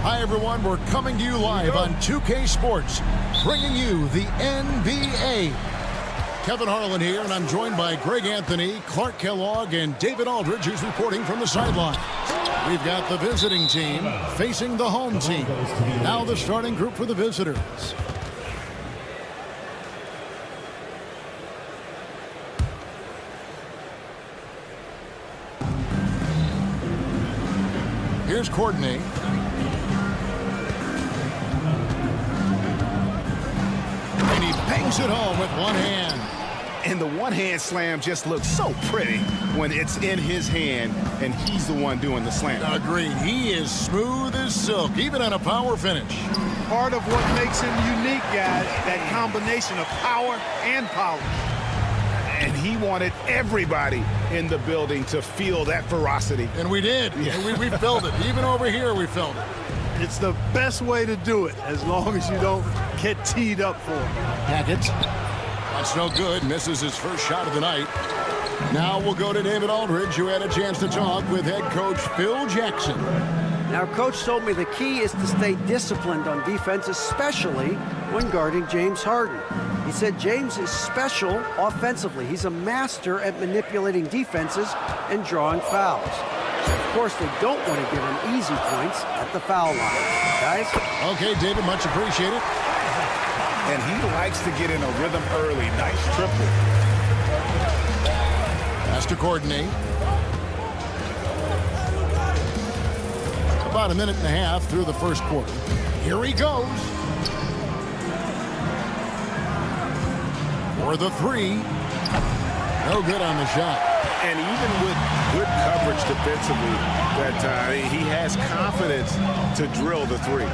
Hi, everyone. We're coming to you live on 2K Sports, bringing you the NBA. Kevin Harlan here, and I'm joined by Greg Anthony, Clark Kellogg, and David Aldridge, who's reporting from the sideline. We've got the visiting team facing the home team. Now the starting group for the visitors. Here's Courtney. And he bangs it home with one hand. And the one-hand slam just looks so pretty when it's in his hand and he's the one doing the slam. Agreed. He is smooth as silk, even on a power finish. Part of what makes him unique, guys, that combination of power and polish. And he wanted everybody in the building to feel that ferocity. And we did. Yeah. We felt it. Even over here, we felt it. It's the best way to do it, as long as you don't get teed up for it. Hackett. That's no good. Misses his first shot of the night. Now we'll go to David Aldridge, who had a chance to talk with head coach Phil Jackson. Now, Coach told me the key is to stay disciplined on defense, especially when guarding James Harden. He said James is special offensively. He's a master at manipulating defenses and drawing fouls. Of course, they don't want to give him easy points at the foul line. Guys? Okay, David, much appreciated. And he likes to get in a rhythm early. Nice triple. Pass to Courtney. About a minute and a half through the first quarter. Here he goes. For the three. No good on the shot. And even with good coverage defensively that time, he has confidence to drill the three.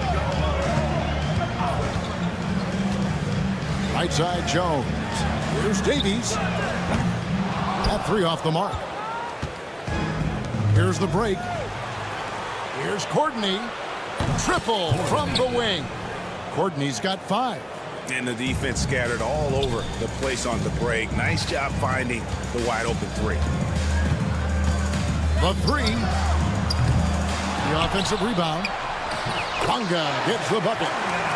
Right side, Jones. Here's Davies. That three off the mark. Here's the break. Here's Courtney. Triple from the wing. Courtney's got 5. And the defense scattered all over the place on the break. Nice job finding the wide open three. The three. The offensive rebound. Bonga gets the bucket.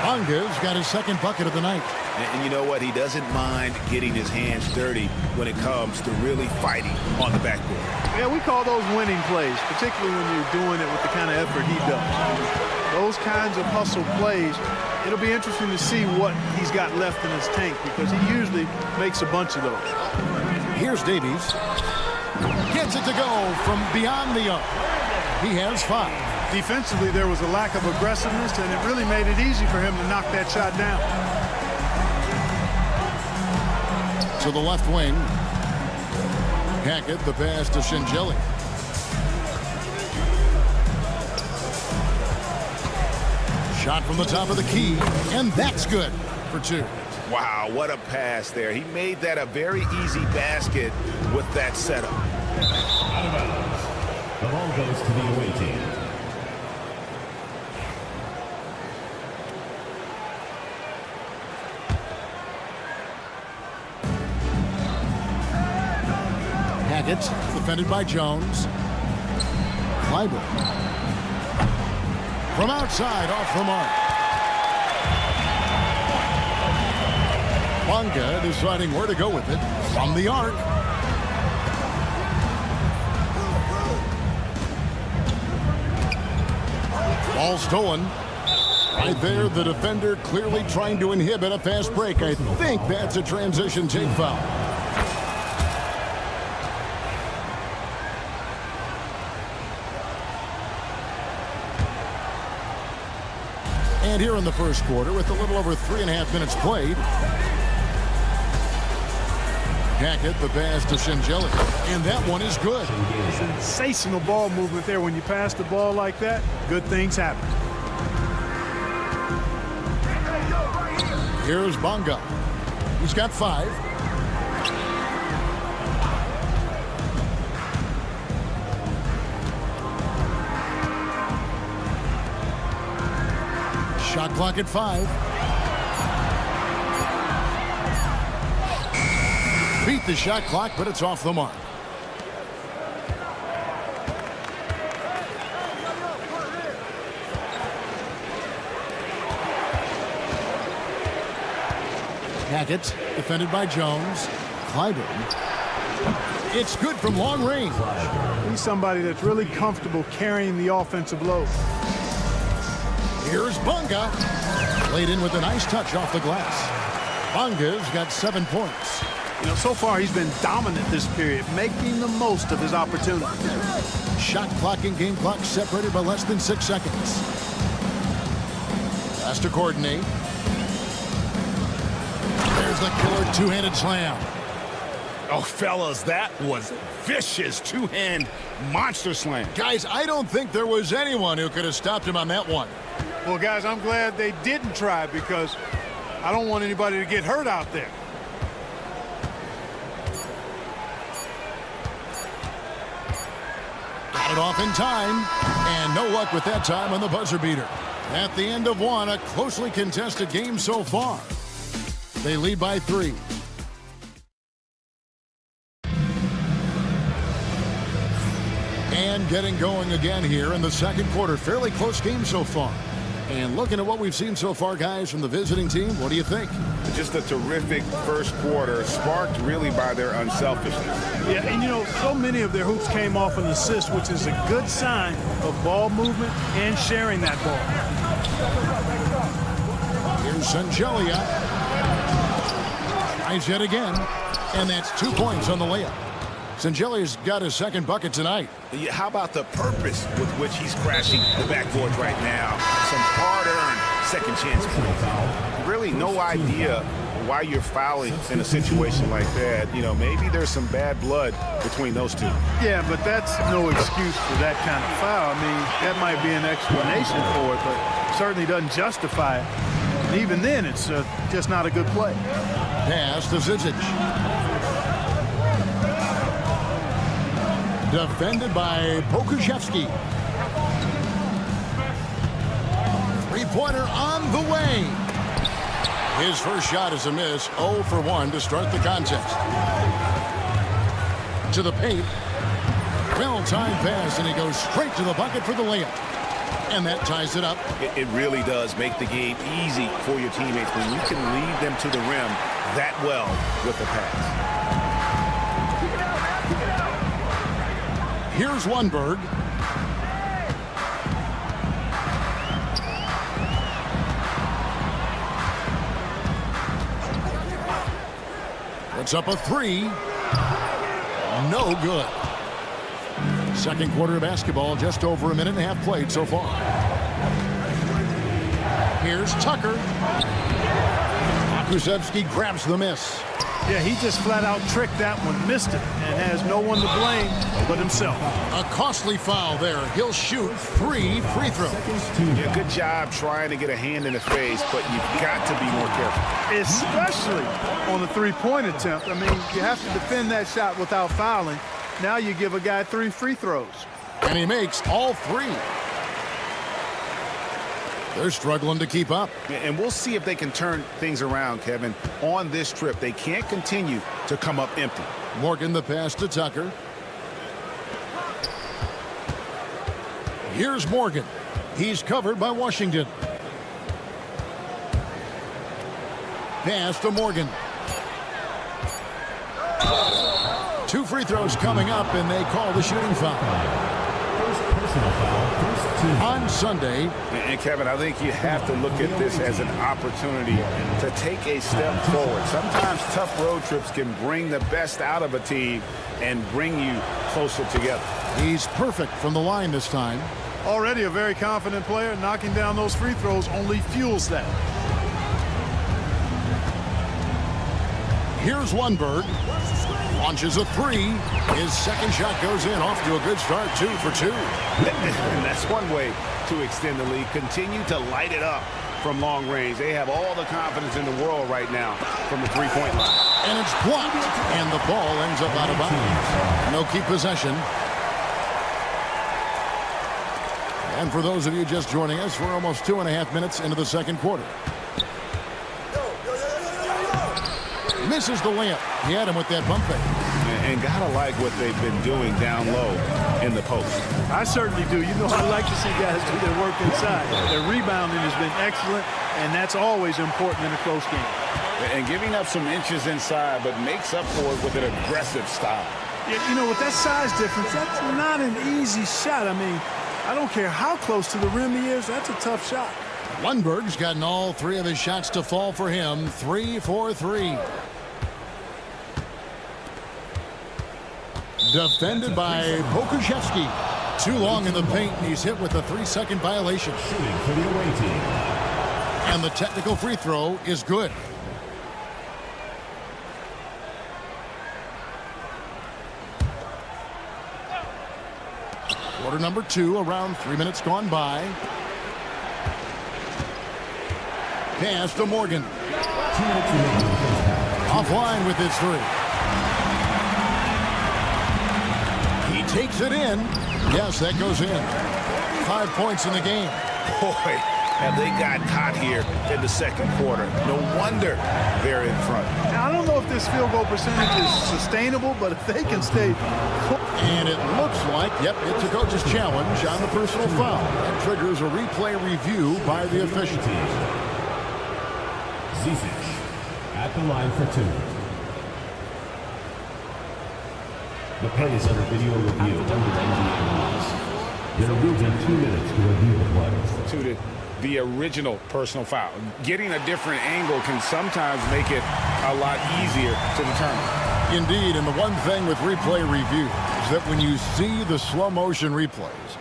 Bonga's got his second bucket of the night. And you know what? He doesn't mind getting his hands dirty when it comes to really fighting on the backboard. Yeah, we call those winning plays, particularly when you're doing it with the kind of effort he does. Those kinds of hustle plays, it'll be interesting to see what he's got left in his tank because he usually makes a bunch of those. Here's Davies. Gets it to go from beyond the arc. He has 5. Defensively, there was a lack of aggressiveness, and it really made it easy for him to knock that shot down. To the left wing. Hackett, the pass to Shingeli. Shot from the top of the key, and that's good for 2. Wow, what a pass there. He made that a very easy basket with that setup. Out of bounds. The ball goes to the away team. Hackett, defended by Jones. Clyburn. From outside, off the mark. Bonga deciding where to go with it. From the arc. Ball stolen. Right there, the defender clearly trying to inhibit a fast break. I think that's a transition take foul. And here in the first quarter, with a little over 3.5 minutes played, Hackett, the pass to Singeli, and that one is good. Sensational ball movement there. When you pass the ball like that, good things happen. Here's Bonga. He's got 5. Shot clock at 5. Beat the shot clock, but it's off the mark. Hackett, defended by Jones. Clyburn. It's good from long range. He's somebody that's really comfortable carrying the offensive load. Here's Bonga. Laid in with a nice touch off the glass. Bonga's got 7 points. You know, so far he's been dominant this period, making the most of his opportunity. Shot clock and game clock separated by less than 6 seconds. Has to coordinate. There's the killer two-handed slam. Oh, fellas, that was vicious two-hand monster slam. Guys, I don't think there was anyone who could have stopped him on that one. Well, guys, I'm glad they didn't try because I don't want anybody to get hurt out there. Got it off in time, and no luck with that time on the buzzer beater. At the end of one, a closely contested game so far. They lead by 3. And getting going again here in the second quarter. Fairly close game so far. And looking at what we've seen so far, guys, from the visiting team, what do you think? Just a terrific first quarter, sparked really by their unselfishness. Yeah, and you know, so many of their hoops came off an assist, which is a good sign of ball movement and sharing that ball. Here's Singeli. Tries yet again, and that's 2 points on the layup. Singeli's got his second bucket tonight. Yeah, how about the purpose with which he's crashing the backboards right now? Some hard-earned second chance points. Really no idea why you're fouling in a situation like that. You know, maybe there's some bad blood between those two. Yeah, but that's no excuse for that kind of foul. I mean, that might be an explanation for it, but certainly doesn't justify it. And even then, it's just not a good play. Pass to Zizic. Defended by Pokuševski. Three-pointer on the way. His first shot is a miss. 0 for 1 to start the contest. To the paint. Well-timed pass, and he goes straight to the bucket for the layup. And that ties it up. It really does make the game easy for your teammates when you can lead them to the rim that well with a pass. Here's Lundberg. Puts up a 3. No good. Second quarter of basketball, just over a minute and a half played so far. Here's Tucker. Pokuševski grabs the miss. Yeah, he just flat out tricked that one, missed it, and has no one to blame but himself. A costly foul there. He'll shoot 3 free throws. Yeah, good job trying to get a hand in the face, but you've got to be more careful. Especially on the three-point attempt. I mean, you have to defend that shot without fouling. Now you give a guy 3 free throws. And he makes all 3. They're struggling to keep up. And we'll see if they can turn things around, Kevin. On this trip, they can't continue to come up empty. Morgan the pass to Tucker. Here's Morgan. He's covered by Washington. Pass to Morgan. 2 free throws coming up, and they call the shooting foul. Personal foul, first team. On Sunday. And Kevin, I think you have to look at this as an opportunity to take a step forward. Sometimes tough road trips can bring the best out of a team and bring you closer together. He's perfect from the line this time. Already a very confident player. Knocking down those free throws only fuels that. Here's Lundberg. Launches a three. His second shot goes in. Off to a good start. 2 for 2. And that's one way to extend the lead. Continue to light it up from long range. They have all the confidence in the world right now from the three-point line. And it's blocked. And the ball ends up out of bounds. No key possession. And for those of you just joining us, we're almost 2.5 minutes into the second quarter. Misses the layup. He had him with that pump fake. And gotta like what they've been doing down low in the post. I certainly do. You know, I like to see guys do their work inside. Their rebounding has been excellent, and that's always important in a close game. And giving up some inches inside, but makes up for it with an aggressive style. Yeah, you know, with that size difference, that's not an easy shot. I mean, I don't care how close to the rim he is, that's a tough shot. Lundberg's gotten all 3 of his shots to fall for him. 3 for 3. Defended by Pokuševski. Too long in the paint, and he's hit with a 3-second violation. Shooting for the away team. And the technical free throw is good. Quarter number 2, around 3 minutes gone by. Pass to Morgan. 2 minutes remaining in the first half. Offline with his 3. He takes it in. Yes, that goes in. 5 points in the game. Boy, have they gotten hot here in the second quarter. No wonder they're in front. Now, I don't know if this field goal percentage is sustainable, but if they can stay... And it looks like, yep, it's a coach's challenge on the personal foul. That triggers a replay review by the official. Zisic at the line for 2. The play is under video review under NBA rules. There will be 2 minutes to review the play. To the original personal foul. Getting a different angle can sometimes make it a lot easier to determine. Indeed, and the one thing with replay review is that when you see the slow motion replays,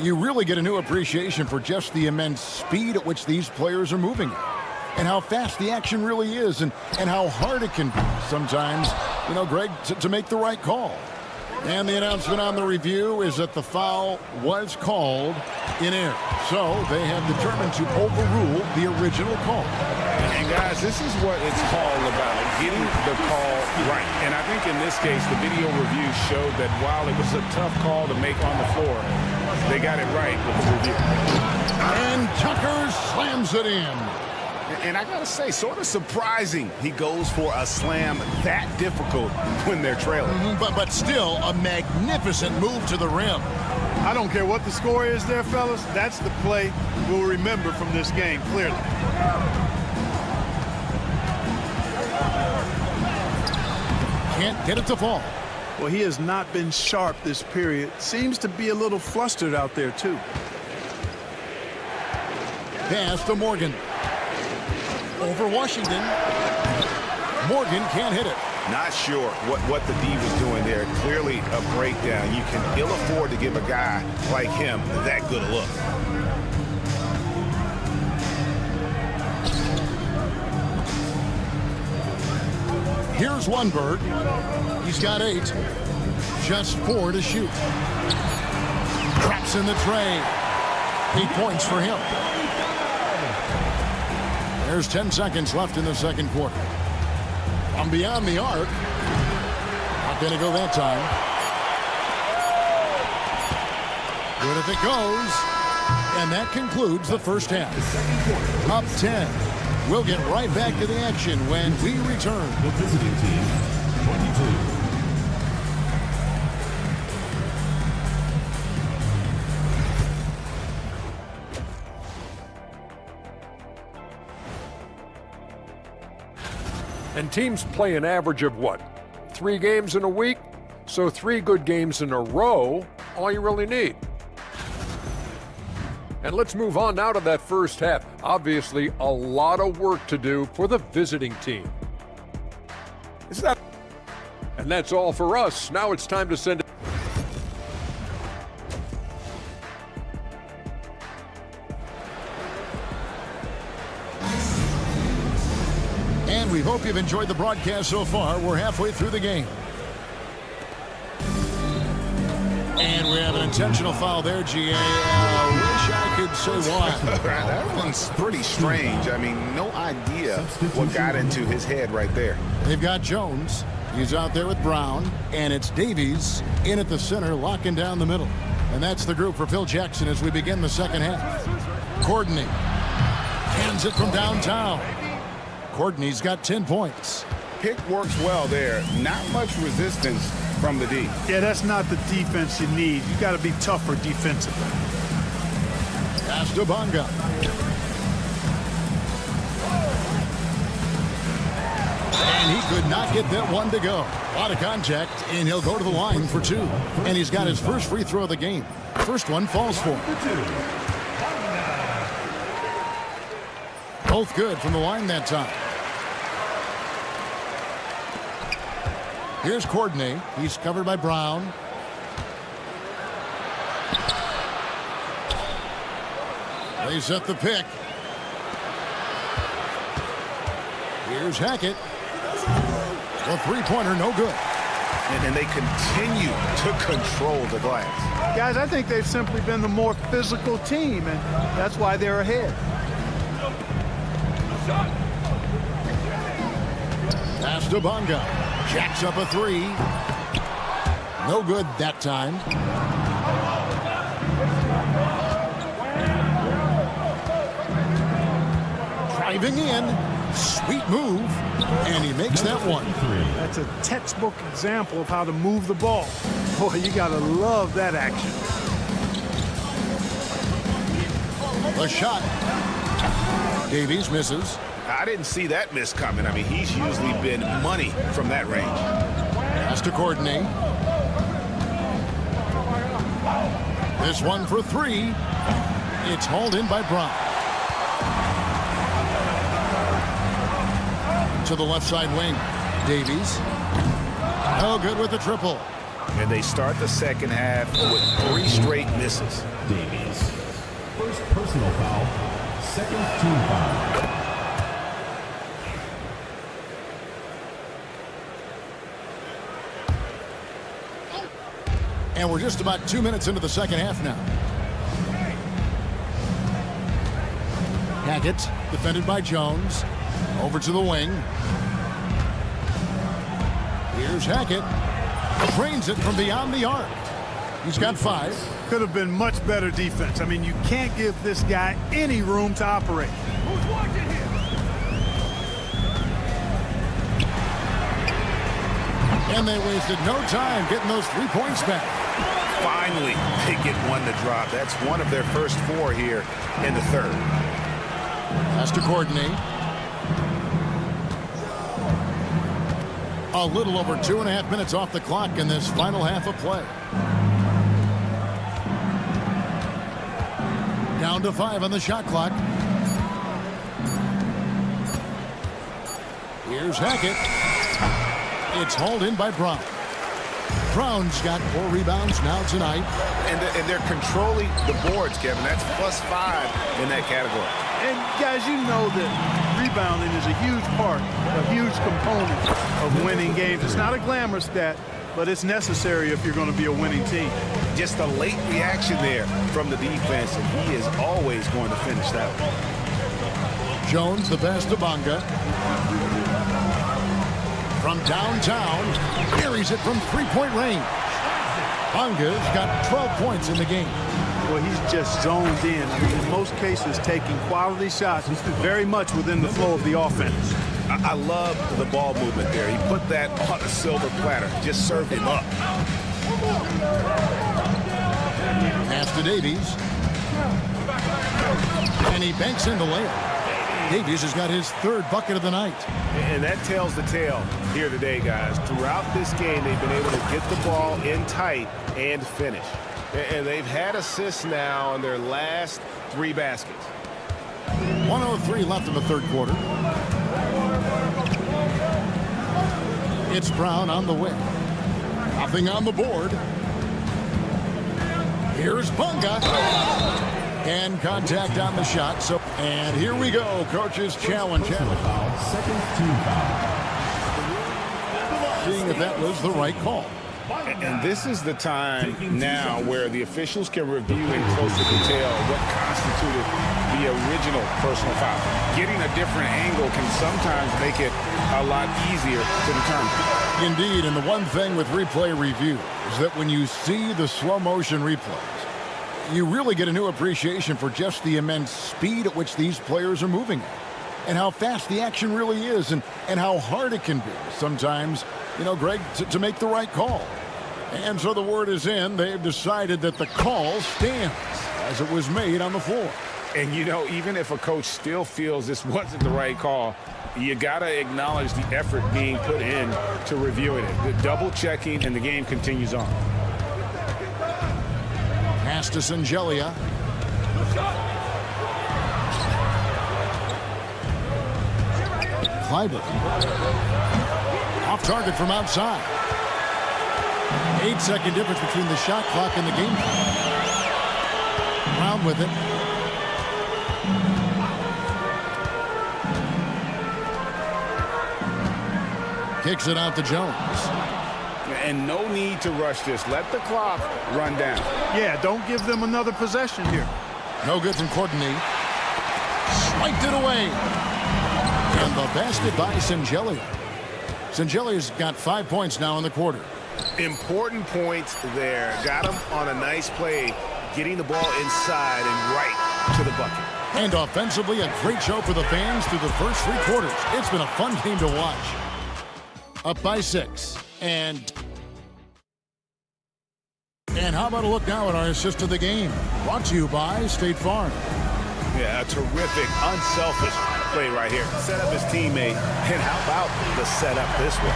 you really get a new appreciation for just the immense speed at which these players are moving and how fast the action really is and how hard it can be sometimes, you know, Greg, to make the right call. And the announcement on the review is that the foul was called in error. So they have determined to overrule the original call. And guys, this is what it's all about, getting the call right. And I think in this case, the video review showed that while it was a tough call to make on the floor, they got it right with the review. And Tucker slams it in. And I gotta say, sort of surprising he goes for a slam that difficult when they're trailing. But still a magnificent move to the rim. I don't care what the score is there, fellas. That's the play we'll remember from this game, clearly. Can't get it to fall. Well, he has not been sharp this period. Seems to be a little flustered out there, too. Pass to Morgan. Over Washington. Morgan can't hit it. Not sure what the D was doing there. Clearly a breakdown. You can ill afford to give a guy like him that good a look. Here's Lundberg. He's got 8. Just 4 to shoot. Traps in the tray. 8 points for him. There's 10 seconds left in the second quarter. From beyond the arc. Not going to go that time. Good if it goes. And that concludes the first half. Up 10. We'll get right back to the action when we return. The visiting team, 22. And teams play an average of what? 3 games in a week? So 3 good games in a row, all you really need. And let's move on now to that first half. Obviously, a lot of work to do for the visiting team. And that's all for us. Now it's time to send it. And we hope you've enjoyed the broadcast so far. We're halfway through the game. And we have an intentional foul there, GA. Wish I could say why. That one's pretty strange. I mean, no idea what got into his head right there. They've got Jones. He's out there with Brown. And it's Davies in at the center, locking down the middle. And that's the group for Phil Jackson as we begin the second half. Courtney hands it from downtown. Courtney's got 10 points. Pick works well there. Not much resistance from the D. Yeah, that's not the defense you need. You got to be tougher defensively. Pass to Bonga. And he could not get that one to go. A lot of contact, and he'll go to the line for two. And he's got his first free throw of the game. First one falls for him. Both good from the line that time. Here's Courtney. He's covered by Brown. They set the pick. Here's Hackett. The three-pointer, no good. And they continue to control the glass. Guys, I think they've simply been the more physical team, and that's why they're ahead. Pass to Bonga. Jacks up a three. No good that time. Driving in. Sweet move. And he makes that one. That's a textbook example of how to move the ball. Boy, you got to love that action. A shot. Davies misses. I didn't see that miss coming. I mean, he's usually been money from that range. Pass to Courtney. This one for three. It's hauled in by Brown. To the left side wing. Davies. No good with the triple. And they start the second half with 3 straight misses. Davies. First personal foul. Second team foul. And we're just about 2 minutes into the second half now. Hackett, defended by Jones. Over to the wing. Here's Hackett. Drains it from beyond the arc. He's got 5. Could have been much better defense. I mean, you can't give this guy any room to operate. Who's watching here? And they wasted no time getting those 3 points back. Finally, they get one to drop. That's one of their first 4 here in the third. Pass to Courtney. A little over 2.5 minutes off the clock in this final half of play. Down to 5 on the shot clock. Here's Hackett. It's hauled in by Brown. Brown's got 4 rebounds now tonight. And they're controlling the boards, Kevin. That's +5 in that category. And guys, you know that rebounding is a huge part, a huge component of winning games. It's not a glamorous stat, but it's necessary if you're going to be a winning team. Just a late reaction there from the defense, and he is always going to finish that one. Jones, the pass to Bonga. From downtown, carries it from 3-point range. Bonga's got 12 points in the game. Well, he's just zoned in. I mean, in most cases, taking quality shots very much within the flow of the offense. I love the ball movement there. He put that on a silver platter, just served him up. Pass to Davies. And he banks in the layup. Davies has got his 3rd bucket of the night. And that tells the tale here today, guys. Throughout this game, they've been able to get the ball in tight and finish. And they've had assists now on their last 3 baskets. 1:03 left in the third quarter. It's Brown on the wing. Nothing on the board. Here's Bonga. And contact on the shot. And here we go. Coach's challenge. Second team foul. Seeing if that was the right call. And this is the time now where the officials can review in closer detail what constituted the original personal foul. Getting a different angle can sometimes make it a lot easier to determine. Indeed, and the one thing with replay review is that when you see the slow motion replays, you really get a new appreciation for just the immense speed at which these players are moving at, and how fast the action really is, and how hard it can be sometimes, Greg, to make the right call. And so the word is in. They've decided that the call stands as it was made on the floor. And, even if a coach still feels this wasn't the right call, you got to acknowledge the effort being put in to reviewing it. The double checking, and the game continues on. Pass to Singelia. Kleiber. Off target from outside. 8-second difference between the shot clock and the game clock. Brown with it. Kicks it out to Jones. And no need to rush this. Let the clock run down. Yeah, don't give them another possession here. No good from Courtney. Swiped it away. And the basket by Singelia. Singelia's got 5 points now in the quarter. Important points there. Got him on a nice play, getting the ball inside and right to the bucket. And offensively, a great show for the fans through the first 3 quarters. It's been a fun game to watch. Up by 6. And how about a look now at our assist of the game? Brought to you by State Farm. Yeah, a terrific, unselfish play right here. Set up his teammate, and how about the setup this way?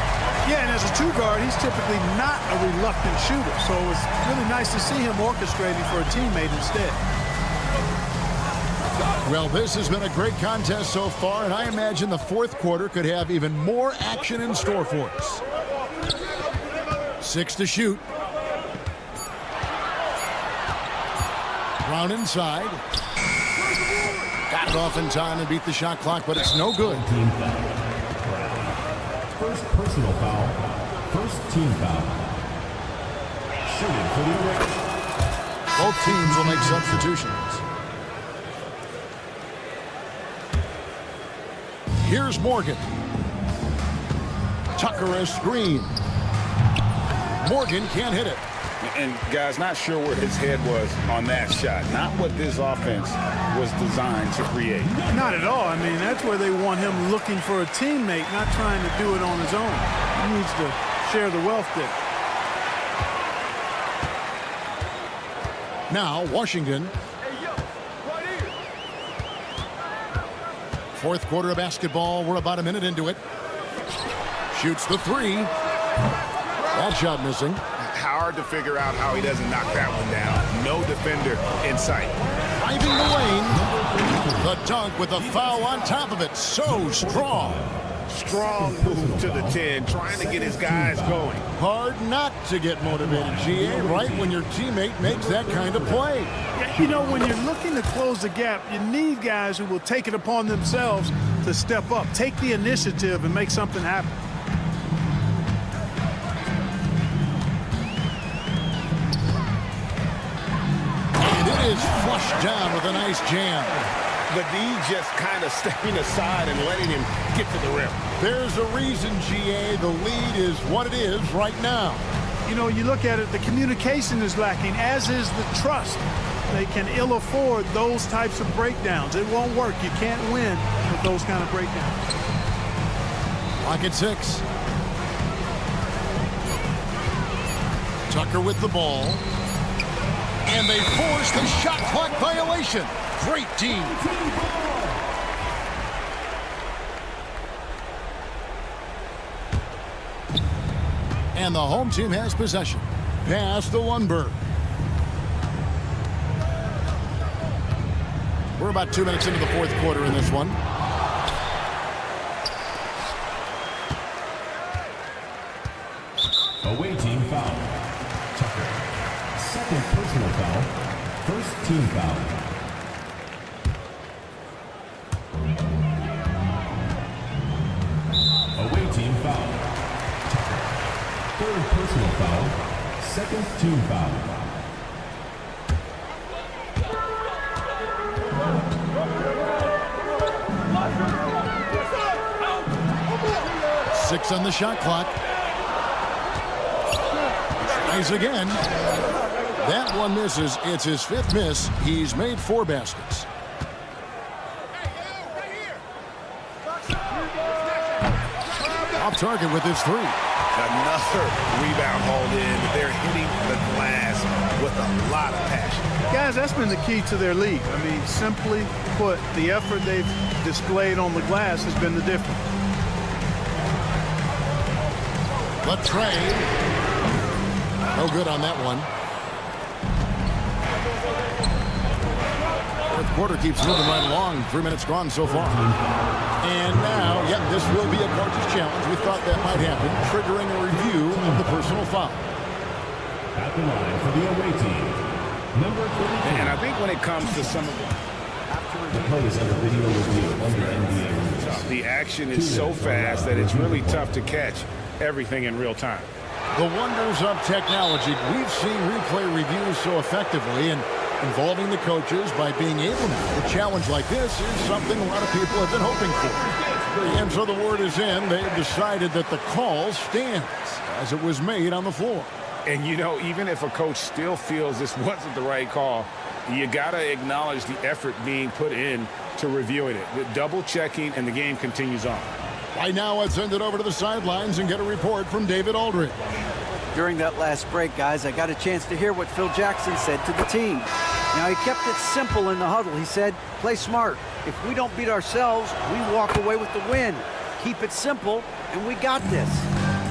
Yeah, and as a 2-guard, he's typically not a reluctant shooter, so it's really nice to see him orchestrating for a teammate instead. Well, this has been a great contest so far, and I imagine the fourth quarter could have even more action in store for us. 6 to shoot. Brown inside. Got it off in time and beat the shot clock, but it's no good. Team foul. First personal foul. First team foul. Shooting for the Olympics. Both teams will make substitutions. Here's Morgan. Tucker a screen. Morgan can't hit it. And, guys, not sure where his head was on that shot. Not what this offense was designed to create. Not at all. I mean, that's where they want him looking for a teammate, not trying to do it on his own. He needs to share the wealth there. Now, Washington. Fourth quarter of basketball. We're about a minute into it. Shoots the 3. That shot missing. Hard to figure out how he doesn't knock that one down. No defender in sight. Driving the lane. The dunk with a foul on top of it. So strong. Strong move to the 10, trying to get his guys going. Hard not to get motivated, GA, right when your teammate makes that kind of play. Yeah, you know, when you're looking to close the gap, you need guys who will take it upon themselves to step up, take the initiative, and make something happen. Is flushed down with a nice jam. The D just kind of stepping aside and letting him get to the rim. There's a reason, GA, the lead is what it is right now. You know, you look at it, the communication is lacking, as is the trust. They can ill afford those types of breakdowns. It won't work. You can't win with those kind of breakdowns. Clock at 6. Tucker with the ball. And they force the shot clock violation. Great team. And the home team has possession. Pass to Lundberg. We're about 2 minutes into the fourth quarter in this one. Away team foul. Tucker. Second personal foul. First team foul. foul. Second team foul. Six on the shot clock. Tries again. That one misses. It's his fifth miss. He's made 4 baskets. Off target with his 3. Another rebound hauled in. They're hitting the glass with a lot of passion. Guys, that's been the key to their league. I mean, simply put, the effort they've displayed on the glass has been the difference. The trade. No good on that one. Fourth quarter keeps moving right along. 3 minutes gone so far. And now, this will be a coach's challenge. We thought that might happen, triggering a review of the personal foul. At the line for the away team, number 32. And I think when it comes to some of the plays under video review under NBA rules. the action is so fast that it's really tough to catch everything in real time. The wonders of technology. We've seen replay reviews so effectively, and involving the coaches by being able to do a challenge like this is something a lot of people have been hoping for. And so the word is in. They've decided that the call stands as it was made on the floor. And, you know, even if a coach still feels this wasn't the right call, you got to acknowledge the effort being put in to reviewing it. With double checking, and the game continues on. Right now, let's send it over to the sidelines and get a report from David Aldridge. During that last break, guys, I got a chance to hear what Phil Jackson said to the team. Now, he kept it simple in the huddle. He said, play smart. If we don't beat ourselves, we walk away with the win. Keep it simple, and we got this.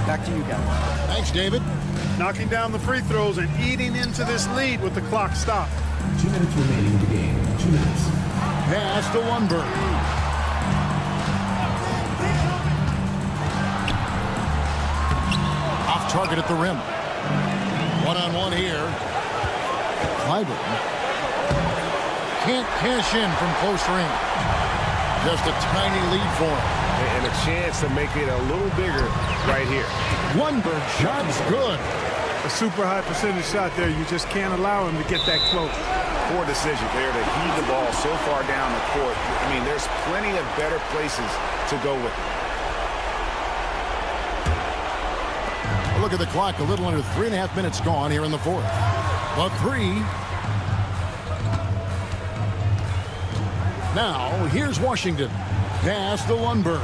Back to you guys. Thanks, David. Knocking down the free throws and eating into this lead with the clock stopped. 2 minutes remaining in the game. 2 minutes. Pass to Lundberg. Off target at the rim. One-on-one here. Clyburn can't cash in from close range. Just a tiny lead for him. And a chance to make it a little bigger right here. Lundberg shot's good. A super high percentage shot there. You just can't allow him to get that close. Poor decision there to heave the ball so far down the court. I mean, there's plenty of better places to go with it. Look at the clock. A little under 3.5 minutes gone here in the fourth. The 3. Now, here's Washington. Pass to Lundberg.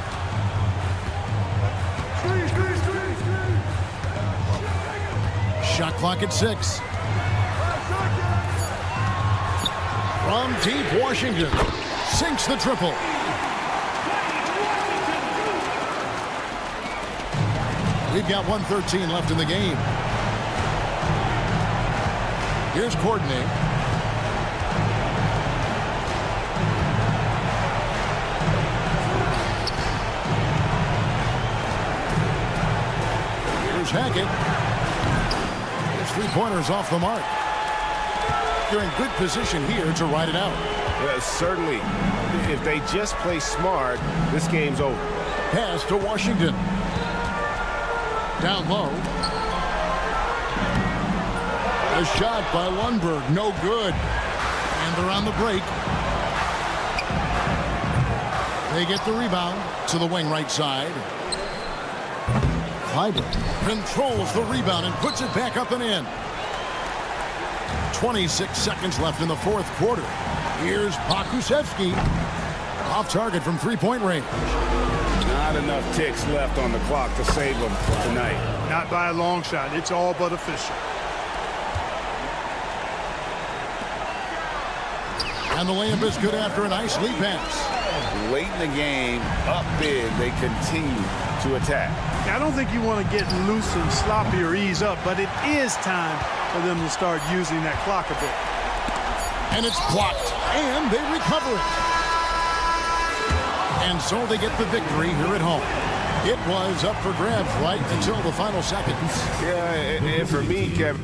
Shot clock at 6. From deep, Washington sinks the triple. We've got 1:13 left in the game. Here's Courtney. Here's Hackett. His 3-pointers off the mark. You're in good position here to ride it out. Certainly. If they just play smart, this game's over. Pass to Washington. Down low. A shot by Lundberg. No good. And they're on the break. They get the rebound to the wing right side. Clyburn controls the rebound and puts it back up and in. 26 seconds left in the fourth quarter. Here's Pokusevski. Off target from 3-point range. Not enough ticks left on the clock to save them tonight. Not by a long shot. It's all but official. And the layup is good after a nice lead pass. Late in the game, up big, they continue to attack. I don't think you want to get loose and sloppy or ease up, but it is time for them to start using that clock a bit. And it's blocked, and they recover it. And so they get the victory here at home. It was up for grabs right until the final seconds. Yeah, and for me, Kevin,